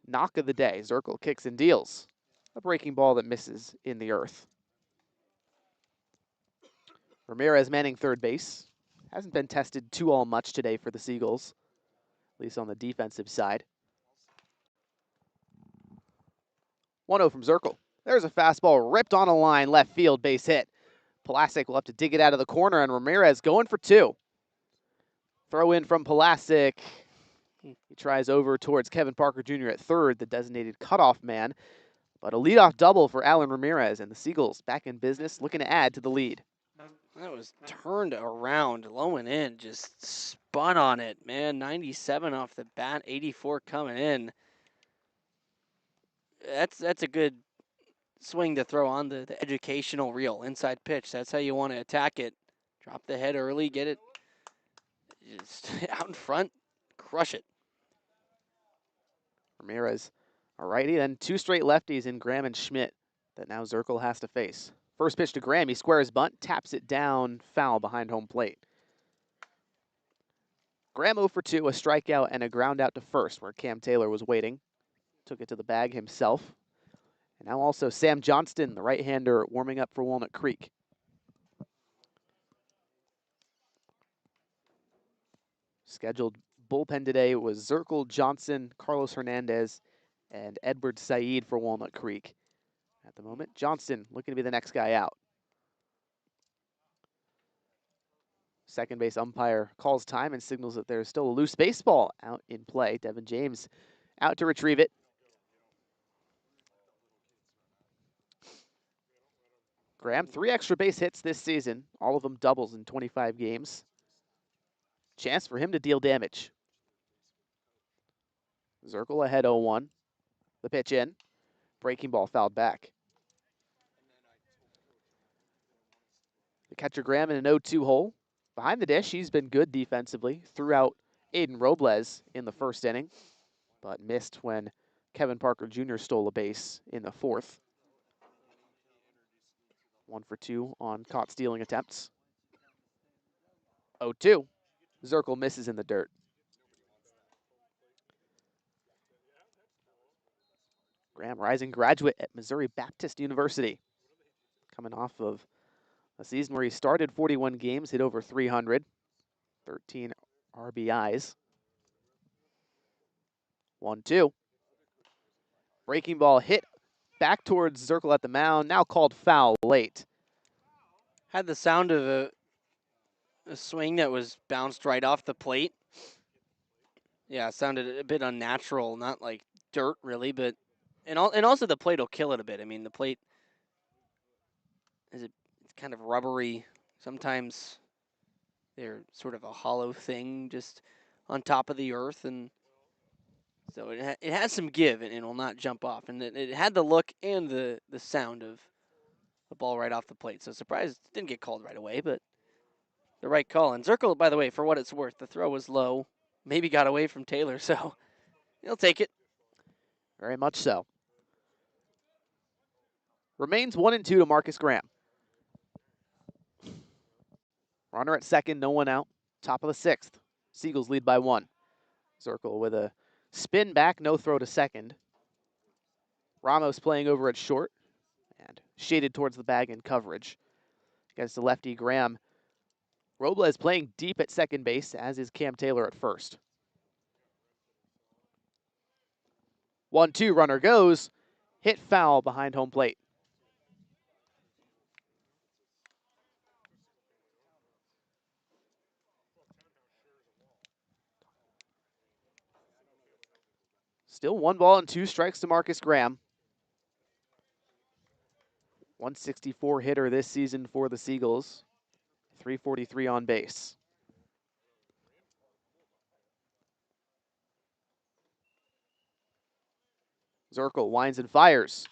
knock of the day. Zirkle kicks and deals. A breaking ball that misses in the earth. Ramirez manning third base. Hasn't been tested too all much today for the Seagulls, at least on the defensive side. 1-0 from Zirkle. There's a fastball ripped on a line, left field, base hit. Pulasic will have to dig it out of the corner, and Ramirez going for 2. Throw in from Pulasic. He tries over towards Kevin Parker Jr. at third, the designated cutoff man. But a leadoff double for Alan Ramirez, and the Seagulls back in business, looking to add to the lead.
That was turned around, low and in, just spun on it, man. 97 off the bat, 84 coming in. That's a good swing to throw on the educational reel, inside pitch. That's how you want to attack it. Drop the head early, get it just out in front, crush it.
Ramirez, a righty, then two straight lefties in Graham and Schmidt that now Zirkle has to face. First pitch to Graham, he squares bunt, taps it down, foul behind home plate. Graham 0 for 2, a strikeout and a ground out to first where Cam Taylor was waiting. Took it to the bag himself. And now also Sam Johnston, the right-hander, warming up for Walnut Creek. Scheduled bullpen today was Zirkle, Johnson, Carlos Hernandez, and Edward Said for Walnut Creek. At the moment, Johnston looking to be the next guy out. Second base umpire calls time and signals that there's still a loose baseball out in play. Devin James out to retrieve it. Graham, 3 extra base hits this season, all of them doubles in 25 games. Chance for him to deal damage. Zirkle ahead 0-1. The pitch in. Breaking ball fouled back. The catcher Graham in an 0-2 hole. Behind the dish, he's been good defensively. Threw out Aiden Robles in the first inning, but missed when Kevin Parker Jr. stole a base in the fourth. 1 for 2 on caught stealing attempts. 0-2. Zirkle misses in the dirt. Graham, rising graduate at Missouri Baptist University. Coming off of a season where he started 41 games, hit over 300, 13 RBIs. 1-2. Breaking ball hit back towards Zirkle at the mound, now called foul late.
Had the sound of a swing that was bounced right off the plate. Yeah, it sounded a bit unnatural, not like dirt really, but and also the plate will kill it a bit. I mean, the plate it's kind of rubbery. Sometimes they're sort of a hollow thing just on top of the earth, and so it has some give and it will not jump off. And it had the look and the sound of the ball right off the plate. So surprised it didn't get called right away, but the right call. And Zirkle, by the way, for what it's worth, the throw was low, maybe got away from Taylor, so he'll take it.
Very much so. Remains 1-2 to Marcus Graham. Runner at second, no one out. Top of the sixth. Seagulls lead by 1. Zirkle with a spin back, no throw to second. Ramos playing over at short and shaded towards the bag in coverage. Against the lefty Graham. Robles playing deep at second base, as is Cam Taylor at first. 1-2, runner goes. Hit foul behind home plate. Still 1 ball and 2 strikes to Marcus Graham. 164 hitter this season for the Seagulls. 343 on base. Zirkle winds and fires.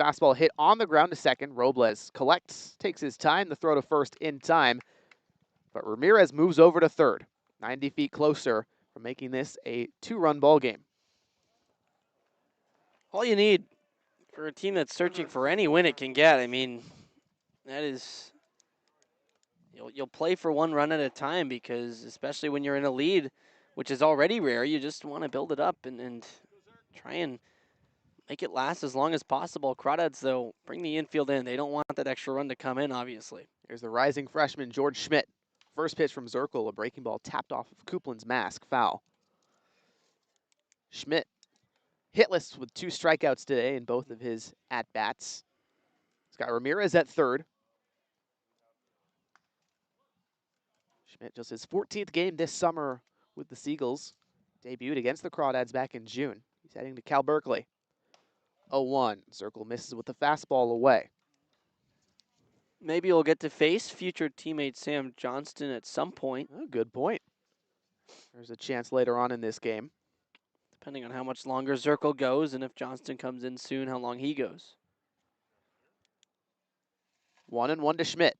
Fastball hit on the ground to second. Robles collects, takes his time. The throw to first in time. But Ramirez moves over to third. 90 feet closer from making this a 2-run ball game.
All you need for a team that's searching for any win it can get, I mean, that is, you'll play for 1 run at a time because especially when you're in a lead, which is already rare, you just want to build it up and try and make it last as long as possible. Crawdads, though, bring the infield in. They don't want that extra run to come in, obviously.
Here's the rising freshman, George Schmidt. First pitch from Zirkle, a breaking ball tapped off of Coupland's mask, foul. Schmidt hitless with 2 strikeouts today in both of his at-bats. He's got Ramirez at third. Schmidt just his 14th game this summer with the Seagulls. Debuted against the Crawdads back in June. He's heading to Cal Berkeley. 0-1. Zirkle misses with the fastball away.
Maybe he'll get to face future teammate Sam Johnston at some point,
Oh, good point. There's a chance later on in this game.
depending on how much longer Zirkle goes and if Johnston comes in soon, how long he goes.
1-1 to Schmidt.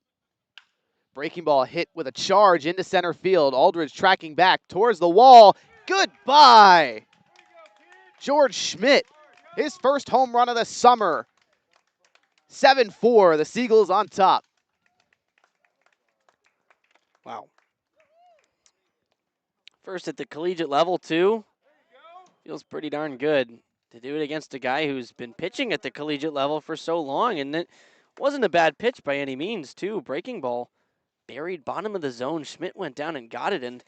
Breaking ball hit with a charge into center field. Aldridge tracking back towards the wall. Goodbye! George Schmidt, his first home run of the summer. 7-4, the Seagulls on top.
Wow. First at the collegiate level, too. Feels pretty darn good to do it against a guy who's been pitching at the collegiate level for so long. And it wasn't a bad pitch by any means, too. Breaking ball buried bottom of the zone. Schmidt went down and got it, and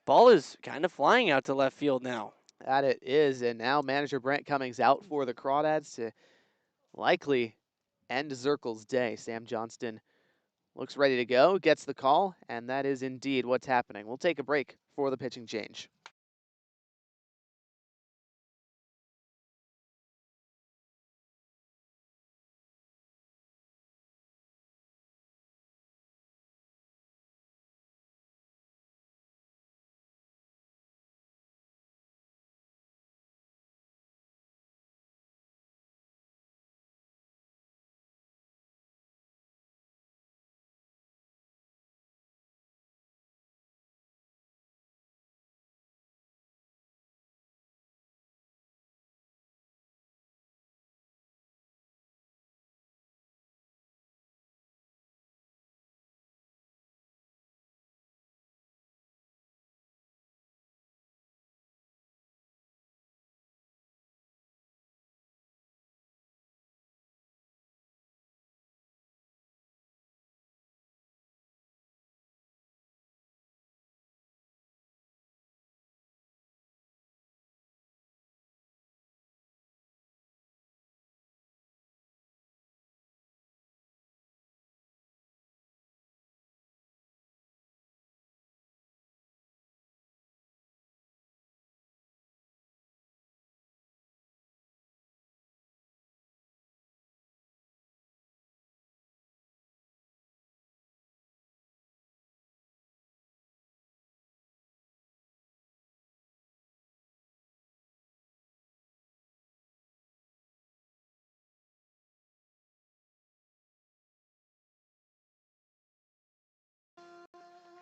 ball is kind of flying out to left field now.
That it is, and now manager Brent Cummings out for the Crawdads to likely end Zirkle's day. Sam Johnston looks ready to go, gets the call, and that is indeed what's happening. We'll take a break for the pitching change.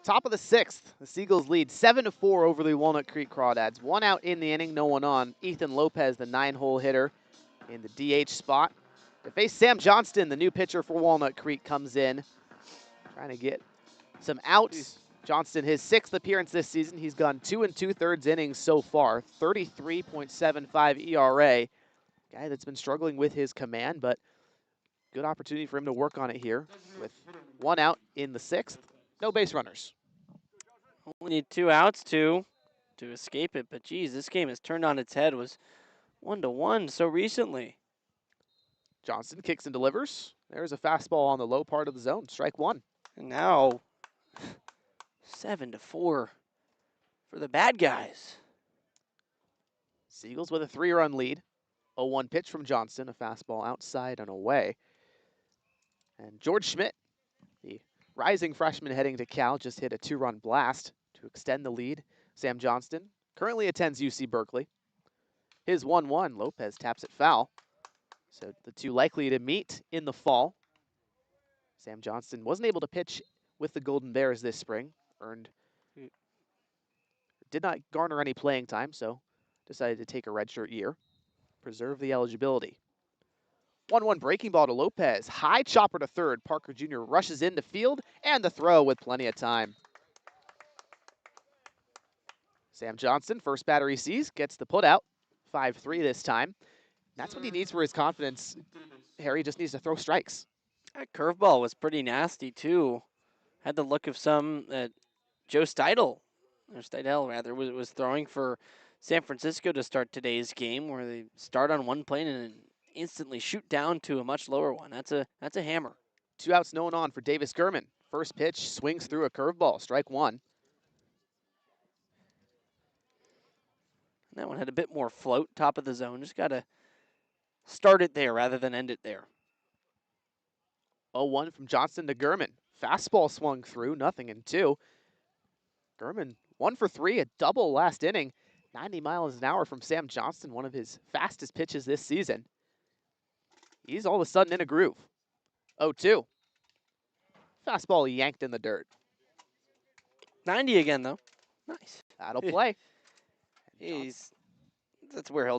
Top of the sixth, the Seagulls lead 7-4 over the Walnut Creek Crawdads. 1 out in the inning, no one on. Ethan Lopez, the 9-hole hitter, in the DH spot. To face Sam Johnston, the new pitcher for Walnut Creek, comes in, trying to get some outs. Johnston, his 6th appearance this season. He's gone 2 2/3 innings so far, 33.75 ERA. Guy that's been struggling with his command, but good opportunity for him to work on it here with 1 out in the 6th. No base runners.
Only need 2 outs to escape it. But geez, this game has turned on its head. Was 1-1 so recently.
Johnston kicks and delivers. There's a fastball on the low part of the zone. Strike 1.
And now 7-4 for the bad guys.
Seagulls with a 3-run lead. 0-1 pitch from Johnston. A fastball outside and away. And George Schmidt, the rising freshman heading to Cal, just hit a 2-run blast to extend the lead. Sam Johnston currently attends UC Berkeley. His 1-1, Lopez taps it foul. So the two likely to meet in the fall. Sam Johnston wasn't able to pitch with the Golden Bears this spring. Did not garner any playing time, so decided to take a redshirt year. Preserve the eligibility. 1-1 breaking ball to Lopez. High chopper to third. Parker Jr. rushes into field, and the throw with plenty of time. Sam Johnston, first batter he sees, gets the putout. 5-3 this time. That's what he needs for his confidence. Harry just needs to throw strikes.
That curveball was pretty nasty, too. Had the look of some that Joe Steidel, or Steidel rather, was throwing for San Francisco to start today's game, where they start on one plane and then instantly shoot down to a much lower one. That's a hammer.
2 outs, no one on for Davis Gurman. First pitch swings through a curveball. Strike 1.
That one had a bit more float, top of the zone. Just got to start it there rather than end it there.
0-1 from Johnston to Gurman. Fastball swung through, nothing in 2. Gurman 1 for 3, a double last inning. 90 miles an hour from Sam Johnston, one of his fastest pitches this season. He's all of a sudden in a groove. 0-2. Fastball yanked in the dirt.
90 again, though. Nice.
That'll play.
That's where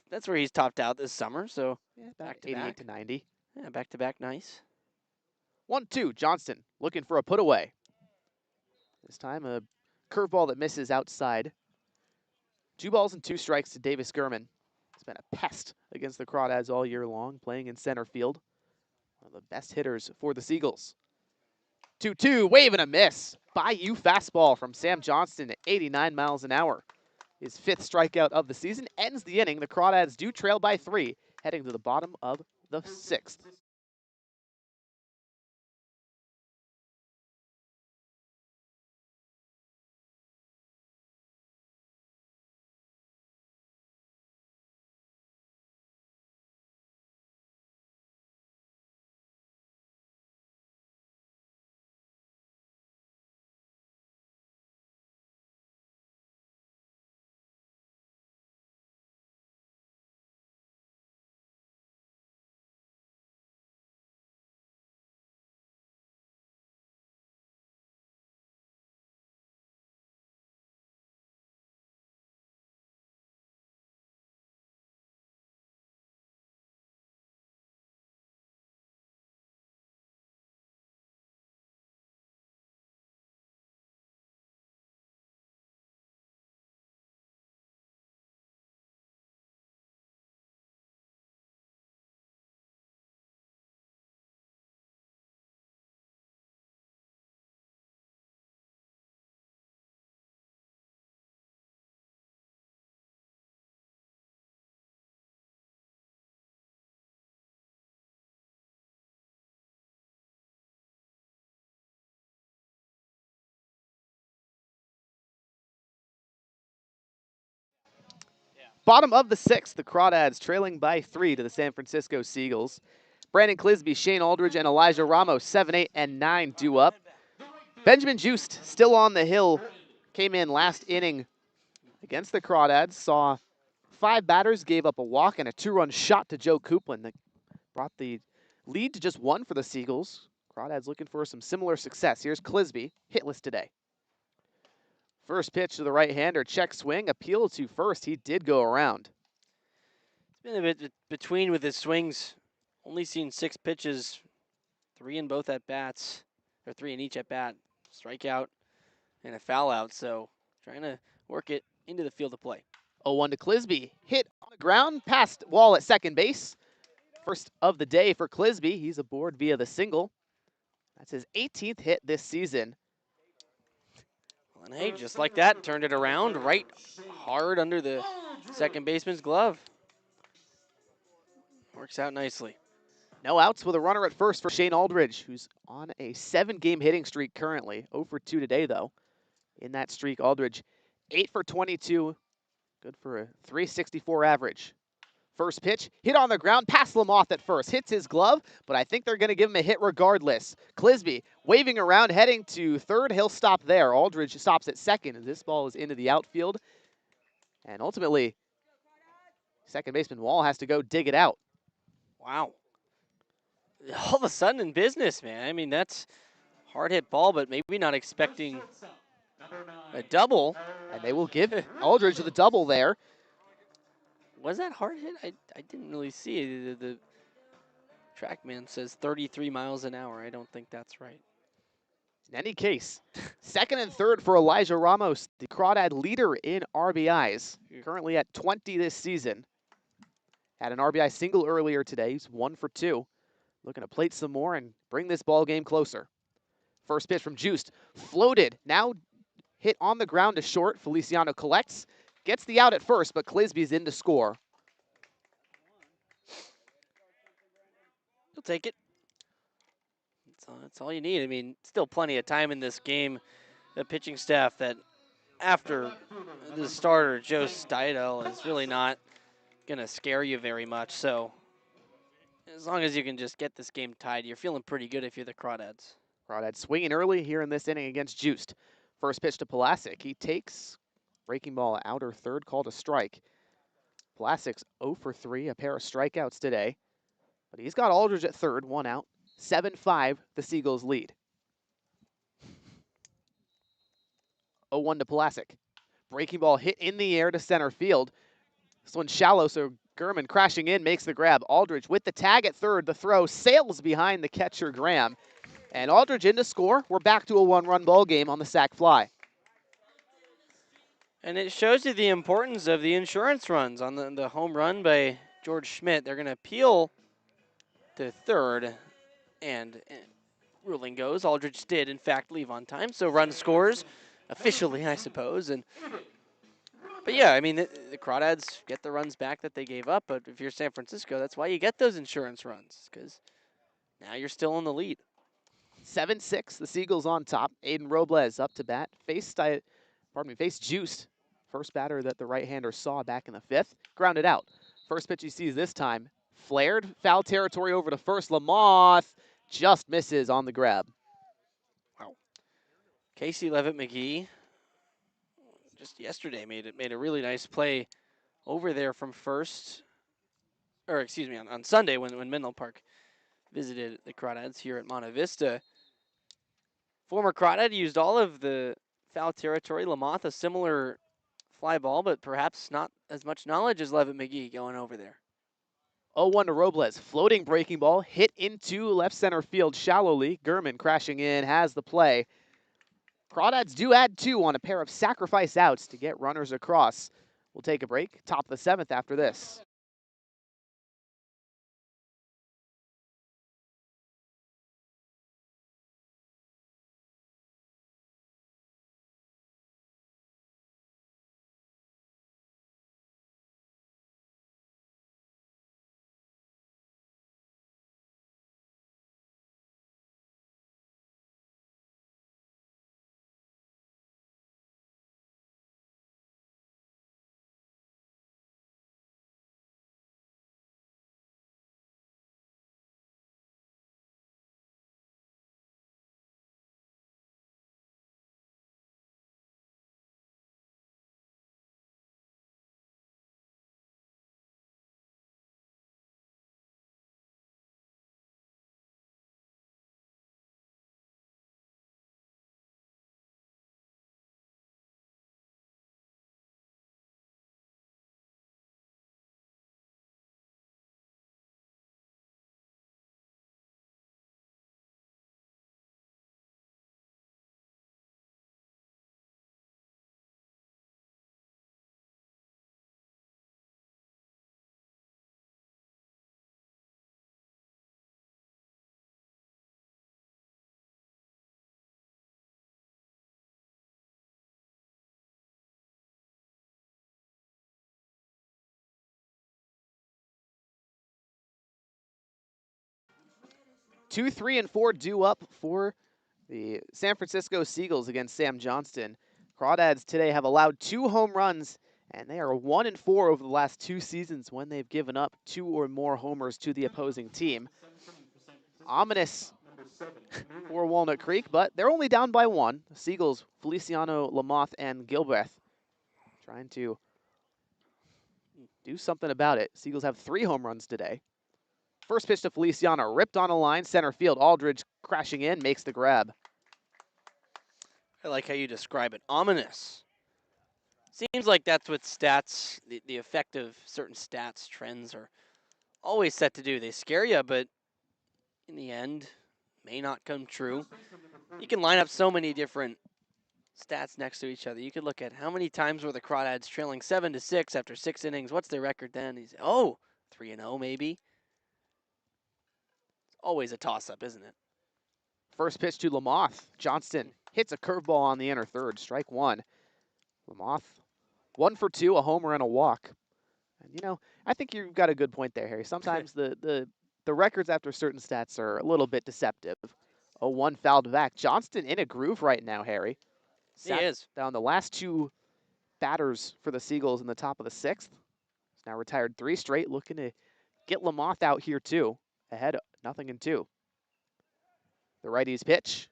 that's where he's topped out this summer. So
Yeah,
back to
88
back.
to 90.
Yeah, back to back, nice.
1-2, Johnston looking for a put away. This time a curveball that misses outside. 2 balls and 2 strikes to Davis Gurman. He's been a pest against the Crawdads all year long, playing in center field. One of the best hitters for the Seagulls. 2-2, wave and a miss. Bayou fastball from Sam Johnston at 89 miles an hour. His 5th strikeout of the season ends the inning. The Crawdads do trail by 3, heading to the bottom of the 6th. Bottom of the 6th, the Crawdads trailing by 3 to the San Francisco Seagulls. Brandon Clisby, Shane Aldridge, and Elijah Ramos, 7, 8, and 9 due up. Benjamin Just still on the hill. Came in last inning against the Crawdads. Saw 5 batters, gave up a walk and a 2-run shot to Joe Coupland that brought the lead to just 1 for the Seagulls. Crawdads looking for some similar success. Here's Clisby, hitless today. First pitch to the right-hander, check swing, appeal to first. He did go around.
It's been a bit between with his swings. Only seen 6 pitches, 3 in both at bats, or 3 in each at bat. Strikeout and a foul out. So trying to work it into the field of play.
0-1 to Clisby, hit on the ground, past wall at second base. First of the day for Clisby. He's aboard via the single. That's his 18th hit this season.
And hey, just like that, turned it around right hard under the second baseman's glove. Works out nicely.
No outs with a runner at first for Shane Aldridge, who's on a 7-game hitting streak currently. 0 for 2 today, though. In that streak, Aldridge 8 for 22. Good for a 364 average. First pitch, hit on the ground, past Lamoth at first. Hits his glove, but I think they're going to give him a hit regardless. Clisby waving around, heading to third. He'll stop there. Aldridge stops at second, and this ball is into the outfield. And ultimately, second baseman Wall has to go dig it out.
Wow. All of a sudden in business, man. I mean, that's hard hit ball, but maybe not expecting a double.
And they will give Aldridge the double there.
Was that hard hit? I didn't really see it. The TrackMan says 33 miles an hour. I don't think that's right.
In any case, second and third for Elijah Ramos, the Crawdad leader in RBIs, currently at 20 this season. Had an RBI single earlier today. He's 1 for 2. Looking to plate some more and bring this ball game closer. First pitch from Just, floated, now hit on the ground to short. Feliciano collects, gets the out at first, but Clisby's in to score.
He'll take it. That's all you need. I mean, still plenty of time in this game. The pitching staff that after the starter, Joe Steidel, is really not going to scare you very much. So As long as you can just get this game tied, you're feeling pretty good if you're the Crawdads.
Crawdads swinging early here in this inning against Juiced. First pitch to Pulasic. He takes breaking ball outer third, called a strike. Pulasic's 0 for 3, a pair of strikeouts today. But he's got Aldridge at third, 1 out. 7-5, the Seagulls lead. 0-1 to Pulasic. Breaking ball hit in the air to center field. This one's shallow, so Gurman crashing in makes the grab. Aldridge with the tag at third. The throw sails behind the catcher, Graham. And Aldridge in to score. We're back to a one-run ball game on the sac fly.
And it shows you the importance of the insurance runs on the home run by George Schmidt. They're going to appeal to third, and ruling goes, Aldridge did, in fact, leave on time. So run scores, officially, I suppose. But yeah, I mean, the Crawdads get the runs back that they gave up. But if you're San Francisco, that's why you get those insurance runs, because now you're still in the lead.
7-6, the Seagulls on top. Aiden Robles up to bat. Faced Juiced. First batter that the right-hander saw back in the fifth. Grounded out. First pitch he sees this time. Flared, foul territory over to first. Lamoth just misses on the grab.
Wow. Casey Levitt-McGee just yesterday made a really nice play over there from first, or excuse me, on Sunday when Menlo Park visited the Crawdads here at Monte Vista. Former Crawdad used all of the foul territory. Lamoth, a similar fly ball, but perhaps not as much knowledge as Levitt-McGee going over there.
0-1 to Robles. Floating breaking ball hit into left center field shallowly. Gurman crashing in has the play. Crawdads do add 2 on a pair of sacrifice outs to get runners across. We'll take a break. Top of the 7th after this. Two, 3, and 4 due up for the San Francisco Seagulls against Sam Johnston. Crawdads today have allowed 2 home runs, and they are 1 and 4 over the last 2 seasons when they've given up 2 or more homers to the opposing team. Ominous for Walnut Creek, but they're only down by 1. The Seagulls, Feliciano, Lamoth, and Gilbreth trying to do something about it. Seagulls have 3 home runs today. First pitch to Feliciano, ripped on a line, center field. Aldridge crashing in, makes the grab.
I like how you describe it. Ominous. Seems like that's what stats, the effect of certain stats, trends are always set to do. They scare you, but in the end, may not come true. You can line up so many different stats next to each other. You could look at how many times were the Crawdads trailing 7-6 after 6 innings. What's their record then? 3-0 maybe. It's always a toss-up, isn't it?
First pitch to Lamoth. Johnston hits a curveball on the inner third. Strike 1. Lamoth, 1 for 2, a homer and a walk. And you know, I think you've got a good point there, Harry. Sometimes the records after certain stats are a little bit deceptive. 0-1 fouled back. Johnston in a groove right now, Harry.
He is.
Down the last 2 batters for the Seagulls in the top of the 6th. He's now retired 3 straight, looking to get Lamoth out here too. ahead 0-2. The righty's pitch.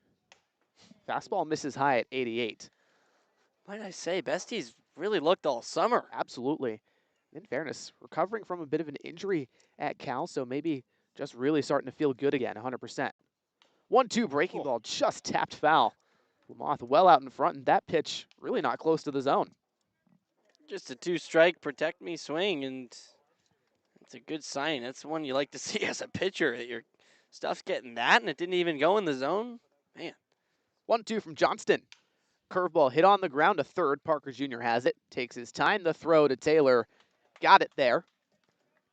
Fastball misses high at 88.
Might I say, Bestie's really looked all summer.
Absolutely. In fairness, recovering from a bit of an injury at Cal, so maybe just really starting to feel good again, 100%. 1-2 breaking ball, just tapped foul. Lamoth well out in front, and that pitch really not close to the zone.
Just a 2-strike, protect me swing, and it's a good sign. That's one you like to see as a pitcher, that your stuff's getting that, and it didn't even go in the zone. Man.
1-2 from Johnston. Curveball hit on the ground to third. Parker Jr. has it. Takes his time. The throw to Taylor. Got it there.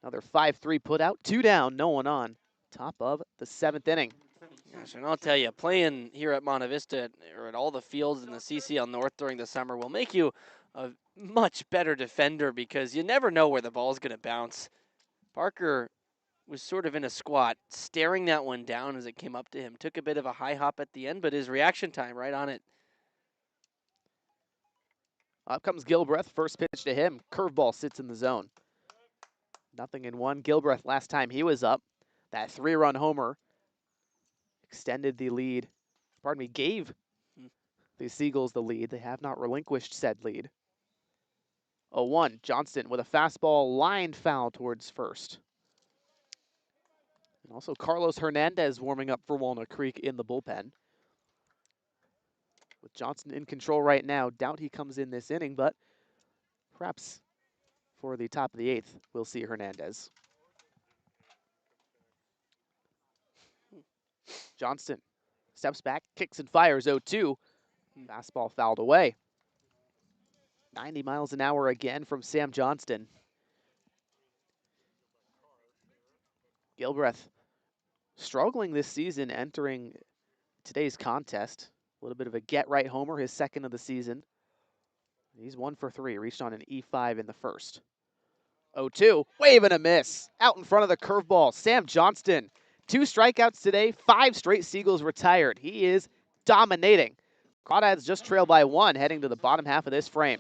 Another 5-3 put out. 2 down. No one on. Top of the 7th inning.
Gosh, and I'll tell you, playing here at Monte Vista or at all the fields in the CCL North during the summer will make you a much better defender because you never know where the ball's going to bounce. Parker was sort of in a squat, staring that one down as it came up to him. Took a bit of a high hop at the end, but his reaction time right on it.
Up comes Gilbreth. First pitch to him. Curveball sits in the zone. 0-1. Gilbreth, last time he was up, that 3-run homer extended the lead. Pardon me, gave the Seagulls the lead. They have not relinquished said lead. 0-1. Johnston with a fastball lined foul towards first. And also Carlos Hernandez warming up for Walnut Creek in the bullpen. With Johnston in control right now, doubt he comes in this inning, but perhaps for the top of the 8th, we'll see Hernandez. Johnston steps back, kicks and fires 0-2. Fastball fouled away. 90 miles an hour again from Sam Johnston. Gilbreth struggling this season entering today's contest. A little bit of a get-right homer, his second of the season. He's 1 for 3, reached on an E5 in the first. 0-2, wave and a miss. Out in front of the curveball, Sam Johnston. 2 strikeouts today, 5 straight Seagulls retired. He is dominating. Crawdads just trail by 1 heading to the bottom half of this frame.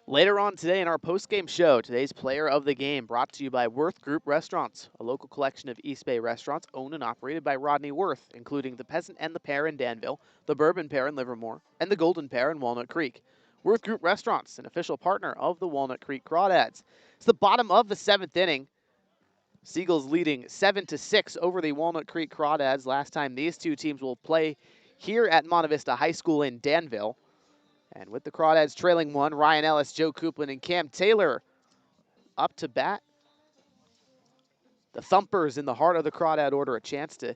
Later on today in our post-game show, today's player of the game brought to you by Worth Group Restaurants, a local collection of East Bay restaurants owned and operated by Rodney Worth, including the Peasant and the Pear in Danville, the Bourbon Pear in Livermore, and the Golden Pear in Walnut Creek. Worth Group Restaurants, an official partner of the Walnut Creek Crawdads. It's the bottom of the 7th inning. Seagulls leading 7-6 over the Walnut Creek Crawdads. Last time these two teams will play here at Monte Vista High School in Danville. And with the Crawdads trailing 1, Ryan Ellis, Joe Coupland, and Cam Taylor up to bat. The Thumpers in the heart of the Crawdad order a chance to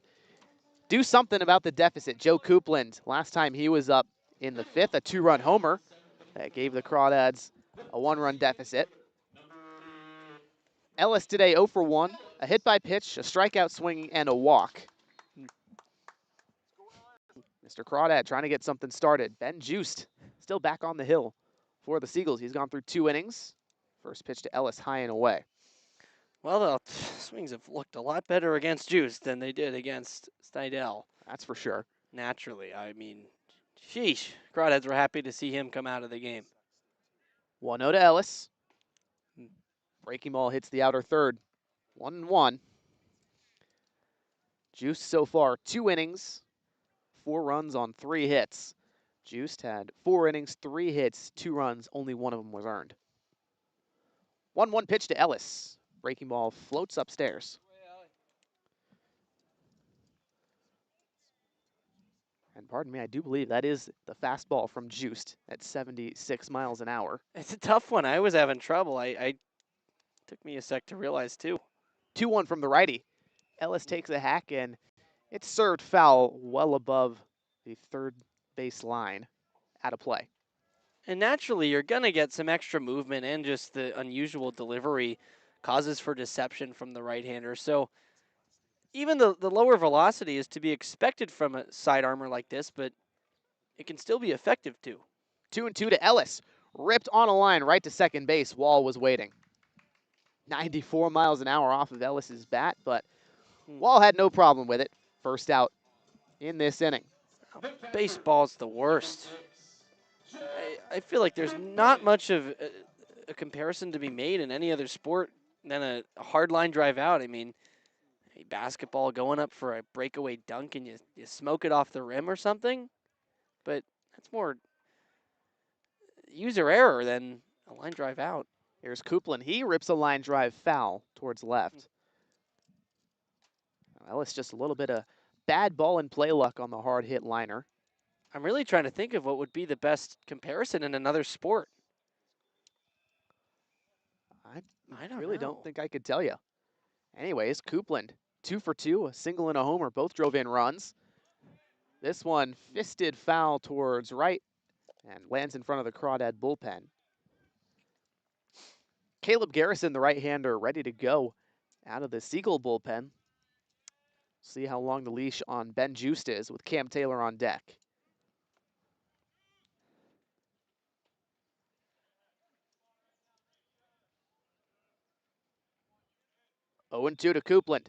do something about the deficit. Joe Coupland, last time he was up in the 5th, a 2-run homer that gave the Crawdads a 1-run deficit. Ellis today 0 for 1, a hit by pitch, a strikeout swinging, and a walk. Mr. Crawdad trying to get something started. Ben Juiced still back on the hill for the Seagulls. He's gone through 2 innings. First pitch to Ellis, high and away.
Well, the swings have looked a lot better against Juice than they did against Steidel.
That's for sure.
Naturally, I mean, sheesh. Crawdads were happy to see him come out of the game.
1-0 to Ellis. Breaking ball hits the outer third. 1-1. Juice so far 2 innings, 4 runs on 3 hits. Juiced had 4 innings, 3 hits, 2 runs, only 1 of them was earned. 1-1 pitch to Ellis. Breaking ball floats upstairs. And pardon me, I do believe that is the fastball from Juiced at 76 miles an hour.
It's a tough one. I was having trouble. I took me a sec to realize too.
2-1 from the righty. Ellis takes a hack, and it's served foul well above the third base line out of play.
And naturally, you're going to get some extra movement, and just the unusual delivery causes for deception from the right-hander. So even the lower velocity is to be expected from a side armor like this, but it can still be effective too.
2-2 to Ellis. Ripped on a line right to second base. Wall was waiting. 94 miles an hour off of Ellis's bat, but Wall had no problem with it. First out in this inning.
Baseball's the worst. I feel like there's not much of a comparison to be made in any other sport than a hard line drive out. I mean, basketball going up for a breakaway dunk and you smoke it off the rim or something, but that's more user error than a line drive out.
Here's Coupland. He rips a line drive foul towards left. Ellis just a little bit of bad ball and play luck on the hard hit liner.
I'm really trying to think of what would be the best comparison in another sport.
I really don't think I could tell you. Anyways, Coupland, 2 for 2, a single and a homer, both drove in runs. This one fisted foul towards right and lands in front of the Crawdad bullpen. Caleb Garrison, the right-hander, ready to go out of the Seagull bullpen. See how long the leash on Ben Juiced is with Cam Taylor on deck. 0-2 to Coupland.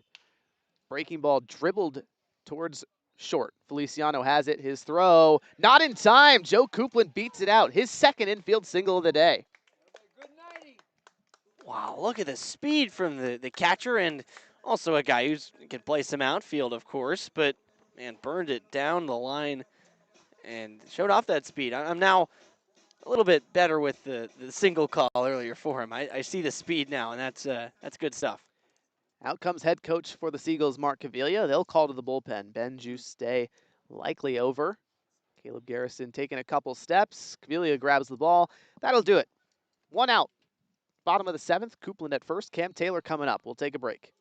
Breaking ball dribbled towards short. Feliciano has it. His throw, not in time. Joe Coupland beats it out. His second infield single of the day.
Wow, look at the speed from the catcher, and also a guy who can play some outfield, of course, but, man, burned it down the line and showed off that speed. I'm now a little bit better with the single call earlier for him. I see the speed now, and that's good stuff.
Out comes head coach for the Seagulls, Mark Cavilla. They'll call to the bullpen. Ben Juiced likely over. Caleb Garrison taking a couple steps. Cavilla grabs the ball. That'll do it. 1 out. Bottom of the 7th. Coupland at first. Cam Taylor coming up. We'll take a break.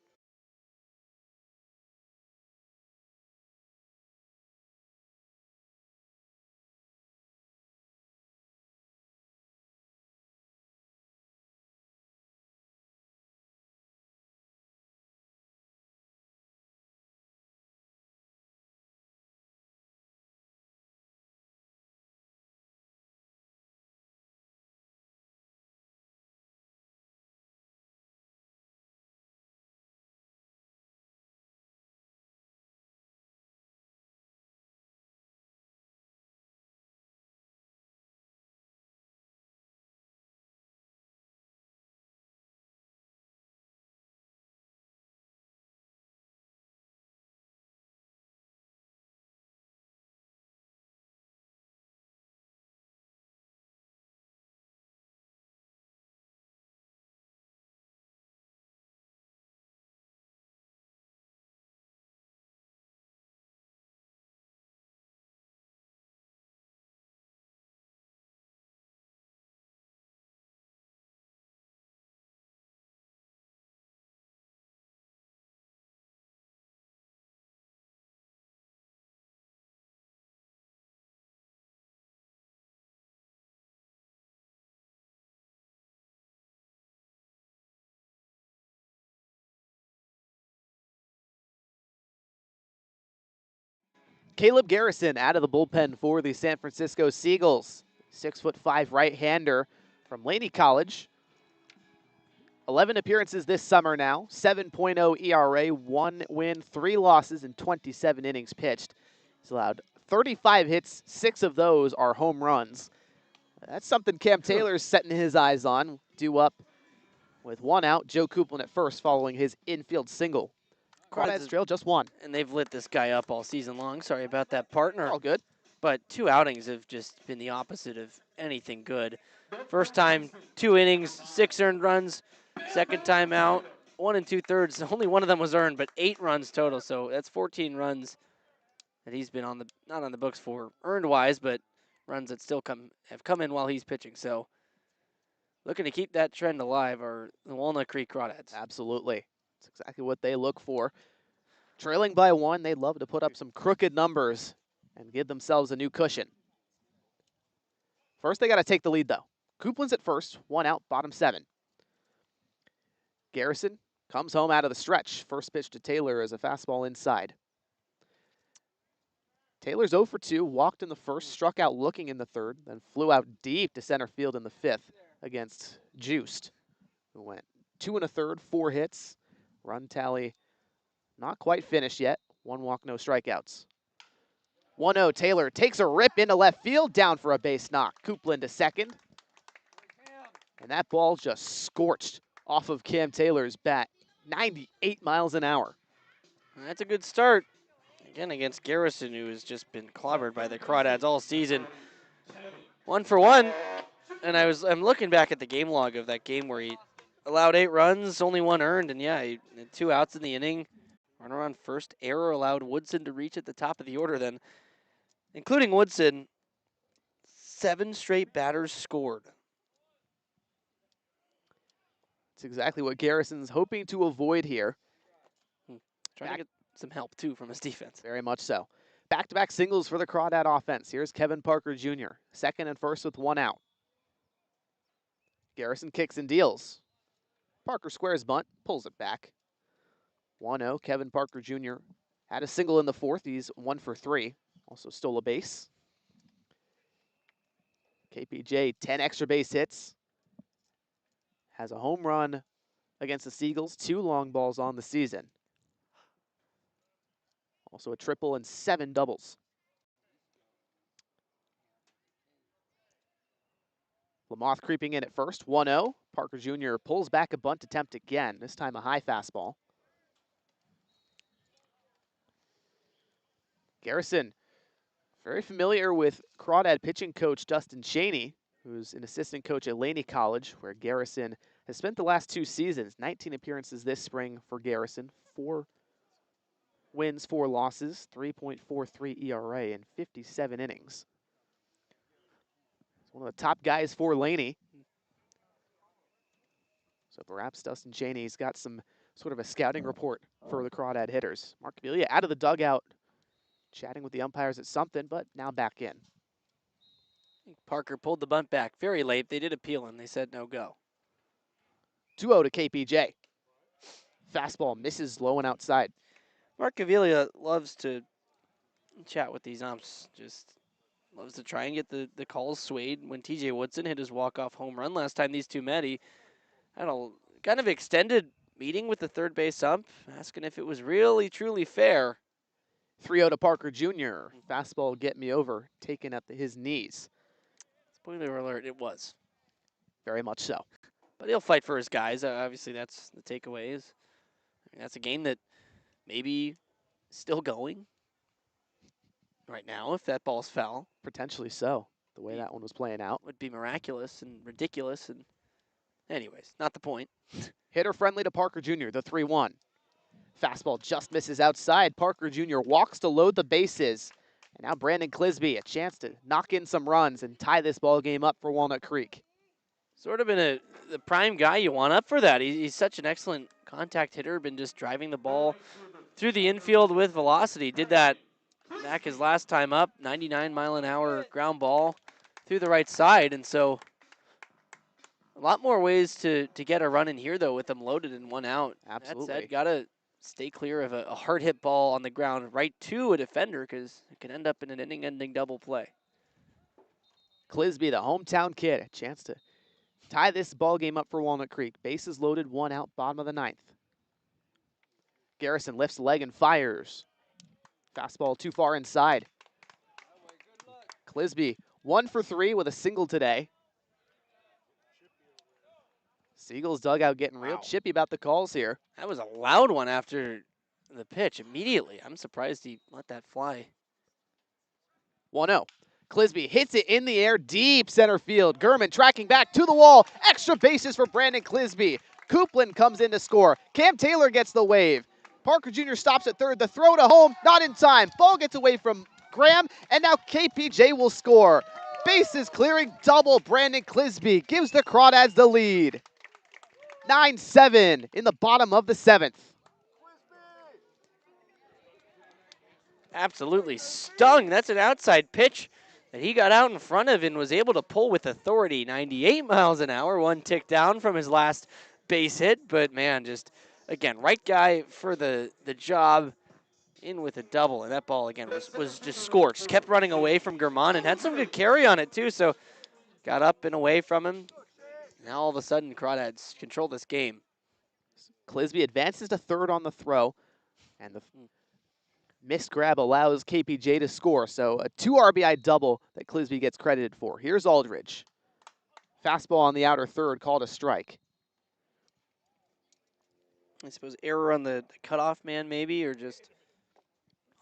Caleb Garrison out of the bullpen for the San Francisco Seagulls. 6'5" right-hander from Laney College. 11 appearances this summer now. 7.0 ERA, 1 win, 3 losses, and 27 innings pitched. He's allowed 35 hits. 6 of those are home runs. That's something Cam Taylor's setting his eyes on. Due up with 1 out. Joe Coupland at first following his infield single. Crawdads trail just 1.
And they've lit this guy up all season long. Sorry about that, partner.
All good.
But 2 outings have just been the opposite of anything good. First time, 2 innings, 6 earned runs. Second time out, 1 2/3. Only one of them was earned, but 8 runs total. So that's 14 runs that he's been not on the books for earned wise, but runs that still have come in while he's pitching. So looking to keep that trend alive are the Walnut Creek Crawdads.
Absolutely. That's exactly what they look for. Trailing by 1, they'd love to put up some crooked numbers and give themselves a new cushion. First, they got to take the lead, though. Coupland's at first, 1 out, bottom 7. Garrison comes home out of the stretch. First pitch to Taylor is a fastball inside. Taylor's 0 for 2, walked in the first, struck out looking in the third, then flew out deep to center field in the 5th against Juiced, who went 2 1/3, 4 hits. Run tally not quite finished yet. 1 walk, no strikeouts. 1-0, Taylor takes a rip into left field, down for a base knock. Coupland to second. And that ball just scorched off of Cam Taylor's bat. 98 miles an hour.
That's a good start. Again, against Garrison, who has just been clobbered by the Crawdads all season. 1 for 1. And I'm looking back at the game log of that game where he allowed 8 runs, only 1 earned, and yeah, he had 2 outs in the inning. Runner on first, error allowed Woodson to reach at the top of the order then. Including Woodson, 7 straight batters scored.
That's exactly what Garrison's hoping to avoid here.
Trying to get some help, too, from his defense.
Very much so. Back-to-back singles for the Crawdad offense. Here's Kevin Parker Jr., second and first with 1 out. Garrison kicks and deals. Parker squares bunt, pulls it back. 1-0, Kevin Parker Jr. had a single in the 4th. He's 1 for 3. Also stole a base. KPJ, 10 extra base hits. Has a home run against the Seagulls, 2 long balls on the season. Also a triple and 7 doubles. Lamoth creeping in at first, 1-0. Parker Jr. pulls back a bunt attempt again, this time a high fastball. Garrison, very familiar with Crawdad pitching coach Dustin Cheney, who's an assistant coach at Laney College, where Garrison has spent the last 2 seasons. 19 appearances this spring for Garrison, 4 wins, 4 losses, 3.43 ERA in 57 innings. He's one of the top guys for Laney. So perhaps Dustin Cheney's got some sort of a scouting report for the Crawdad hitters. Mark Amelia out of the dugout, chatting with the umpires at something, but now back in.
Parker pulled the bunt back very late. They did appeal him. They said no go.
2-0 to KPJ. Fastball misses low and outside.
Mark Avilia loves to chat with these umps. Just loves to try and get the calls swayed. When TJ Woodson hit his walk-off home run last time these two met, he had a kind of extended meeting with the third base ump, asking if it was really, truly fair.
3-0 to Parker Jr. Fastball get me over, taken at his knees.
Spoiler alert, it was.
Very much so.
But he'll fight for his guys. Obviously, that's the takeaway. That's a game that maybe still going right now if that ball's foul.
Potentially so, the way that one was playing out.
Would be miraculous and ridiculous. And anyways, not the point.
Hitter friendly to Parker Jr., the 3-1. Fastball just misses outside. Parker Jr. walks to load the bases. And now Brandon Clisby, a chance to knock in some runs and tie this ball game up for Walnut Creek.
Sort of been the prime guy you want up for that. He's such an excellent contact hitter, been just driving the ball through the infield with velocity. Did that back his last time up, 99-mile-an-hour ground ball through the right side. And so a lot more ways to get a run in here, though, with them loaded and 1 out.
Absolutely.
That said, got to stay clear of a hard hit ball on the ground right to a defender because it can end up in an inning-ending double play.
Clisby, the hometown kid, a chance to tie this ball game up for Walnut Creek. Bases loaded, 1 out, bottom of the 9th. Garrison lifts leg and fires. Fastball too far inside. Clisby, 1 for 3 with a single today. Seagulls dugout getting real chippy about the calls here.
That was a loud one after the pitch immediately. I'm surprised he let that fly.
1-0. Clisby hits it in the air, deep center field. Gurman tracking back to the wall. Extra bases for Brandon Clisby. Coupland comes in to score. Cam Taylor gets the wave. Parker Jr. stops at third. The throw to home, not in time. Ball gets away from Graham, and now KPJ will score. Bases clearing double. Brandon Clisby gives the Crawdads the lead. 9-7 in the bottom of the 7th.
Absolutely stung. That's an outside pitch that he got out in front of and was able to pull with authority. 98 miles an hour, one tick down from his last base hit. But man, just again, right guy for the job, in with a double. And that ball again was just scorched. Kept running away from German and had some good carry on it too. So got up and away from him. Now all of a sudden, Crawdads control this game.
Clisby advances to third on the throw, and the missed grab allows KPJ to score. So a 2 RBI double that Clisby gets credited for. Here's Aldridge. Fastball on the outer third, called a strike.
I suppose error on the cutoff man maybe, or just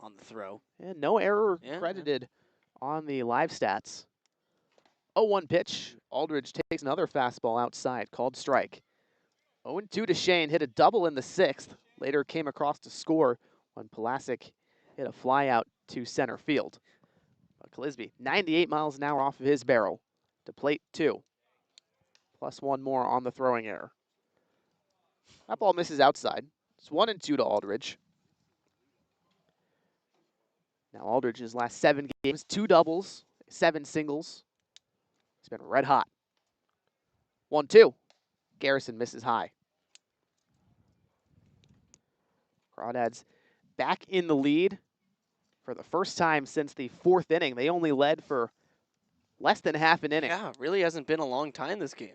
on the throw.
And no error
Yeah,
credited on the live stats. 0-1 pitch. Aldridge takes another fastball outside, called strike. 0-2 to Shane, hit a double in the 6th. Later came across to score when Pulasic hit a fly out to center field. But Clisby, 98 miles an hour off of his barrel to plate 2. Plus 1 more on the throwing error. That ball misses outside. It's 1-2 to Aldridge. Now Aldridge's last 7 games, 2 doubles, 7 singles. He's been red hot. 1-2. Garrison misses high. Crawdads back in the lead for the first time since the 4th inning. They only led for less than half an inning.
Yeah, really hasn't been a long time this game.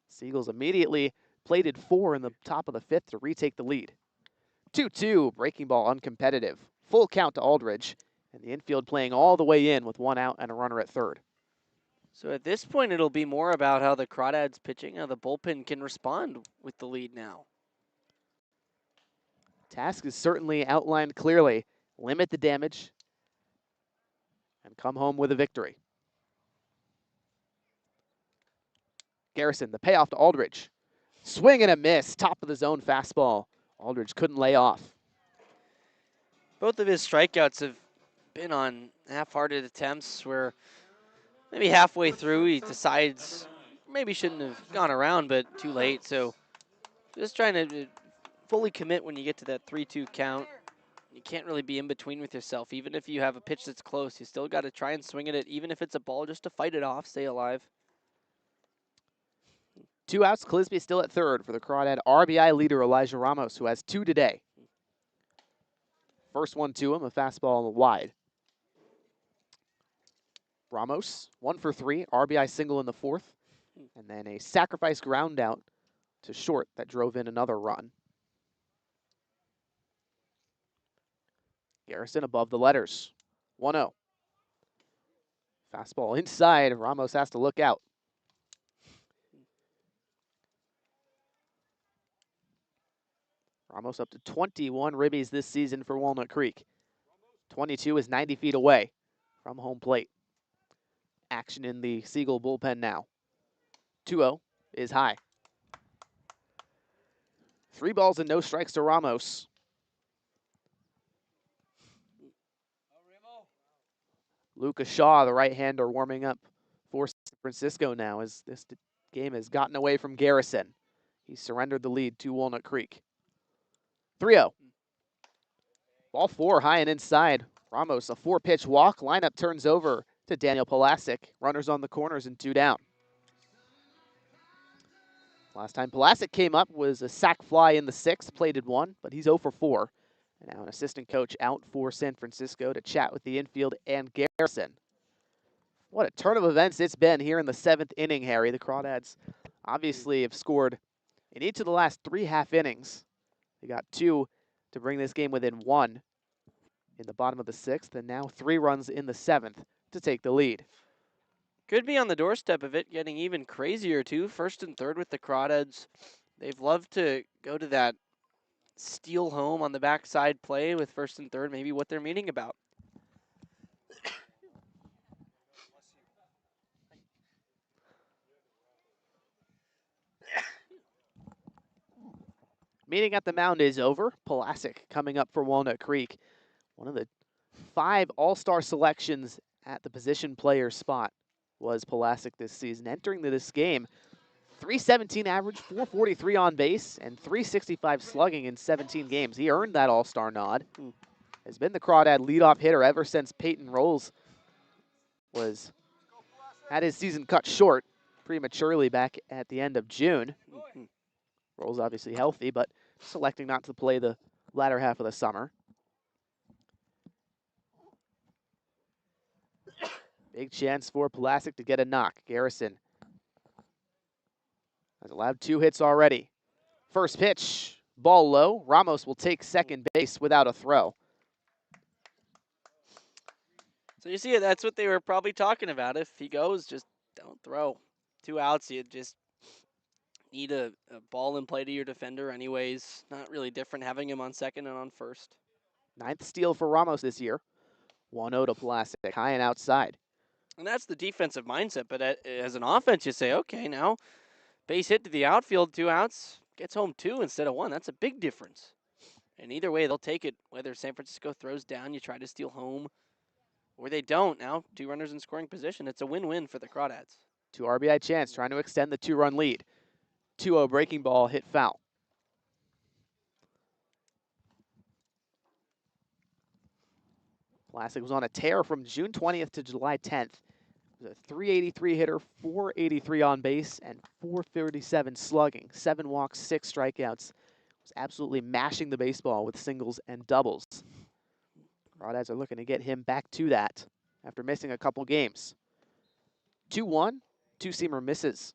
Seagulls immediately plated 4 in the top of the 5th to retake the lead. 2-2, breaking ball uncompetitive. Full count to Aldridge, and the infield playing all the way in with 1 out and a runner at third.
So at this point, it'll be more about how the Crawdads pitching, how the bullpen can respond with the lead now.
Task is certainly outlined clearly. Limit the damage and come home with a victory. Garrison, the payoff to Aldridge. Swing and a miss, top of the zone fastball. Aldridge couldn't lay off.
Both of his strikeouts have been on half-hearted attempts where maybe halfway through he decides maybe shouldn't have gone around, but too late. So just trying to fully commit when you get to that 3-2 count. You can't really be in between with yourself. Even if you have a pitch that's close, you still got to try and swing at it, even if it's a ball, just to fight it off, stay alive.
2 outs, Clisby still at third for the Crawdad RBI leader Elijah Ramos, who has 2 today. First one to him, a fastball wide. Ramos, 1 for 3, RBI single in the 4th, and then a sacrifice ground out to short that drove in another run. Garrison above the letters, 1-0. Fastball inside, Ramos has to look out. Ramos up to 21 ribbies this season for Walnut Creek. 22 is 90 feet away from home plate. Action in the Seagull bullpen now. 2-0 is high. 3 balls and no strikes to Ramos. Lucas Shaw, the right-hander, warming up for San Francisco now as this game has gotten away from Garrison. He surrendered the lead to Walnut Creek. 3-0. Ball 4, high and inside. Ramos, a 4-pitch walk. Lineup turns over to Daniel Pulasic. Runners on the corners and 2 down. Last time Pulasic came up was a sac fly in the 6th, plated 1, but he's 0 for 4. And now an assistant coach out for San Francisco to chat with the infield and Garrison. What a turn of events it's been here in the 7th inning, Harry. The Crawdads obviously have scored in each of the last 3 half innings. They got 2 to bring this game within 1 in the bottom of the 6th, and now 3 runs in the 7th to take the lead.
Could be on the doorstep of it, getting even crazier too. First and third with the Crawdads. They've loved to go to that steal home on the backside play with first and third, maybe what they're meaning about.
Meeting at the mound is over. Pulasic coming up for Walnut Creek. One of the 5 all-star selections at the position player spot was Pulasic this season. Entering this game, 317 average, 443 on base, and 365 slugging in 17 games. He earned that all-star nod. Has been the Crawdad leadoff hitter ever since Peyton Rolls had his season cut short prematurely back at the end of June. Rolls obviously healthy, but selecting not to play the latter half of the summer. Big chance for Pulasic to get a knock. Garrison has allowed 2 hits already. First pitch, ball low. Ramos will take second base without a throw.
So you see, that's what they were probably talking about. If he goes, just don't throw. 2 outs, you just need a ball in play to your defender anyways. Not really different having him on second and on first.
9th steal for Ramos this year. 1-0 to Pulasic, high and outside.
And that's the defensive mindset. But as an offense, you say, okay, now base hit to the outfield, 2 outs, gets home 2 instead of 1. That's a big difference. And either way, they'll take it. Whether San Francisco throws down, you try to steal home, or they don't. Now, 2 runners in scoring position. It's a win-win for the Crawdads.
2 RBI chance, trying to extend the 2-run lead. 2-0 breaking ball, hit foul. Pulasic was on a tear from June 20th to July 10th. He was a 383 hitter, 483 on base, and 437 slugging. 7 walks, 6 strikeouts. Was absolutely mashing the baseball with singles and doubles. Crawdads are looking to get him back to that after missing a couple games. 2-1, 2-seamer misses.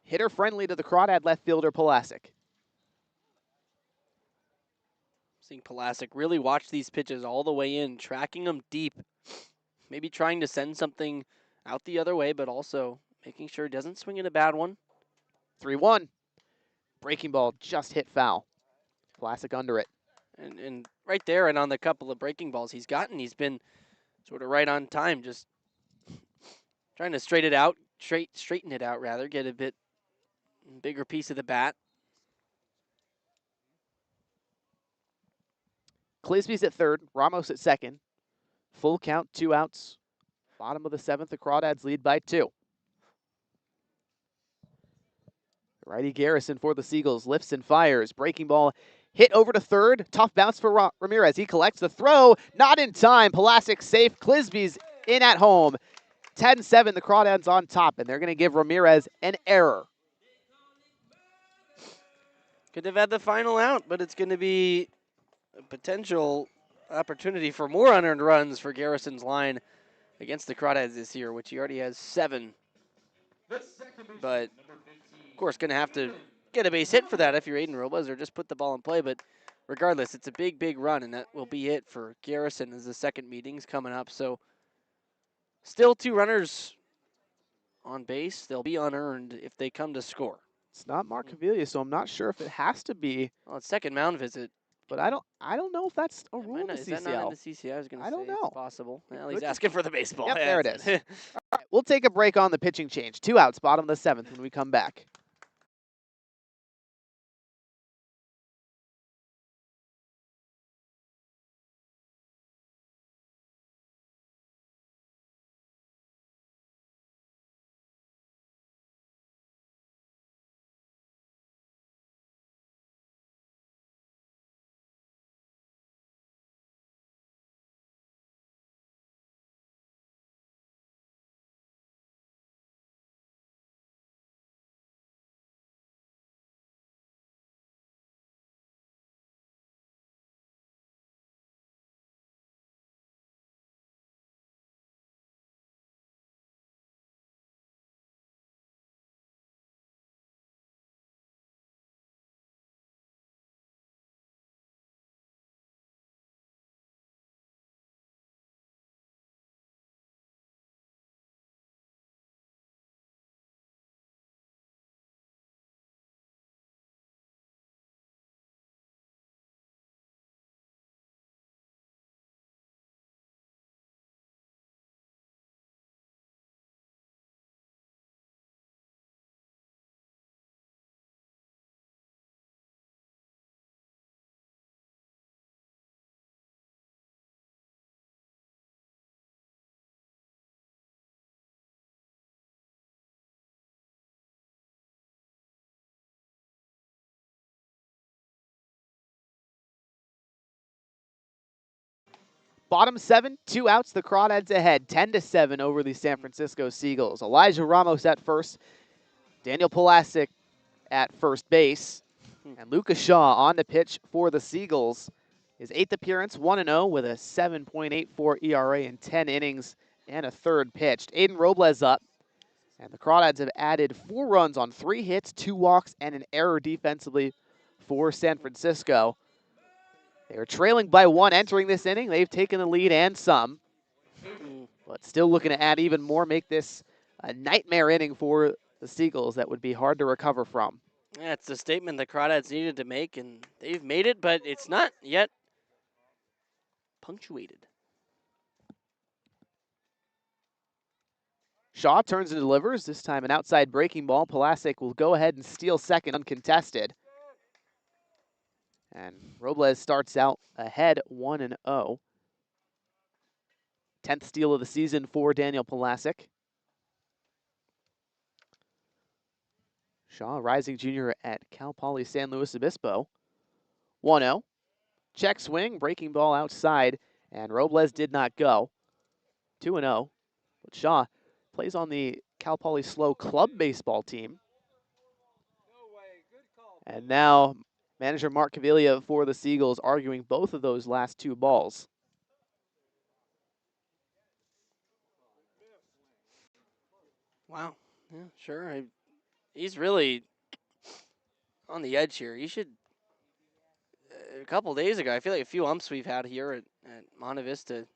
Hitter friendly to the Crawdad left fielder Pulasic.
Seeing Pulasic really watch these pitches all the way in, tracking them deep. Maybe trying to send something out the other way, but also making sure he doesn't swing in a bad one.
3-1. Breaking ball just hit foul. Pulasic under it.
And right there and on the couple of breaking balls he's gotten, he's been sort of right on time, just trying to straighten it out rather, get a bit bigger piece of the bat.
Clisby's at third, Ramos at second. Full count, 2 outs. Bottom of the 7th, the Crawdads lead by 2. Righty Garrison for the Seagulls lifts and fires. Breaking ball hit over to third. Tough bounce for Ramirez. He collects the throw. Not in time. Pulasic safe. Clisby's in at home. 10-7, the Crawdads on top, and they're going to give Ramirez an error.
Could have had the final out, but it's going to be a potential opportunity for more unearned runs for Garrison's line against the Crawdads this year, which he already has 7. But, of course, going to have to get a base hit for that if you're Aiden Robles, or just put the ball in play. But regardless, it's a big, big run, and that will be it for Garrison as the second meeting's coming up. So still 2 runners on base. They'll be unearned if they come to score.
It's not Mark Cavilla, so I'm not sure if it has to be.
Well, it's second mound visit.
But I don't know if that's a rule in the
Is that not in the
CCL.
CCL? I was going to say
I don't know.
it's possible. Well, he's
could
asking for the baseball.
Yep,
Yeah,
there it
that's
is. All right, we'll take a break on the pitching change. 2 outs, bottom of the 7th when we come back. Bottom 7, 2 outs. The Crawdads ahead, 10-7 over the San Francisco Seagulls. Elijah Ramos at first, Daniel Pulasic at first base, and Lucas Shaw on the pitch for the Seagulls. His 8th appearance, 1-0 with a 7.84 ERA in 10 innings and a third pitched. Aiden Robles up, and the Crawdads have added 4 runs on 3 hits, 2 walks, and an error defensively for San Francisco. They were trailing by 1 entering this inning. They've taken the lead and some, but still looking to add even more, make this a nightmare inning for the Seagulls that would be hard to recover from.
Yeah, it's a statement the Crawdads needed to make, and they've made it, but it's not yet punctuated.
Shaw turns and delivers, this time an outside breaking ball. Pulasic will go ahead and steal second uncontested. And Robles starts out ahead 1-0. 10th steal of the season for Daniel Pulasic. Shaw, rising junior at Cal Poly San Luis Obispo. 1-0. Check swing, breaking ball outside, and Robles did not go. 2-0. But Shaw plays on the Cal Poly Slow club baseball team. And now manager Mark Caviglia for the Seagulls arguing both of those last 2 balls.
Wow. Yeah, sure. He's really on the edge here. He should. A couple days ago, I feel like a few umps we've had here at Monte Vista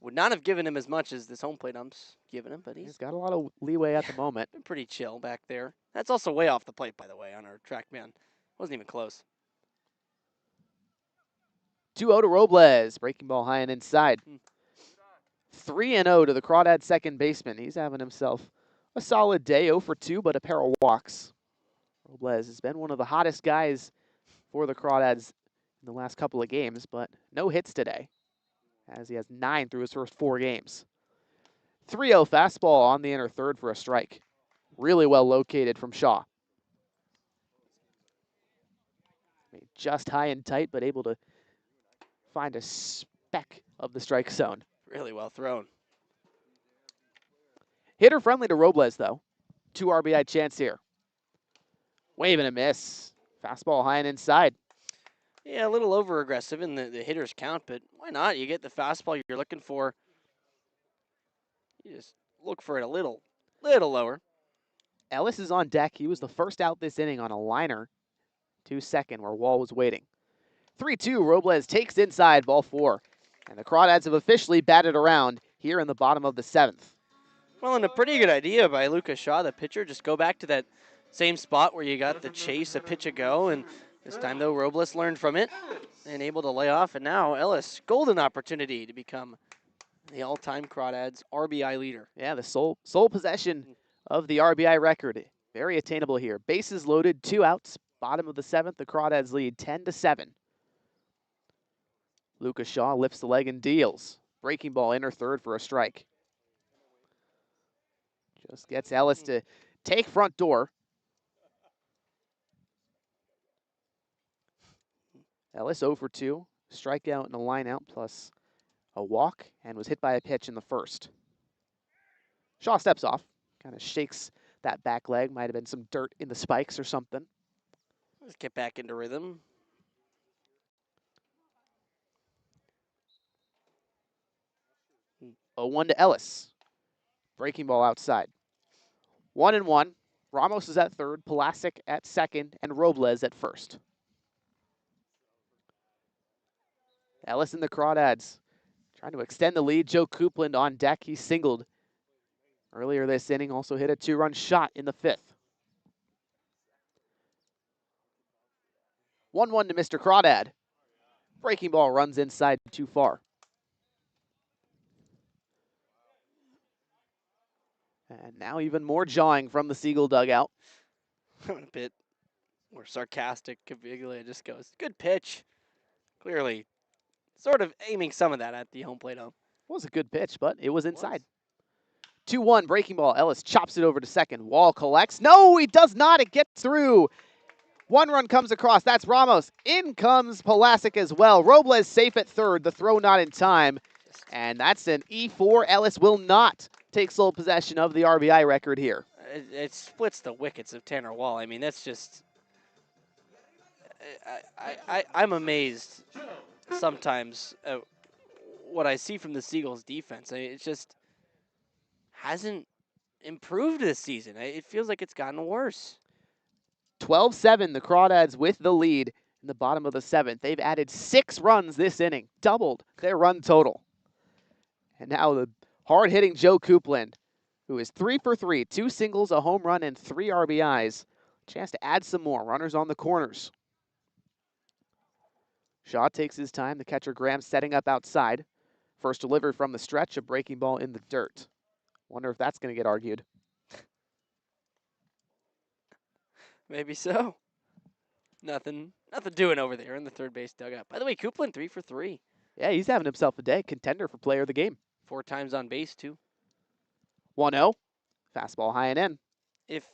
would not have given him as much as this home plate ump's given him, but
He's got a lot of leeway at the moment.
been pretty chill back there. That's also way off the plate, by the way, on our track man. Wasn't even close.
2-0 to Robles, breaking ball high and inside. 3-0 to the Crawdad second baseman. He's having himself a solid day, 0 for 2, but a pair of walks. Robles has been one of the hottest guys for the Crawdads in the last couple of games, but no hits today, as he has 9 through his first 4 games. 3-0 fastball on the inner third for a strike. Really well located from Shaw. Just high and tight, but able to find a speck of the strike zone.
Really well thrown.
Hitter friendly to Robles, though. 2 RBI chance here. Wave and a miss. Fastball high and inside.
Yeah, a little over aggressive in the hitter's count, but why not? You get the fastball you're looking for. You just look for it a little lower.
Ellis is on deck. He was the first out this inning on a liner to second where Wall was waiting. 3-2, Robles takes inside, ball 4. And the Crawdads have officially batted around here in the bottom of the 7th.
Well, and a pretty good idea by Lucas Shaw, the pitcher. Just go back to that same spot where you got the chase, a pitch ago, and this time, though, Robles learned from it and able to lay off. And now Ellis, golden opportunity to become the all-time Crawdads RBI leader.
Yeah, the sole possession of the RBI record. Very attainable here. Bases loaded, 2 outs. Bottom of the 7th, the Crawdads lead 10-7. Lucas Shaw lifts the leg and deals. Breaking ball inner third for a strike. Just gets Ellis to take front door. Ellis 0 for 2. Strikeout and a line out plus a walk, and was hit by a pitch in the first. Shaw steps off. Kind of shakes that back leg. Might have been some dirt in the spikes or something.
Let's get back into rhythm.
Oh, 1 to Ellis. Breaking ball outside. 1-1. Ramos is at third, Pulasic at second, and Robles at first. Ellis and the Crawdads trying to extend the lead. Joe Coupland on deck. He singled earlier this inning. Also hit a 2-run shot in the 5th. 1-1 to Mr. Crawdad. Breaking ball runs inside too far. And now even more jawing from the Seagull dugout.
A bit more sarcastic. Caviglia just goes, good pitch. Clearly sort of aiming some of that at the home plate ump.
Was a good pitch, but it was inside. 2-1 breaking ball. Ellis chops it over to second. Wall collects. No, he does not. It gets through. One run comes across. That's Ramos. In comes Pulasic as well. Robles safe at third. The throw not in time. And that's an E4. Ellis will not take sole possession of the RBI record here.
It splits the wickets of Tanner Wall. I mean, that's just. I'm amazed sometimes at what I see from the Seagulls defense. I mean, it just hasn't improved this season. It feels like it's gotten worse.
12-7, the Crawdads with the lead in the bottom of the seventh. They've added 6 runs this inning, doubled their run total. And now the hard-hitting Joe Coupland, who is 3 for 3, 2 singles, a home run, and 3 RBIs. Chance to add some more. Runners on the corners. Shaw takes his time. The catcher Graham setting up outside. First delivery from the stretch, a breaking ball in the dirt. Wonder if that's going to get argued.
Maybe so. Nothing doing over there in the third base dugout. By the way, Coupland 3 for 3.
Yeah, he's having himself a day. Contender for player of the game.
4 times on base, too.
1-0. Fastball high and in.
If,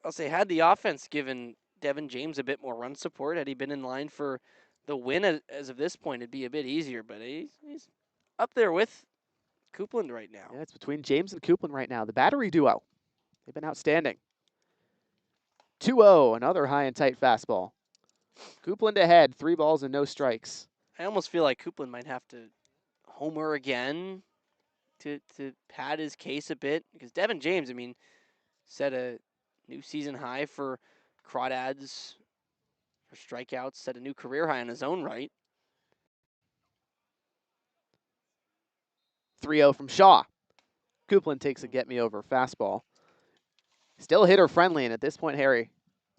I'll say, had the offense given Devin James a bit more run support, had he been in line for the win as of this point, it'd be a bit easier. But he's up there with Coupland right now.
Yeah, it's between James and Coupland right now. The battery duo. They've been outstanding. 2-0, another high and tight fastball. Coupland ahead, 3 balls and no strikes.
I almost feel like Coupland might have to homer again to pad his case a bit. Because Devin James, I mean, set a new season high for Crawdads for strikeouts, set a new career high in his own right.
3-0 from Shaw. Coupland takes a get-me-over fastball. Still hitter-friendly, and at this point, Harry,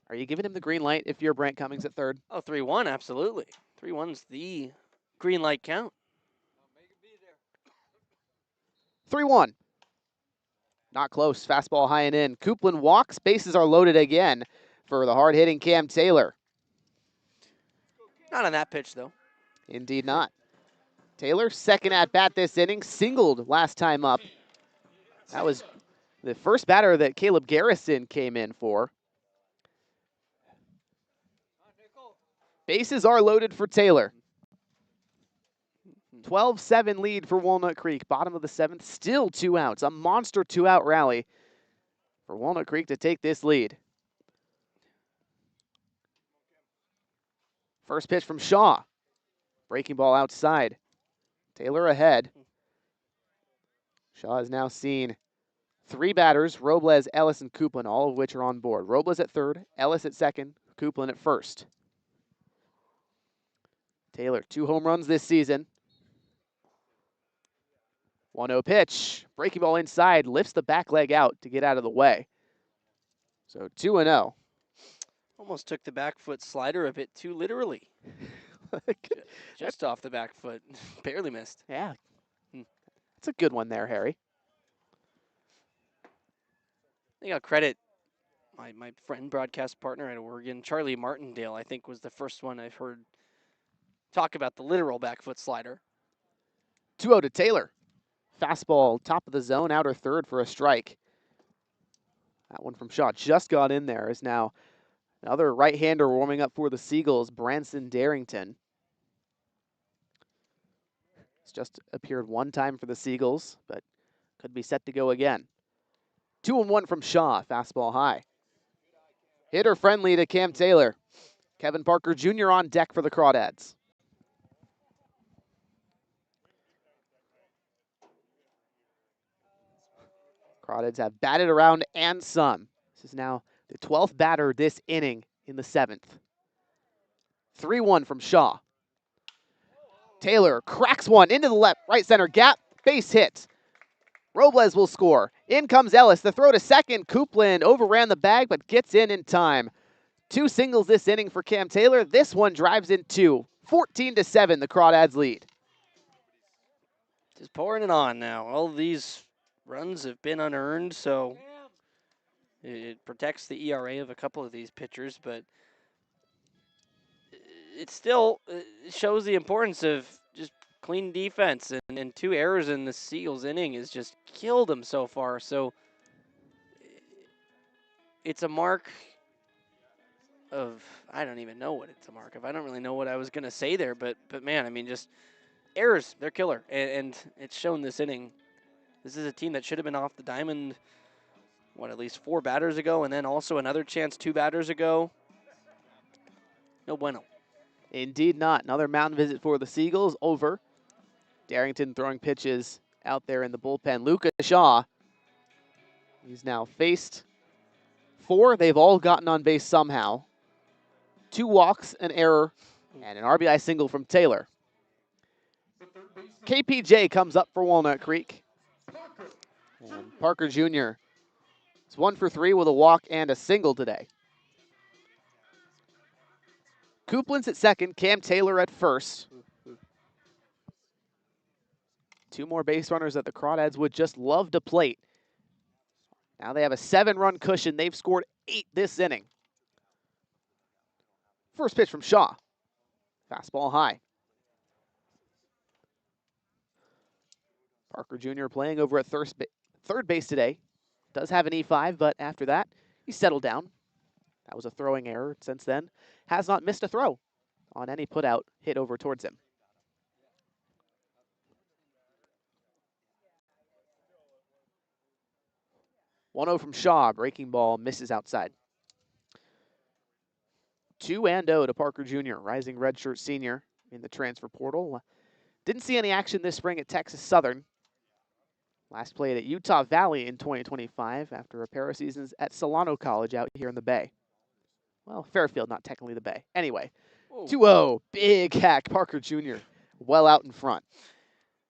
are you giving him the green light if you're Brent Cummings at third?
Oh, 3-1, absolutely. 3-1's the green light count.
3-1. Not close. Fastball high and in. Coupland walks. Bases are loaded again for the hard-hitting Cam Taylor.
Not on that pitch, though.
Indeed not. Taylor, second at-bat this inning, singled last time up. That was the first batter that Caleb Garrison came in for. Bases are loaded for Taylor. 12-7 lead for Walnut Creek. Bottom of the seventh, still 2 outs. A monster 2-out rally for Walnut Creek to take this lead. First pitch from Shaw. Breaking ball outside. Taylor ahead. Shaw has now seen 3 batters, Robles, Ellis, and Coupland, all of which are on board. Robles at third, Ellis at second, Coupland at first. Taylor, 2 home runs this season. 1-0 pitch. Breaking ball inside, lifts the back leg out to get out of the way. So 2-0.
Almost took the back foot slider a bit too literally. Just off the back foot. Barely missed.
Yeah. That's a good one there, Harry.
I think I'll credit my friend, broadcast partner at Oregon, Charlie Martindale, I think was the first one I've heard talk about the literal back foot slider.
2-0 to Taylor. Fastball, top of the zone, outer third for a strike. That one from Shaw just got in there. Is now another right-hander warming up for the Seagulls, Branson Darrington. It's just appeared one time for the Seagulls, but could be set to go again. 2-1 from Shaw, fastball high. Hitter friendly to Cam Taylor. Kevin Parker Jr. on deck for the Crawdads. Crawdads have batted around and some. This is now the 12th batter this inning in the 7th. 3-1 from Shaw. Taylor cracks one into the left, right center gap, base hit. Robles will score. In comes Ellis. The throw to second. Coupland overran the bag, but gets in time. 2 singles this inning for Cam Taylor. This one drives in 2. 14-7, the Crawdads lead.
Just pouring it on now. All of these runs have been unearned, so it protects the ERA of a couple of these pitchers, but it still shows the importance of just clean defense, and 2 errors in the Seagulls inning has just killed them so far. So it's a mark of, I don't even know what it's a mark of. I don't really know what I was going to say there, but man, I mean, just errors, they're killer. And it's shown this inning. This is a team that should have been off the diamond, at least 4 batters ago, and then also another chance 2 batters ago. No bueno.
Indeed not. Another mound visit for the Seagulls over. Darrington throwing pitches out there in the bullpen. Luca Shaw, he's now faced 4. They've all gotten on base somehow. 2 walks, an error, and an RBI single from Taylor. KPJ comes up for Walnut Creek. And Parker Jr. is 1 for 3 with a walk and a single today. Coupland's at second, Cam Taylor at first. 2 more base runners that the Crawdads would just love to plate. Now they have a 7-run cushion. They've scored 8 this inning. First pitch from Shaw. Fastball high. Parker Jr. playing over at third base today. Does have an E5, but after that, he settled down. That was a throwing error. Since then, has not missed a throw on any putout hit over towards him. 1-0 from Shaw. Breaking ball misses outside. 2-0 to Parker Jr., rising redshirt senior in the transfer portal. Didn't see any action this spring at Texas Southern. Last played at Utah Valley in 2025 after a pair of seasons at Solano College out here in the Bay. Well, Fairfield, not technically the Bay. Anyway, 2-0, big hack, Parker Jr. well out in front.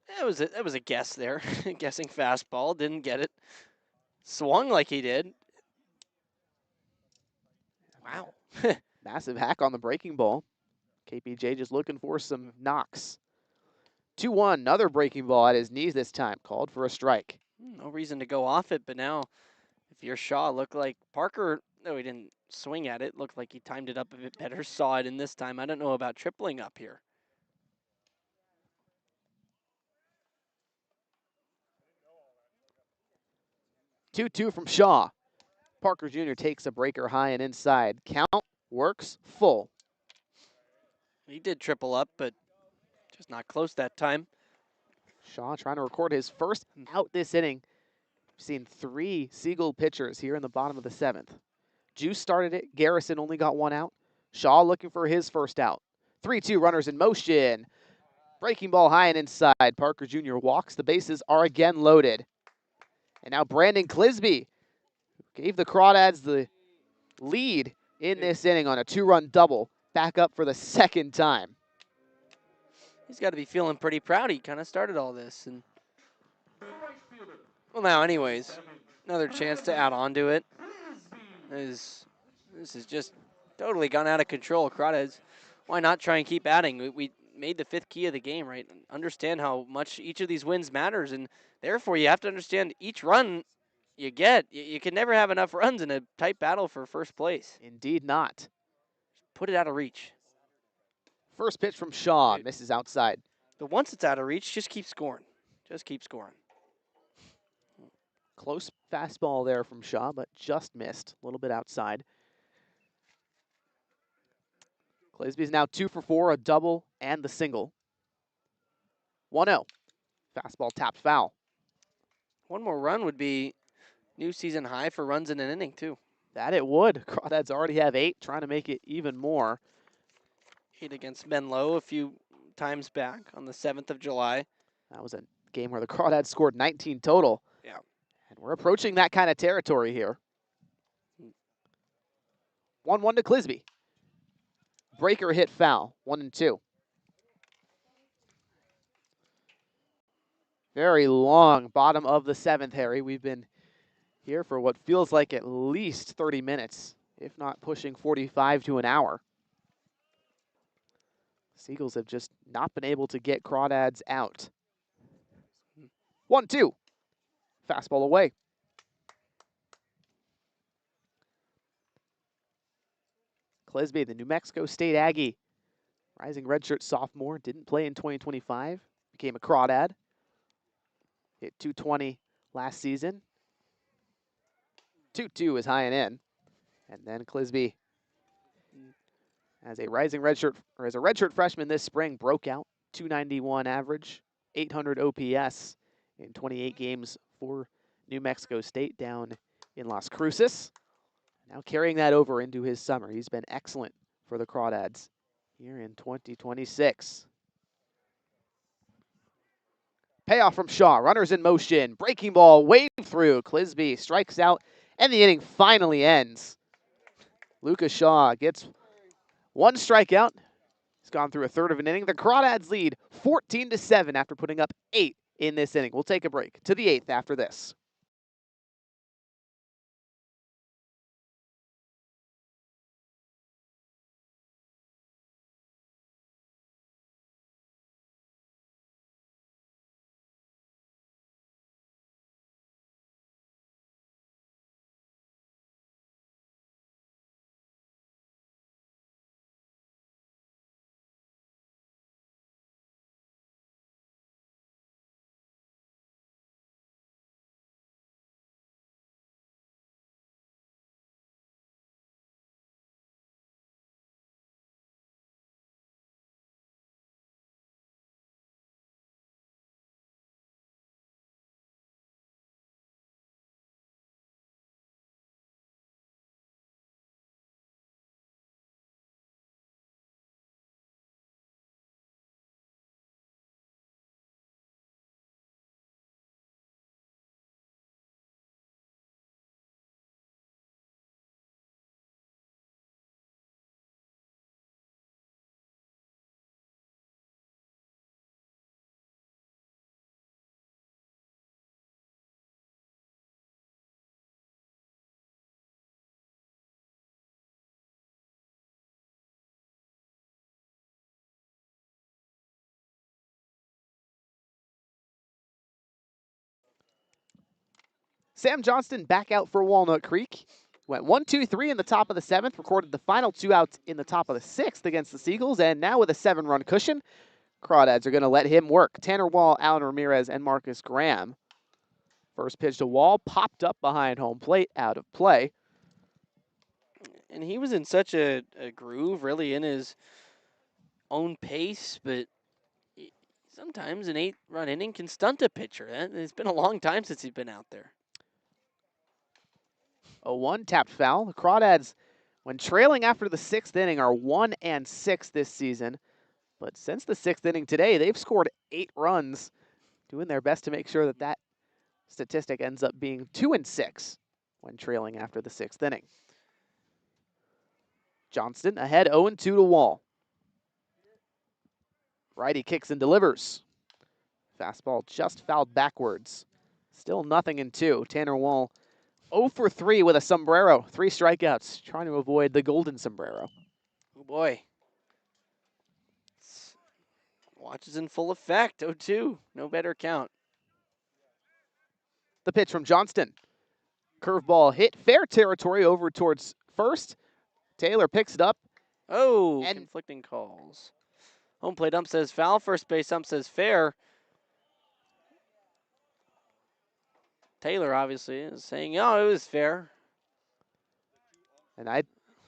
That was a guess there. Guessing fastball, didn't get it. Swung like he did. Wow.
Massive hack on the breaking ball. KPJ just looking for some knocks. 2-1, another breaking ball at his knees this time, called for a strike.
No reason to go off it, but now if you're Shaw, looked like Parker, no, he didn't swing at it. Looked like he timed it up a bit better, saw it in this time. I don't know about tripling up here.
Two from Shaw. Parker Jr. takes a breaker high and inside. Count works full.
He did triple up, but just not close that time.
Shaw trying to record his first out this inning. We've seen 3 Seagull pitchers here in the bottom of the 7th. Juice started it. Garrison only got 1 out. Shaw looking for his first out. 3-2 runners in motion. Breaking ball high and inside. Parker Jr. walks. The bases are again loaded. And now Brandon Clisby gave the Crawdads the lead in this inning on a 2-run double. Back up for the 2nd time.
He's got to be feeling pretty proud. He kind of started all this. And well, now, anyways, another chance to add on to it. This is just totally gone out of control. Crawdads, why not try and keep adding? We made the 5th key of the game, right? Understand how much each of these wins matters, and therefore you have to understand each run you get. You can never have enough runs in a tight battle for first place.
Indeed not.
Put it out of reach.
First pitch from Shaw, misses outside.
But once it's out of reach, just keep scoring. Just keep scoring.
Close fastball there from Shaw, but just missed. A little bit outside. Clisby's now 2 for 4, a double and the single. 1-0. Fastball tapped foul.
One more run would be new season high for runs in an inning, too.
That it would. Crawdads already have 8, trying to make it even more.
8 against Menlo a few times back on the 7th of July.
That was a game where the Crawdads scored 19 total.
Yeah.
And we're approaching that kind of territory here. 1-1 to Clisby. Breaker hit foul, 1-2. Very long bottom of the 7th, Harry. We've been here for what feels like at least 30 minutes, if not pushing 45 to an hour. Seagulls have just not been able to get Crawdads out. 1-2. Fastball away. Clisby, the New Mexico State Aggie, rising redshirt sophomore, didn't play in 2025, became a Crawdad. Hit .220 last season. 2-2 is high and in. And then Clisby as a redshirt freshman this spring, broke out 291 average, 800 OPS in 28 games for New Mexico State down in Las Cruces. Now carrying that over into his summer. He's been excellent for the Crawdads here in 2026. Payoff from Shaw, runners in motion, breaking ball, wave through. Clisby strikes out, and the inning finally ends. Lucas Shaw gets one strikeout. He's gone through a third of an inning. The Crawdads lead 14-7 after putting up 8 in this inning. We'll take a break to the 8th after this. Sam Johnston back out for Walnut Creek. Went 1-2-3 in the top of the 7th, recorded the final 2 outs in the top of the 6th against the Seagulls, and now with a 7-run cushion, Crawdads are going to let him work. Tanner Wall, Alan Ramirez, and Marcus Graham. First pitch to Wall, popped up behind home plate, out of play.
And he was in such a groove, really in his own pace, but sometimes an 8-run inning can stunt a pitcher. It's been a long time since he's been out there.
0-1, tapped foul. The Crawdads, when trailing after the 6th inning, are 1-6 this season. But since the 6th inning today, they've scored 8 runs, doing their best to make sure that that statistic ends up being 2-6 when trailing after the 6th inning. Johnston ahead 0-2 to Wall. Righty kicks and delivers. Fastball just fouled backwards. Still 0-2. Tanner Wall 0 for 3 with a sombrero. 3 strikeouts, trying to avoid the golden sombrero.
Oh boy. Watch is in full effect. 0-2. No better count.
The pitch from Johnston. Curveball hit fair territory over towards first. Taylor picks it up.
Oh,
And
conflicting calls. Home plate ump says foul. First base ump says fair. Taylor obviously is saying, oh, it was fair.
And I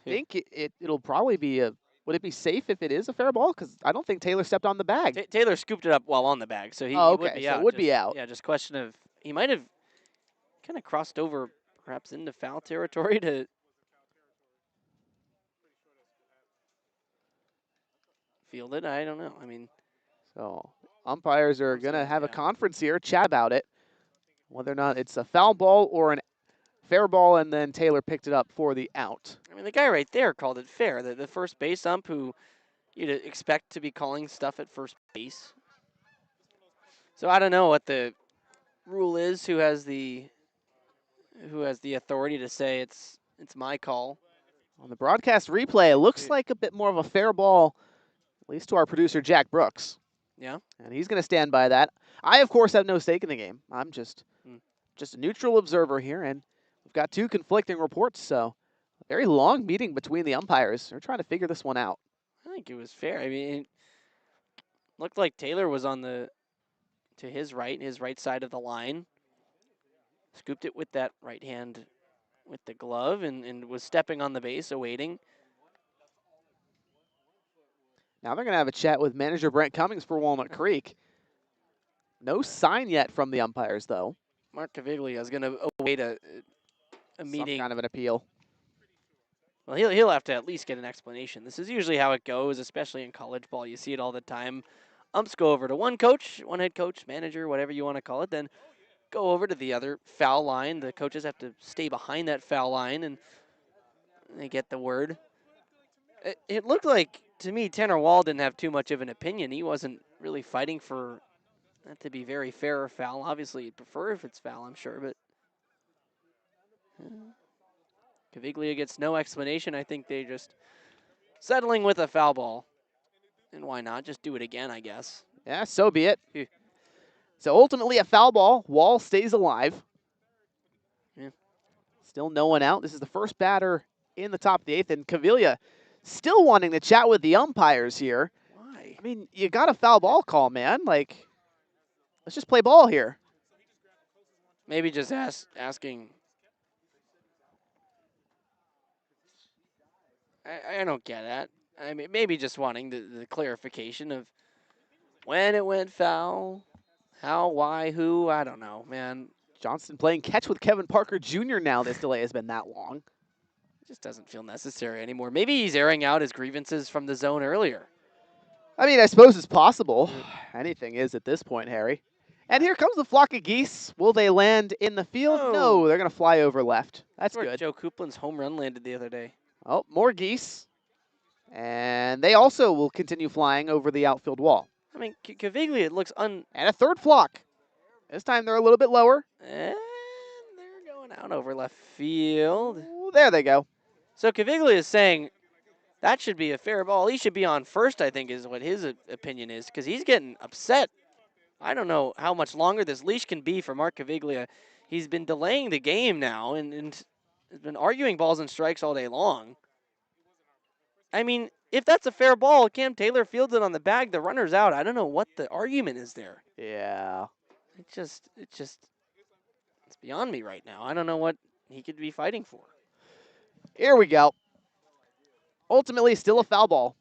think it'll probably be a. Would it be safe if it is a fair ball? Because I don't think Taylor stepped on the bag.
Taylor scooped it up while on the bag, so he would be
so
out.
it would be out.
Yeah, just question of he might have kind of crossed over perhaps into foul territory to field it. I don't know. I mean,
So umpires are going to have a
yeah.
conference here, chat about it, whether or not it's a foul ball or an fair ball, and then Taylor picked it up for the out.
I mean, the guy right there called it fair. The first base ump who you'd expect to be calling stuff at first base. So I don't know what the rule is. Who has the authority to say it's my call?
On the broadcast replay, it looks like a bit more of a fair ball, at least to our producer, Jack Brooks.
Yeah.
And he's going to stand by that. I, of course, have no stake in the game. I'm just a neutral observer here, and we've got 2 conflicting reports, so a very long meeting between the umpires. They're trying to figure this one out.
I think it was fair. I mean, it looked like Taylor was on to his right side of the line. Scooped it with that right hand with the glove and was stepping on the base, awaiting.
Now they're going to have a chat with manager Brent Cummings for Walnut Creek. No sign yet from the umpires, though.
Mark Caviglia is going to await a
Some
meeting.
kind of an appeal.
Well, he'll have to at least get an explanation. This is usually how it goes, especially in college ball. You see it all the time. Umps go over to one coach, one head coach, manager, whatever you want to call it, then go over to the other foul line. The coaches have to stay behind that foul line, and they get the word. It looked like, to me, Tanner Wall didn't have too much of an opinion. He wasn't really fighting for that to be very fair or foul. Obviously, he'd prefer if it's foul, I'm sure, but Caviglia gets no explanation. I think they just settling with a foul ball. And why not? Just do it again, I guess.
Yeah, so be it.
Phew.
So ultimately a foul ball. Wall stays alive.
Yeah.
Still no one out. This is the first batter in the top of the 8th, and Caviglia still wanting to chat with the umpires here.
Why?
I mean, you got a foul ball call, man. Like, let's just play ball here.
Maybe just asking. I don't get that. I mean, maybe just wanting the clarification of when it went foul, how, why, who. I don't know, man.
Johnston playing catch with Kevin Parker Jr. now. This delay has been that long.
It just doesn't feel necessary anymore. Maybe he's airing out his grievances from the zone earlier.
I mean, I suppose it's possible. Anything is at this point, Harry. And here comes the flock of geese. Will they land in the field?
Oh.
No, they're going to fly over left. That's
where
good.
Joe Coupland's home run landed the other day.
Oh, more geese. And they also will continue flying over the outfield wall.
I mean, Caviglia, it looks
And a third flock. This time they're a little bit lower.
And they're going out over left field.
Ooh, there they go.
So Caviglia is saying that should be a fair ball. He should be on first, I think, is what his opinion is, because he's getting upset. I don't know how much longer this leash can be for Mark Caviglia. He's been delaying the game now and has been arguing balls and strikes all day long. I mean, if that's a fair ball, Cam Taylor fields it on the bag, the runner's out. I don't know what the argument is there.
Yeah.
It's beyond me right now. I don't know what he could be fighting for.
Here we go. Ultimately, still a foul ball.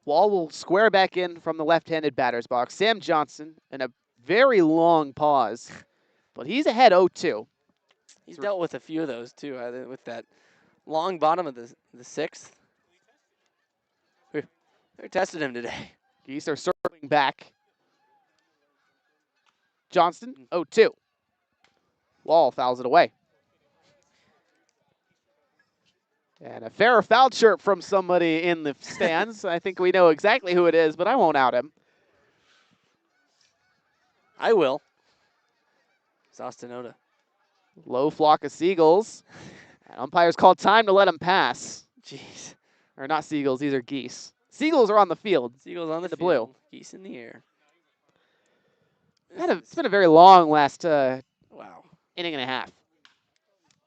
Wall will square back in from the left-handed batter's box. Sam Johnson in a very long pause, but he's ahead 0-2.
He's dealt with a few of those, too, with that long bottom of the 6th. They tested him today.
Geese are circling back. Johnston, 0-2. Wall fouls it away. And a fair or foul chirp from somebody in the stands. I think we know exactly who it is, but I won't out him.
I will. It's Austin Oda.
Low flock of seagulls. And umpires called time to let him pass.
Jeez.
Or not seagulls, these are geese. Seagulls are on the field.
Seagulls on the
field.
blue. Geese in the air.
It's been a very long last
wow.
inning and a half.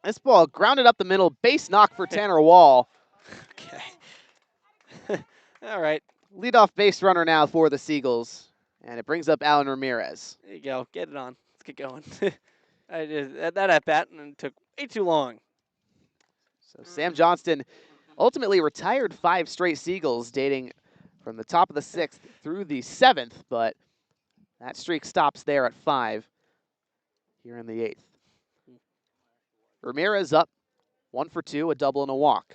This ball grounded up the middle, base knock for Tanner Wall.
Okay. All right.
Leadoff base runner now for the Seagulls. And it brings up Alan Ramirez.
There you go. Get it on. Let's get going. That at bat and took way too long.
So Sam Johnston ultimately retired 5 straight Seagulls dating from the top of the 6th through the 7th, but that streak stops there at 5 here in the 8th. Ramirez up 1 for 2, a double and a walk.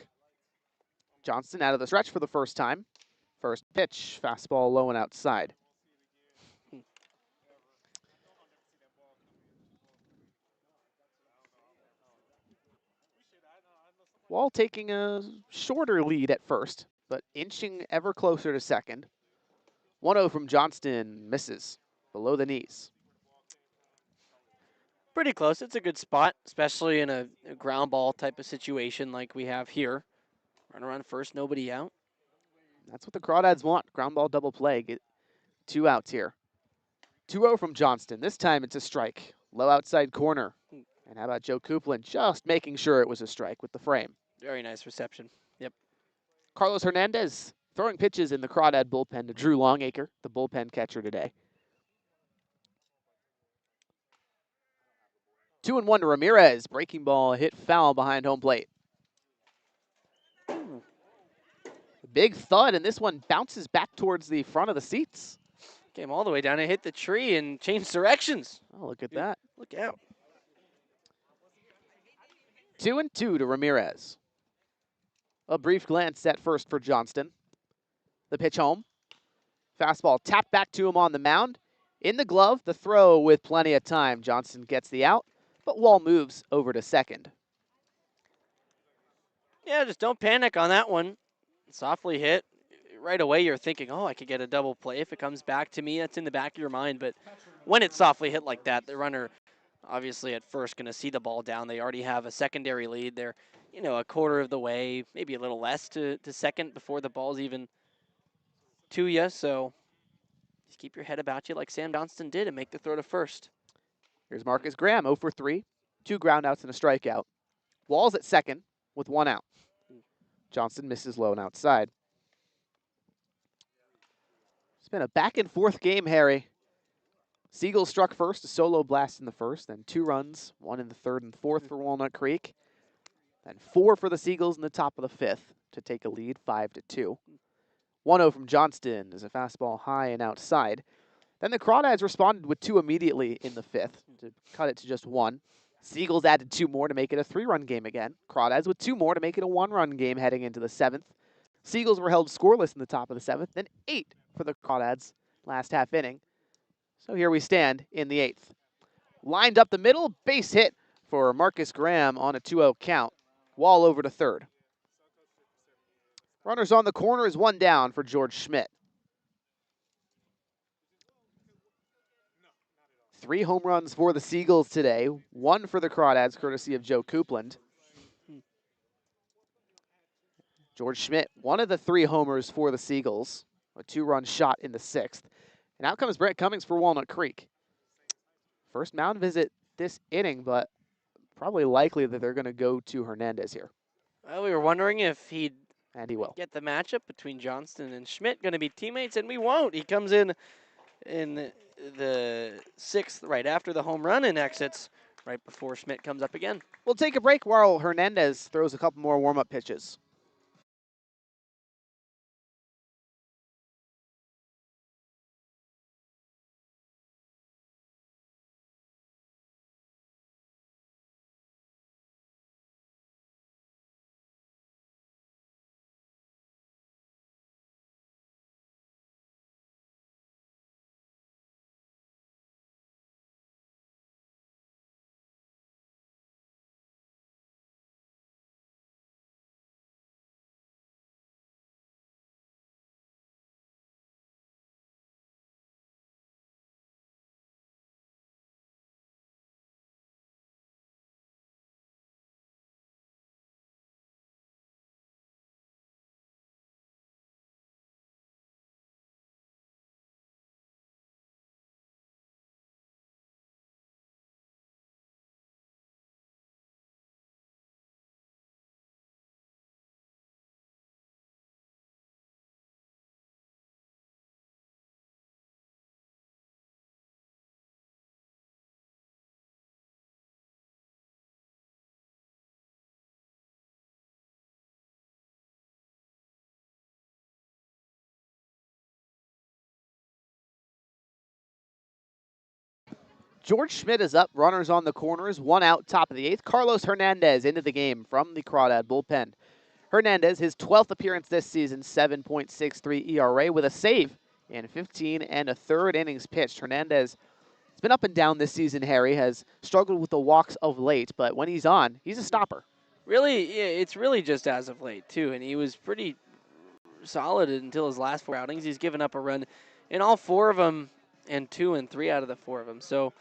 Johnston out of the stretch for the first time. First pitch, fastball low and outside. Wall taking a shorter lead at first, but inching ever closer to second. 1-0 from Johnston, misses below the knees.
Pretty close. It's a good spot, especially in a ground ball type of situation like we have here. Run around first, nobody out.
That's what the Crawdads want. Ground ball double play. Get 2 outs here. 2-0 from Johnston. This time it's a strike. Low outside corner. And how about Joe Coupland just making sure it was a strike with the frame.
Very nice reception. Yep. Carlos
Carlos Hernandez throwing pitches in the Crawdad bullpen to Drew Longacre, the bullpen catcher today. 2-1 to Ramirez. Breaking ball hit foul behind home plate. Big thud, and this one bounces back towards the front of the seats.
Came all the way down and hit the tree and changed directions.
Oh, look at that.
Look out.
2-2 to Ramirez. A brief glance at first for Johnston. The pitch home. Fastball tapped back to him on the mound. In the glove, the throw with plenty of time. Johnston gets the out, but Wall moves over to second.
Yeah, just don't panic on that one. Softly hit. Right away you're thinking, oh, I could get a double play if it comes back to me. That's in the back of your mind. But when it's softly hit like that, the runner obviously at first going to see the ball down. They already have a secondary lead. They're, a quarter of the way, maybe a little less to second before the ball's even to you. So just keep your head about you like Sam Johnston did and make the throw to first.
Here's Marcus Graham, 0 for 3. 2 groundouts and a strikeout. Wall's at second with 1 out. Johnston misses low and outside. It's been a back-and-forth game, Harry. Seagulls struck first, a solo blast in the first, then 2 runs, 1 in the third and fourth for Walnut Creek, then 4 for the Seagulls in the top of the fifth to take a lead, 5-2. 1-0 from Johnston is a fastball high and outside. Then the Crawdads responded with 2 immediately in the fifth to cut it to just 1. Seagulls added 2 more to make it a 3-run game again. Crawdads with 2 more to make it a 1-run game heading into the 7th. Seagulls were held scoreless in the top of the 7th, then 8 for the Crawdads last half inning. So here we stand in the 8th. Lined up the middle, base hit for Marcus Graham on a 2-0 count. Wall over to third. Runners on the corner is 1 down for George Schmidt. 3 home runs for the Seagulls today, 1 for the Crawdads, courtesy of Joe Coupland. George Schmidt, one of the 3 homers for the Seagulls, a 2-run shot in the 6th. And out comes Brett Cummings for Walnut Creek. First mound visit this inning, but probably likely that they're going to go to Hernandez here.
Well, we were wondering if he'd
And he will.
get the matchup between Johnston and Schmidt, going to be teammates, and we won't. He comes in the 6th right after the home run and exits right before Schmidt comes up again.
We'll take a break while Hernandez throws a couple more warm-up pitches. George Schmidt is up, runners on the corners, 1 out, top of the 8th. Carlos Hernandez into the game from the Crawdad bullpen. Hernandez, his 12th appearance this season, 7.63 ERA with a save in 15 1/3 innings pitched. Hernandez has been up and down this season, Harry, has struggled with the walks of late, but when he's on, he's a stopper.
Really, yeah, it's really just as of late, too, and he was pretty solid until his last 4 outings. He's given up a run in all 4 of them, and 2 and 3 out of the 4 of them. So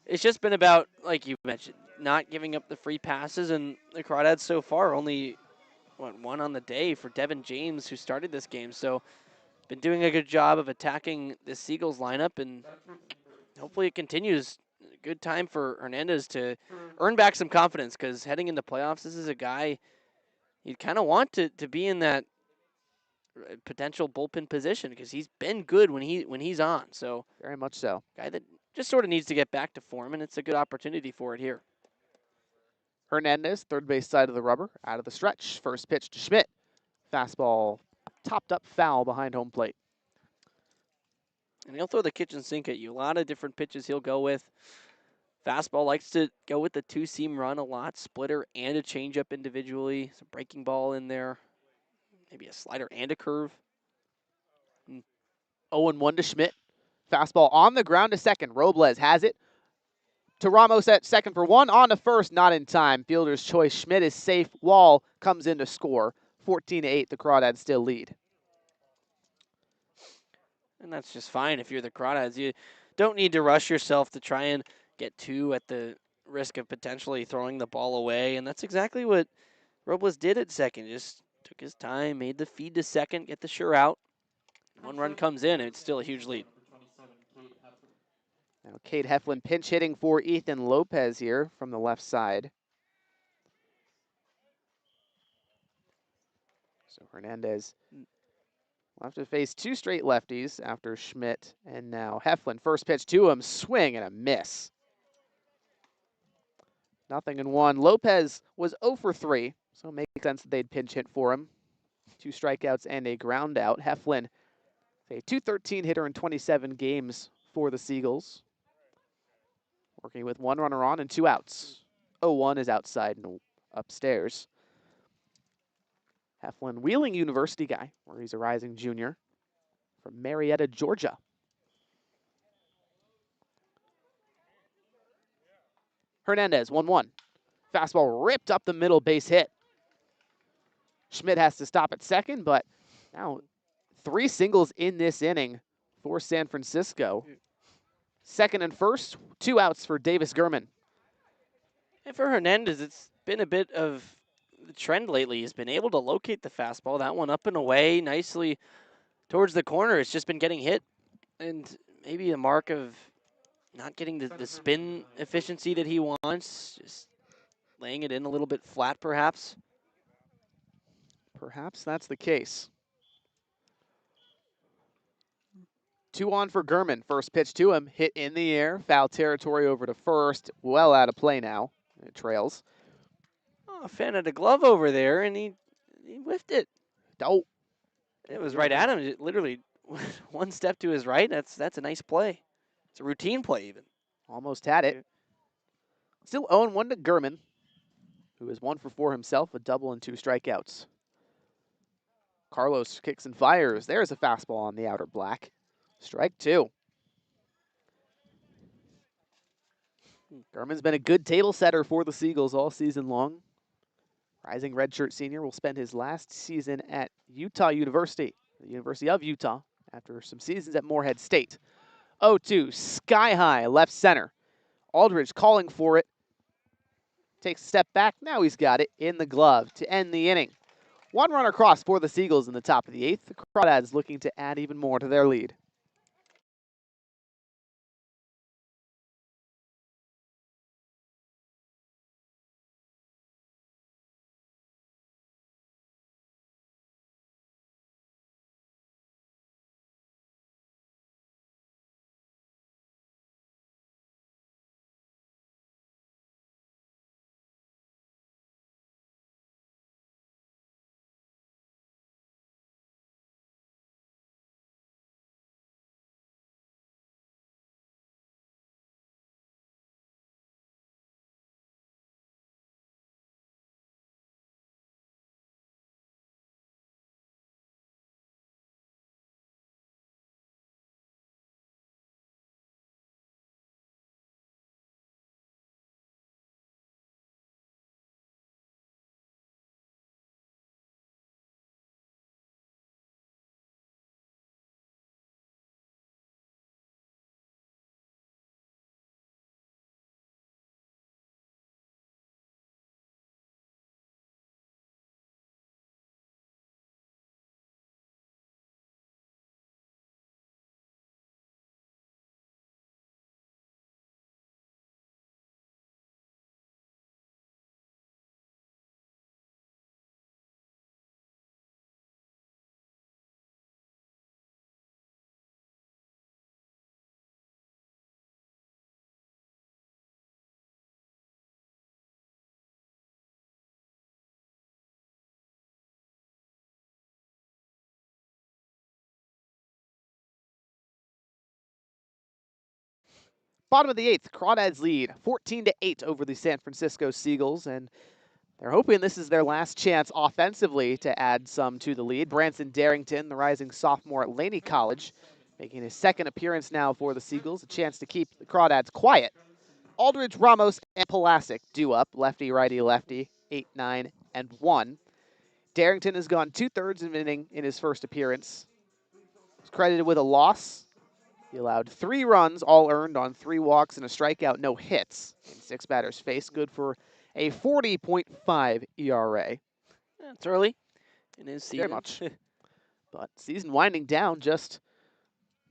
it's just been about, like you mentioned, not giving up the free passes, and the Crawdads so far only, 1 on the day for Devin James, who started this game. So been doing a good job of attacking the Seagulls lineup, and hopefully it continues. Good time for Hernandez to earn back some confidence, because heading into playoffs, this is a guy you'd kind of want to be in that potential bullpen position, because he's been good when he's on. So
Very much so.
guy that just sort of needs to get back to form, and it's a good opportunity for it here.
Hernandez, third base side of the rubber, out of the stretch. First pitch to Schmidt. Fastball topped up foul behind home plate.
And he'll throw the kitchen sink at you. A lot of different pitches he'll go with. Fastball likes to go with the two-seam run a lot, splitter and a changeup individually. Some breaking ball in there, maybe a slider and a curve.
0-1 to Schmidt. Fastball on the ground to second. Robles has it. To Ramos at second for one. On to first, not in time. Fielder's choice. Schmidt is safe. Wall comes in to score. 14-8, the Crawdads still lead.
And that's just fine if you're the Crawdads. You don't need to rush yourself to try and get two at the risk of potentially throwing the ball away. And that's exactly what Robles did at second. Just took his time, made the feed to second, get the sure out. One run comes in, and it's still a huge lead.
Now Cade Heflin pinch hitting for Ethan Lopez here from the left side. So Hernandez will have to face two straight lefties after Schmidt, and now Heflin. First pitch to him, swing and a miss. 0-1. Lopez was 0 for 3, so it makes sense that they'd pinch hit for him. 2 strikeouts and a ground out. Heflin, a .213 hitter in 27 games for the Seagulls. Working with 1 runner on and 2 outs. 0-1 is outside and upstairs. Heflin, Wheeling University guy, where he's a rising junior from Marietta, Georgia. Hernandez, 1-1. Fastball ripped up the middle, base hit. Schmidt has to stop at second, but now 3 singles in this inning for San Francisco. Second and first, 2 outs for Davis Gurman.
And for Hernandez, it's been a bit of the trend lately. He's been able to locate the fastball. That one up and away nicely towards the corner. It's just been getting hit. And maybe a mark of not getting the spin efficiency that he wants. Just laying it in a little bit flat, perhaps.
Perhaps that's the case. 2 on for Gurman. First pitch to him, hit in the air, foul territory over to first. Well out of play now. It trails.
Oh, fan had a glove over there, and he whiffed it.
Oh.
It was right at him. It literally one step to his right. That's a nice play. It's a routine play, even.
Almost had it. Still 0-1 to Gurman, who is 1 for 4 himself, a double and 2 strikeouts. Carlos kicks and fires. There's a fastball on the outer black. Strike 2. Gurman's been a good table setter for the Seagulls all season long. Rising redshirt senior will spend his last season at Utah University, the University of Utah, after some seasons at Morehead State. 0-2, sky high, left center. Aldridge calling for it. Takes a step back. Now he's got it in the glove to end the inning. 1 run across for the Seagulls in the top of the 8th. The Crawdads looking to add even more to their lead. Bottom of the 8th, Crawdads lead 14-8 over the San Francisco Seagulls, and they're hoping this is their last chance offensively to add some to the lead. Branson Darrington, the rising sophomore at Laney College, making his second appearance now for the Seagulls, a chance to keep the Crawdads quiet. Aldridge, Ramos, and Pulasic due up, lefty, righty, lefty, 8, 9, and 1. Darrington has gone 2/3 of an inning in his first appearance. He's credited with a loss. He allowed 3 runs, all earned on 3 walks and a strikeout, no hits in 6 batters faced. Good for a 40.5 ERA.
It's early in his season.
Very much. But season winding down, just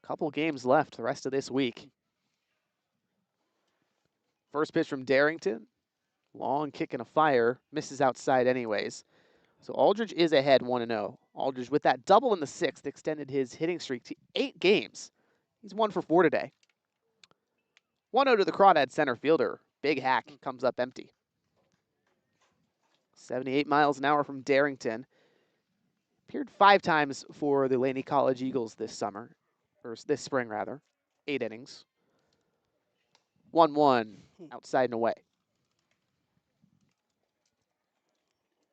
a couple games left the rest of this week. First pitch from Darrington. Long kick and a fire. Misses outside anyways. So Aldridge is ahead 1-0. Aldridge, with that double in the 6th, extended his hitting streak to 8 games. He's 1 for 4 today. 1-0 to the Crawdad center fielder. Big hack comes up empty. 78 miles an hour from Darrington. Appeared 5 times for the Laney College Eagles this summer, or this spring rather. 8 innings. 1-1, outside and away.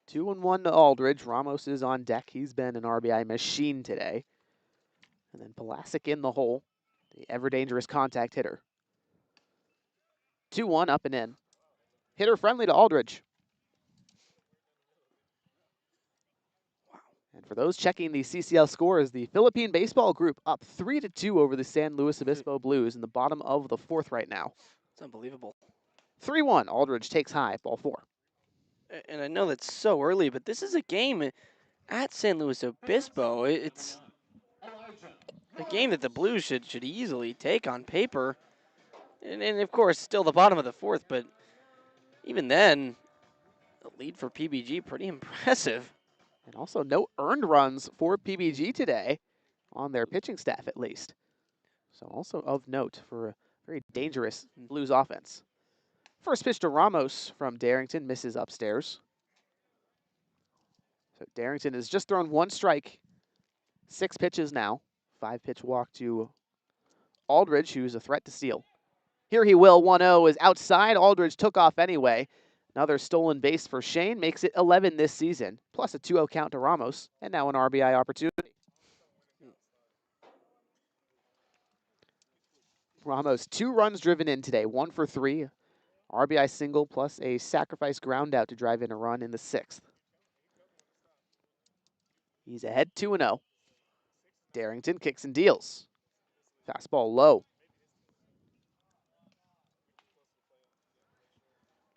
2-1 to Aldridge. Ramos is on deck. He's been an RBI machine today. And then Pulasic in the hole, the ever dangerous contact hitter. 2-1 up and in. Hitter friendly to Aldridge. And for those checking the CCL scores, the Philippine Baseball Group up 3-2 over the San Luis Obispo Blues in the bottom of the 4th right now.
It's unbelievable.
3-1, Aldridge takes high, ball 4.
And I know that's so early, but this is a game at San Luis Obispo. It's a game that the Blues should easily take on paper. And of course, still the bottom of the 4th, but even then, the lead for PBG, pretty impressive.
And also no earned runs for PBG today, on their pitching staff at least. So also of note for a very dangerous Blues offense. First pitch to Ramos from Darrington, misses upstairs. So Darrington has just thrown 1 strike, 6 pitches now. 5-pitch walk to Aldridge, who's a threat to steal. Here he will, 1-0 is outside. Aldridge took off anyway. Another stolen base for Shane, makes it 11 this season, plus a 2-0 count to Ramos, and now an RBI opportunity. Ramos, 2 runs driven in today, 1 for 3. RBI single plus a sacrifice ground out to drive in a run in the 6th. He's ahead 2-0. Darrington kicks and deals. Fastball low.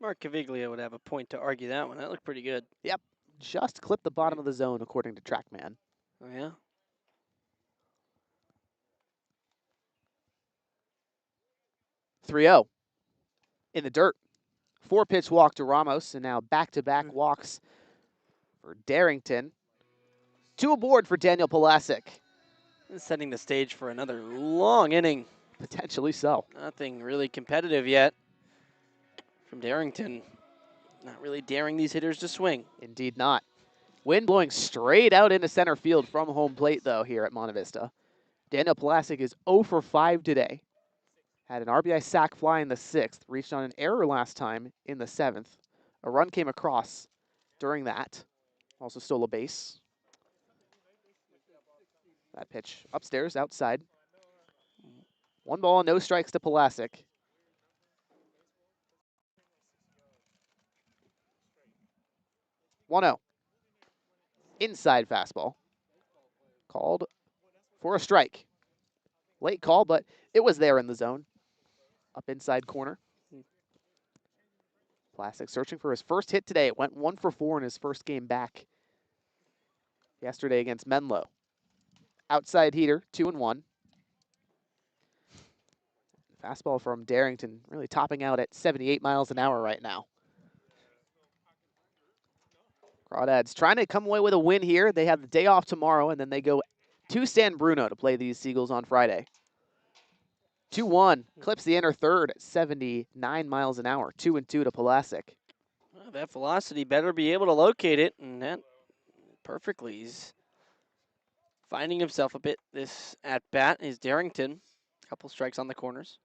Mark Caviglia would have a point to argue that one. That looked pretty good.
Yep, just clipped the bottom of the zone according to TrackMan.
Oh, yeah?
3-0. In the dirt. 4-pitch walk to Ramos, and now back-to-back walks for Darrington. 2 aboard for Daniel Pulasic.
Setting the stage for another long inning.
Potentially so.
Nothing really competitive yet from Darrington. Not really daring these hitters to swing.
Indeed not. Wind blowing straight out into center field from home plate, though, here at Monte Vista. Daniel Pulasic is 0 for 5 today. Had an RBI sac fly in the 6th, reached on an error last time in the 7th. A run came across during that. Also stole a base. That pitch upstairs, outside. 1 ball, no strikes to Pulasic. One-0. Inside fastball. Called for a strike. Late call, but it was there in the zone. Up inside corner. Pulasic searching for his first hit today. It went 1 for 4 in his first game back yesterday against Menlo. Outside heater, 2-1. Fastball from Darrington really topping out at 78 miles an hour right now. Crawdads trying to come away with a win here. They have the day off tomorrow, and then they go to San Bruno to play these Seagulls on Friday. 2-1, clips the inner third at 79 miles an hour. 2-2 to Pulasic.
Well, that velocity better be able to locate it, and that perfectly. He's finding himself a bit this at bat is Darrington. A couple strikes on the corners.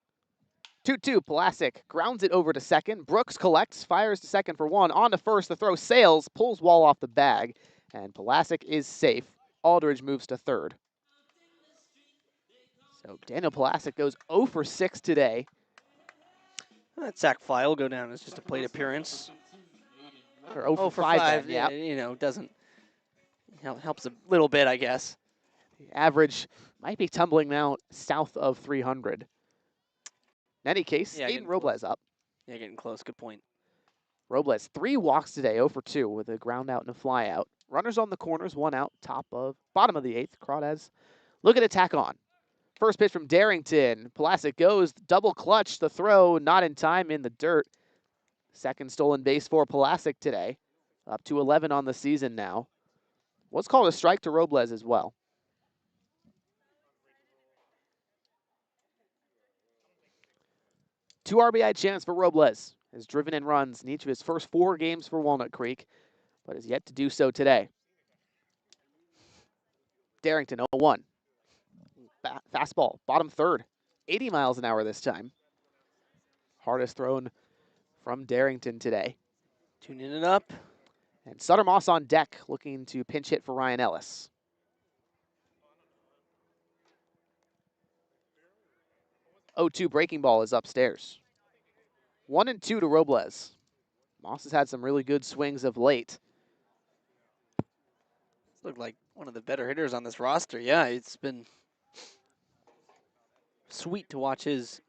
2-2, Pulasic grounds it over to second. Brooks collects, fires to second for one. On to first, the throw sails, pulls Wall off the bag, and Pulasic is safe. Aldridge moves to third. So Daniel Pulasic goes 0 for 6 today.
That sack fly will go down as just a plate appearance.
Or 0
Oh,
for
for
5,
5,
then, yeah.
you know, doesn't helps a little bit, I guess.
The average might be tumbling now south of 300. In any case,
Yeah,
Aiden
getting
Robles
close.
up.
Yeah, getting close. Good point.
Robles, 3 walks today, 0 for 2 with a ground out and a fly out. Runners on the corners, 1 out, bottom of the 8th. Crawdads look at attack on. First pitch from Darrington. Pulasic goes, double clutch, the throw, not in time, in the dirt. Second stolen base for Pulasic today. Up to 11 on the season now. What's called a strike to Robles as well. Two RBI chance for Robles. Has driven in runs in each of his first 4 games for Walnut Creek, but has yet to do so today. Darrington, 0-1. Fastball, bottom third. 80 miles an hour this time. Hardest thrown from Darrington today.
Tuning it up.
And Sutter Moss on deck, looking to pinch hit for Ryan Ellis. 0-2 breaking ball is upstairs. 1-2 to Robles. Moss has had some really good swings of late.
Looked like one of the better hitters on this roster. Yeah, it's been sweet to watch his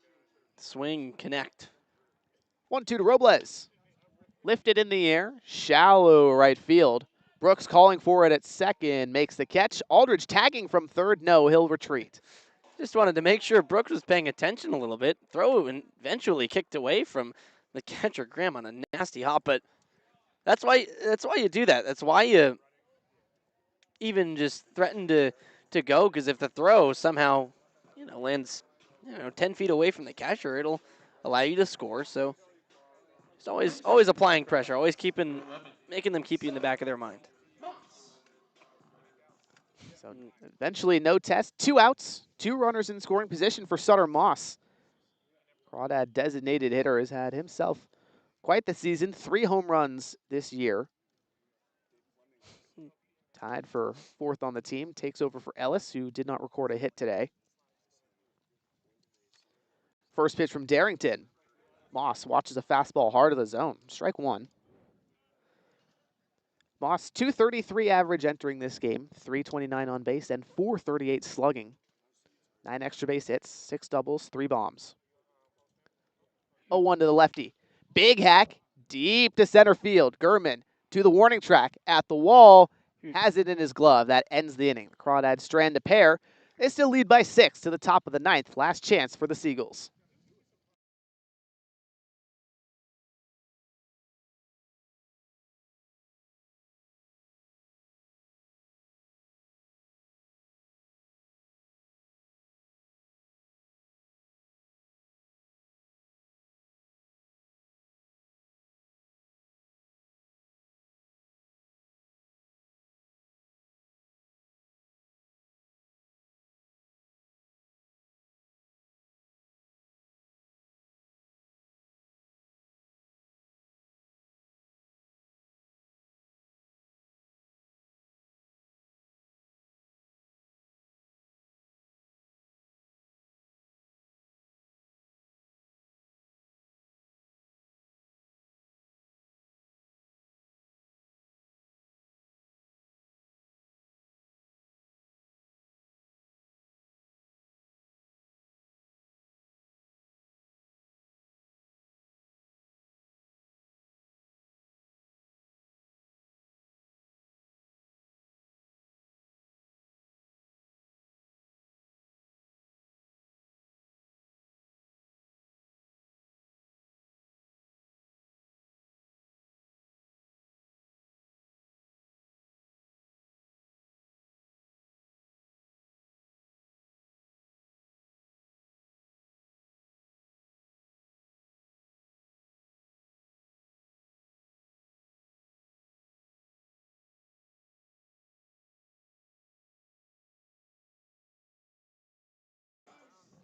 swing connect.
1-2 to Robles. Lifted in the air, shallow right field. Brooks calling for it at second, makes the catch. Aldridge tagging from third, no, he'll retreat.
Just wanted to make sure Brooks was paying attention a little bit. Throw and eventually kicked away from the catcher Graham on a nasty hop, but that's why you do that. That's why you even just threaten to go, because if the throw somehow, lands, 10 feet away from the catcher, it'll allow you to score. So it's always applying pressure, always making them keep you in the back of their mind.
So eventually no test, 2 outs, 2 runners in scoring position for Sutter Moss. Crawdad designated hitter has had himself quite the season, 3 home runs this year. Tied for 4th on the team, takes over for Ellis, who did not record a hit today. First pitch from Darrington. Moss watches a fastball hard of the zone, strike 1. Moss, 233 average entering this game, 329 on base, and 438 slugging. 9 extra base hits, 6 doubles, 3 bombs. 0-1 to the lefty. Big hack, deep to center field. Gurman to the warning track, at the wall, has it in his glove. That ends the inning. The Crawdads strand a pair. They still lead by 6 to the top of the 9th. Last chance for the Seagulls.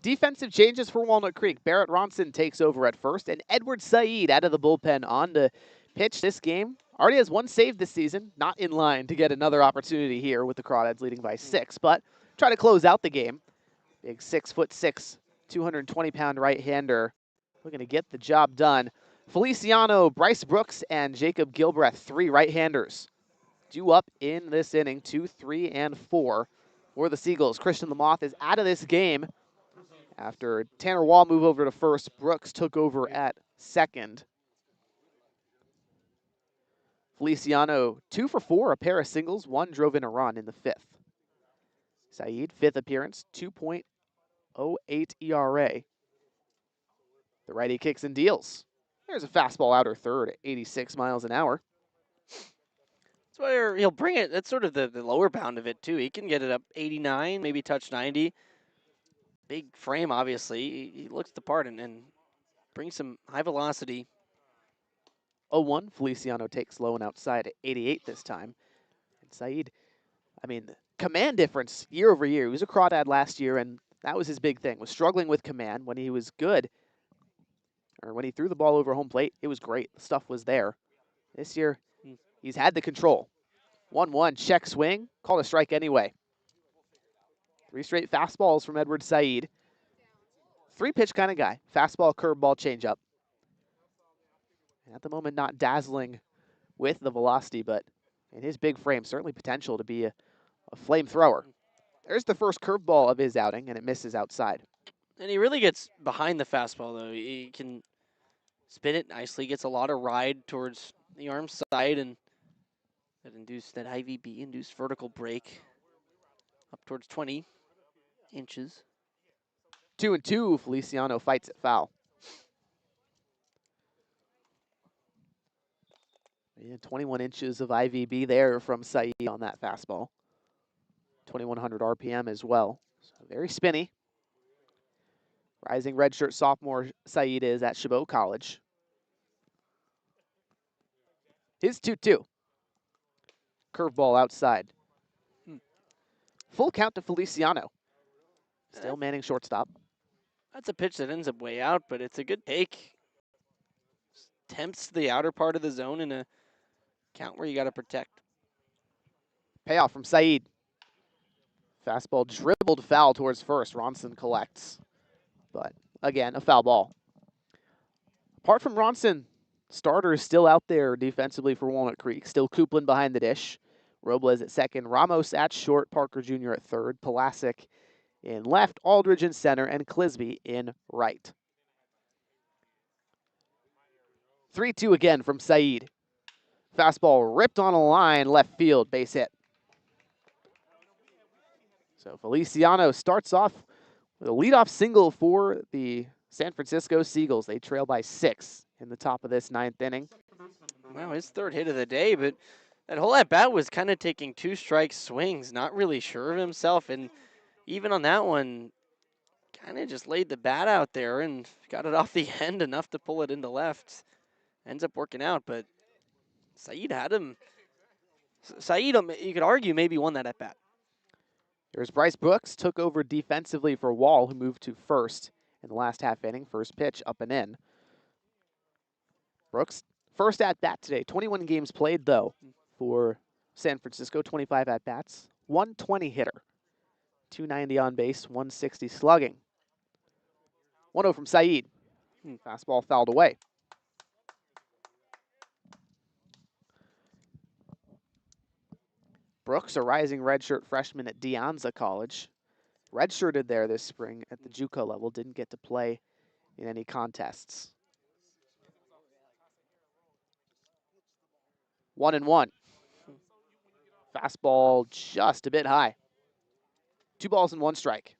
Defensive changes for Walnut Creek. Barrett Ronson takes over at first, and Edward Saeed out of the bullpen on to pitch this game. Already has one save this season, not in line to get another opportunity here with the Crawdads leading by 6, but try to close out the game. Big 6'6", 220-pound right-hander looking to get the job done. Feliciano, Bryce Brooks, and Jacob Gilbreth, 3 right-handers, due up in this inning, 2, 3, and 4 for the Seagulls. Christian Lamoth is out of this game. After Tanner Wall moved over to first, Brooks took over at second. Feliciano, 2 for 4, a pair of singles, 1 drove in a run in the 5th. Saeed, 5th appearance, 2.08 ERA. The righty kicks and deals. There's a fastball outer third at 86 miles an hour.
That's where he'll bring it. That's sort of the lower bound of it, too. He can get it up 89, maybe touch 90. Big frame, obviously. He looks the part and brings some high velocity.
0-1, Feliciano takes low and outside at 88 this time. And Saeed, I mean, the command difference year over year. He was a Crawdad last year, and that was his big thing, was struggling with command. When he was good, or when he threw the ball over home plate, it was great. The stuff was there. This year, he's had the control. 1-1, check swing, called a strike anyway. 3 straight fastballs from Edward Saeed. 3-pitch kind of guy. Fastball, curveball, changeup. And at the moment, not dazzling with the velocity, but in his big frame, certainly potential to be a flamethrower. There's the first curveball of his outing, and it misses outside.
And he really gets behind the fastball, though. He can spin it nicely, gets a lot of ride towards the arm side, and that IVB-induced vertical break up towards 20 inches.
2-2, Feliciano fights it foul. Yeah, 21 inches of IVB there from Saeed on that fastball. 2,100 RPM as well. So very spinny. Rising redshirt sophomore Saeed is at Chabot College. His 2-2. Curveball outside. Full count to Feliciano. Still manning shortstop.
That's a pitch that ends up way out, but it's a good take. Tempts the outer part of the zone in a count where you got to protect.
Payoff from Saeed. Fastball dribbled foul towards first. Ronson collects. But again, a foul ball. Apart from Ronson, starter is still out there defensively for Walnut Creek. Still Coupland behind the dish. Robles at second. Ramos at short. Parker Jr. at third. Pulasic in left. Aldridge in center. And Clisby in right. 3-2 again from Saeed. Fastball ripped on a line. Left field. Base hit. So Feliciano starts off with a leadoff single for the San Francisco Seagulls. They trail by 6 in the top of this 9th inning.
Wow, his 3rd hit of the day, but that whole at-bat was kind of taking 2-strike swings, not really sure of himself, and even on that one, kind of just laid the bat out there and got it off the end enough to pull it into left. Ends up working out, but Saeed had him. Saeed, you could argue, maybe won that at-bat.
Here's Bryce Brooks, took over defensively for Wall, who moved to first in the last half inning. First pitch, up and in. Brooks, first at-bat today. 21 games played, though, for San Francisco. 25 at-bats. 120 hitter. 290 on base, 160 slugging. 1-0 from Saeed. Fastball fouled away. Brooks, a rising redshirt freshman at De Anza College. Redshirted there this spring at the JUCO level. Didn't get to play in any contests. 1-1. Fastball just a bit high. 2 balls and 1 strike.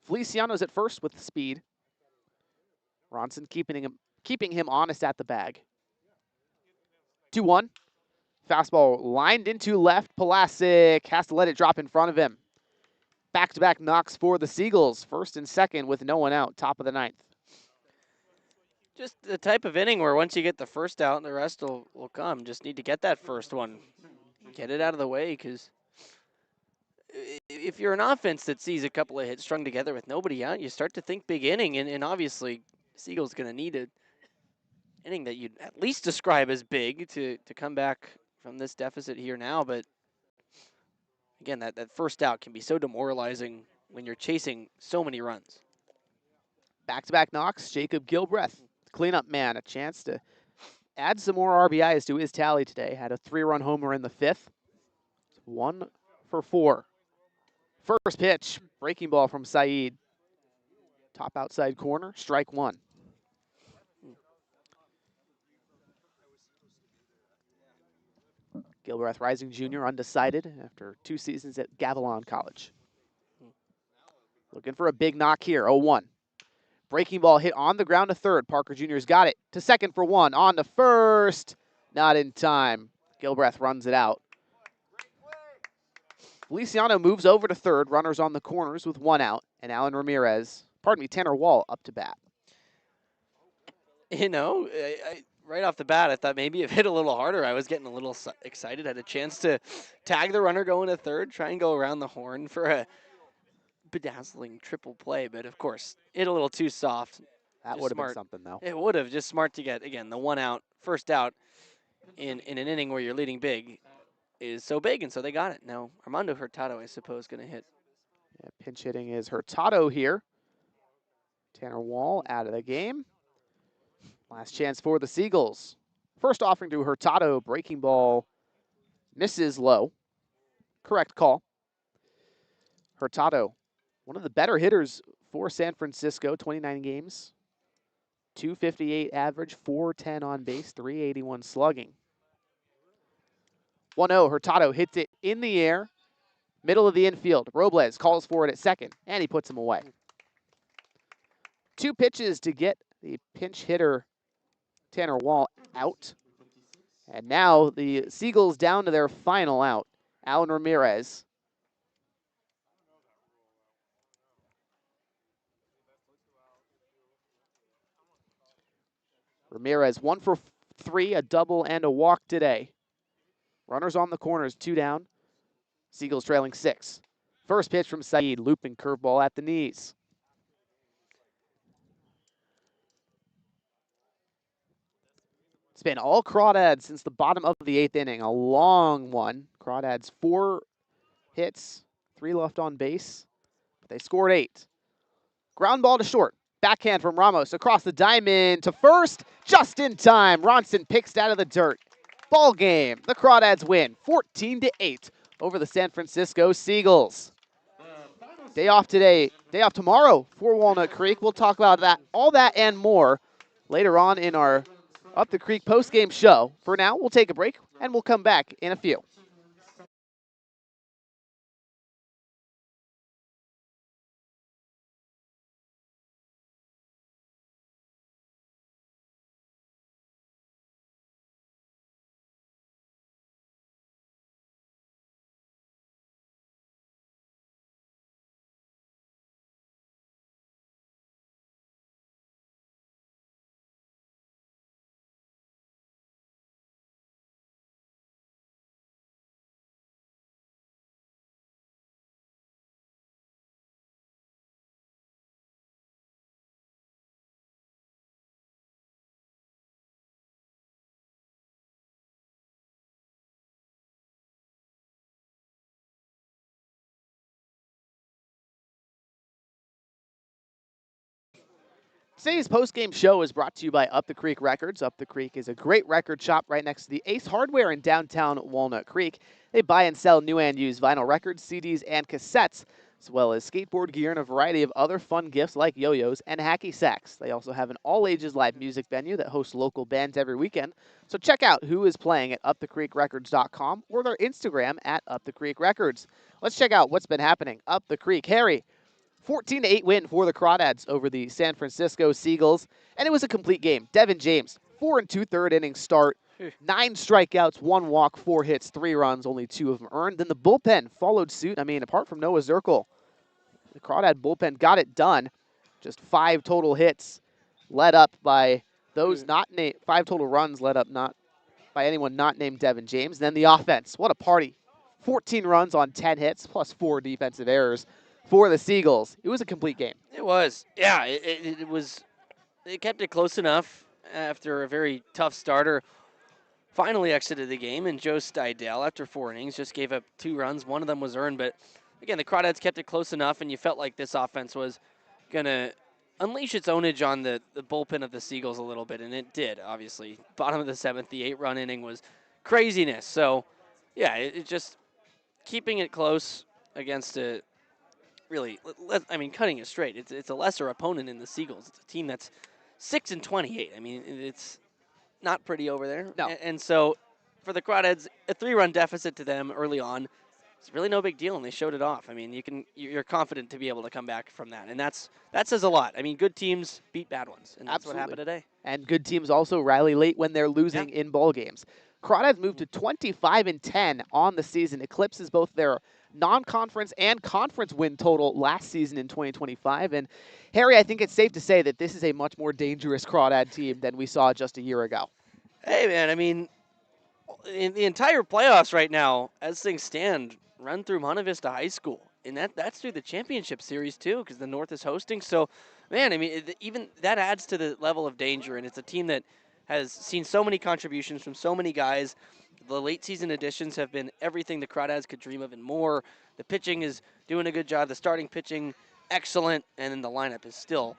Feliciano's at first with speed. Ronson keeping him honest at the bag. 2-1. Fastball lined into left. Pulasic has to let it drop in front of him. Back-to-back knocks for the Seagulls. First and second with no one out. Top of the 9th.
Just the type of inning where once you get the first out, the rest will come. Just need to get that first one. Get it out of the way, because if you're an offense that sees a couple of hits strung together with nobody out, you start to think big inning, and obviously Seagulls going to need an inning that you'd at least describe as big to come back from this deficit here now. But again, that first out can be so demoralizing when you're chasing so many runs.
Back-to-back knocks, Jacob Gilbreth, cleanup man, a chance to add some more RBIs to his tally today. Had a 3-run homer in the 5th. 1 for 4. First pitch, breaking ball from Saeed. Top outside corner, strike 1. Gilbreth Rising Jr. undecided after 2 seasons at Gavilan College. Looking for a big knock here, 0-1. Breaking ball hit on the ground to third. Parker Jr.'s got it to second for 1. On to first. Not in time. Gilbreth runs it out. Feliciano moves over to third. Runners on the corners with 1 out. And Tanner Wall up to bat.
You know, right off the bat, I thought maybe if it hit a little harder, I was getting a little excited. Had a chance to tag the runner going to third, try and go around the horn for a bedazzling triple play. But of course, hit a little too soft.
That would have been something, though.
It would have. Just smart to get, again, the 1 out, first out in an inning where you're leading big is so big, and so they got it. Now, Armando Hurtado, I suppose, going to hit.
Yeah, pinch hitting is Hurtado here. Tanner Wall out of the game. Last chance for the Seagulls. First offering to Hurtado, breaking ball misses low. Correct call. Hurtado, one of the better hitters for San Francisco, 29 games. 258 average, 410 on base, 381 slugging. 1-0, Hurtado hits it in the air, middle of the infield. Robles calls for it at second, and he puts him away. 2 pitches to get the pinch hitter Tanner Wall out. And now the Seagulls down to their final out. Alan Ramirez. Ramirez 1 for 3, a double and a walk today. Runners on the corners, 2 down. Seagulls trailing 6. First pitch from Saeed, looping curveball at the knees. It's been all Crawdads since the bottom of the 8th inning. A long one. Crawdads 4 hits, 3 left on base, but they scored 8. Ground ball to short. Backhand from Ramos across the diamond to first, just in time. Ronson picks it out of the dirt. Ball game. The Crawdads win 14-8 over the San Francisco Seagulls. Day off today, day off tomorrow for Walnut Creek. We'll talk about that, all that and more later on in our Up the Creek postgame show. For now, we'll take a break and we'll come back in a few. Today's postgame show is brought to you by Up the Creek Records. Up the Creek is a great record shop right next to the Ace Hardware in downtown Walnut Creek. They buy and sell new and used vinyl records, CDs, and cassettes, as well as skateboard gear and a variety of other fun gifts like yo-yos and hacky sacks. They also have an all-ages live music venue that hosts local bands every weekend. So check out who is playing at upthecreekrecords.com or their Instagram at upthecreekrecords. Let's check out what's been happening up the creek. Harry, 14-8 win for the Crawdads over the San Francisco Seagulls, and it was a complete game. Devin James, 4 2/3 inning start, 9 strikeouts, 1 walk, 4 hits, 3 runs, only 2 of them earned. Then the bullpen followed suit. I mean, apart from Noah Zirkle, the Crawdad bullpen got it done. Just 5 total hits led up by those not named, 5 total runs led up not by anyone not named Devin James. Then the offense, what a party 14 runs on 10 hits, plus 4 defensive errors for the Seagulls. It was a complete game.
It was. Yeah, it was. They kept it close enough after a very tough starter. Finally exited the game, and Joe Stidell, after 4 innings, just gave up 2 runs. One of them was earned, but again, the Crawdads kept it close enough, and you felt like this offense was going to unleash its ownage on the bullpen of the Seagulls a little bit, and it did, obviously. Bottom of the 7th, the 8-run inning was craziness. So, yeah, it just keeping it close against a really, I mean, cutting it straight. It's a lesser opponent in the Seagulls. It's a team that's 6-28. I mean, it's not pretty over there.
No.
And so for the Crawdads, a 3-run deficit to them early on, it's really no big deal, and they showed it off. I mean, you're confident to be able to come back from that, and that says a lot. I mean, good teams beat bad ones, and that's what happened today.
And good teams also rally late when they're losing in ball games. Crawdads moved to 25-10 on the season, eclipses both their non-conference and conference win total last season in 2025. And Harry, I think it's safe to say that this is a much more dangerous Crawdad team than we saw just a year ago.
Hey, man, I mean, in the entire playoffs right now, as things stand, run through Monte Vista High School. And that's through the championship series, too, because the North is hosting. So, man, I mean, even that adds to the level of danger. And it's a team that has seen so many contributions from so many guys. The late season additions have been everything the Crawdads could dream of and more. The pitching is doing a good job. The starting pitching, excellent. And then the lineup is still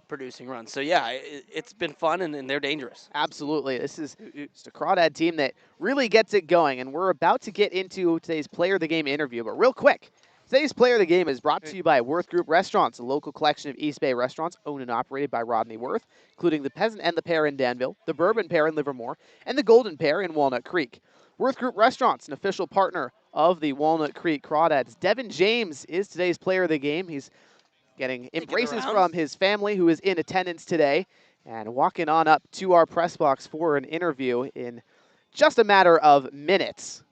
producing runs. So, yeah, it's been fun, and they're dangerous.
Absolutely. This is just a Crawdad team that really gets it going. And we're about to get into today's Player of the Game interview. But real quick, today's Player of the Game is brought to you by Worth Group Restaurants, a local collection of East Bay restaurants owned and operated by Rodney Worth, including the Peasant and the Pear in Danville, the Bourbon Pear in Livermore, and the Golden Pear in Walnut Creek. Worth Group Restaurants, an official partner of the Walnut Creek Crawdads. Devin James is today's Player of the Game. He's getting embraces from his family, who is in attendance today, and walking on up to our press box for an interview in just a matter of minutes.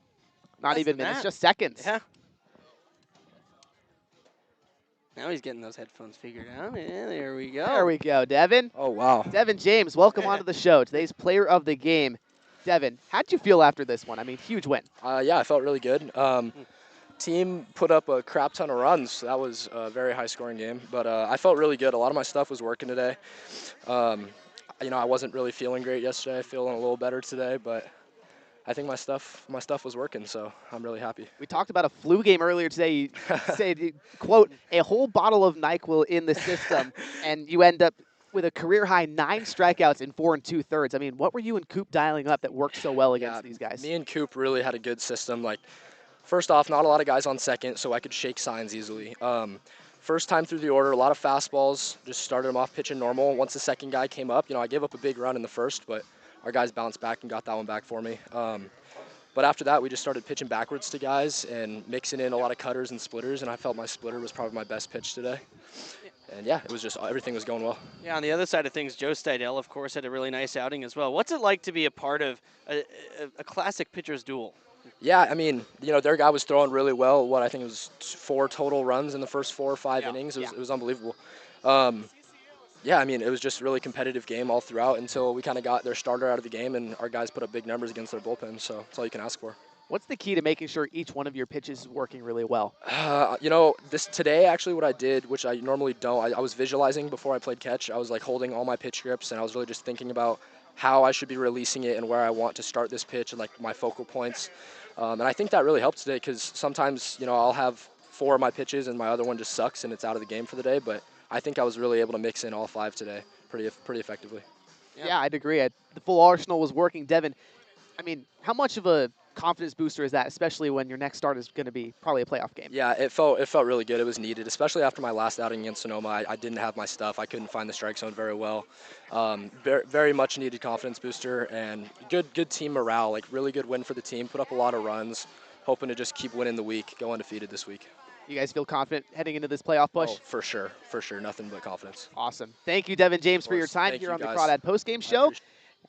Not even minutes, just seconds.
Yeah. Now he's getting those headphones figured out. Yeah, there we go.
There we go, Devin.
Oh, wow.
Devin James, welcome onto the show. Today's Player of the Game. Devin, how'd you feel after this one? I mean, huge win.
Yeah, I felt really good. Team put up a crap ton of runs. So that was a very high-scoring game. But I felt really good. A lot of my stuff was working today. You know, I wasn't really feeling great yesterday. Feeling a little better today, but I think my stuff was working, so I'm really happy.
We talked about a flu game earlier today. You said, quote, a whole bottle of NyQuil in the system, and you end up with a career-high 9 strikeouts in 4 2/3. I mean, what were you and Coop dialing up that worked so well against these guys?
Me and Coop really had a good system. Like, first off, not a lot of guys on second, so I could shake signs easily. First time through the order, a lot of fastballs, just started them off pitching normal. Once the second guy came up, you know, I gave up a big run in the first, but our guys bounced back and got that one back for me. But after that, we just started pitching backwards to guys and mixing in a lot of cutters and splitters, and I felt my splitter was probably my best pitch today. And, yeah, it was just everything was going well.
Yeah, on the other side of things, Joe Stidell, of course, had a really nice outing as well. What's it like to be a part of a classic pitcher's duel?
Yeah, I mean, you know, their guy was throwing really well. What, I think it was 4 total runs in the first 4 or 5 innings. It was unbelievable. Yeah, I mean, it was just a really competitive game all throughout until we kind of got their starter out of the game, and our guys put up big numbers against their bullpen, so that's all you can ask for.
What's the key to making sure each one of your pitches is working really well?
You know, today, actually, what I did, which I normally don't, I was visualizing before I played catch. I was, like, holding all my pitch grips, and I was really just thinking about how I should be releasing it and where I want to start this pitch and, like, my focal points. And I think that really helped today because sometimes, you know, I'll have 4 of my pitches and my other one just sucks and it's out of the game for the day. But I think I was really able to mix in all 5 today pretty effectively.
Yeah, I'd agree. The full arsenal was working. Devin, I mean, how much of a confidence booster is that, especially when your next start is going to be probably a playoff game?
Yeah, it felt really good. It was needed, especially after my last outing against Sonoma. I didn't have my stuff. I couldn't find the strike zone very well. Very much needed confidence booster and good team morale. Like really good win for the team. Put up a lot of runs. Hoping to just keep winning the week. Go undefeated this week.
You guys feel confident heading into this playoff push?
Oh, for sure. Nothing but confidence.
Awesome. Thank you, Devin James, for your time here on the Crawdad postgame show.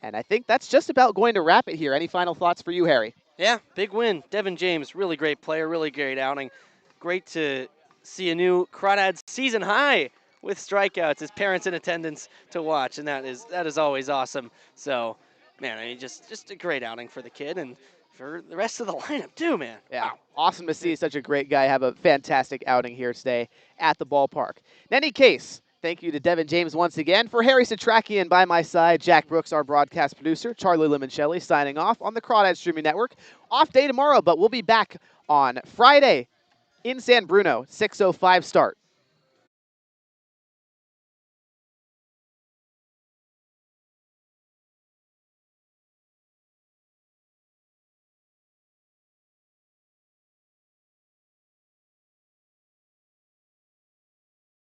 And I think that's just about going to wrap it here. Any final thoughts for you, Harry?
Yeah, big win. Devin James, really great player, really great outing. Great to see a new Crawdads season high with strikeouts. His parents in attendance to watch, and that is always awesome. So, man, I mean, just a great outing for the kid, and for the rest of the lineup too, man.
Yeah,
Wow.
awesome to see such a great guy have a fantastic outing here today at the ballpark. In any case, thank you to Devin James once again. For Harry Setrakian by my side, Jack Brooks, our broadcast producer, Charlie Limoncelli signing off on the Crawdads Streaming Network. Off day tomorrow, but we'll be back on Friday in San Bruno, 6:05 start.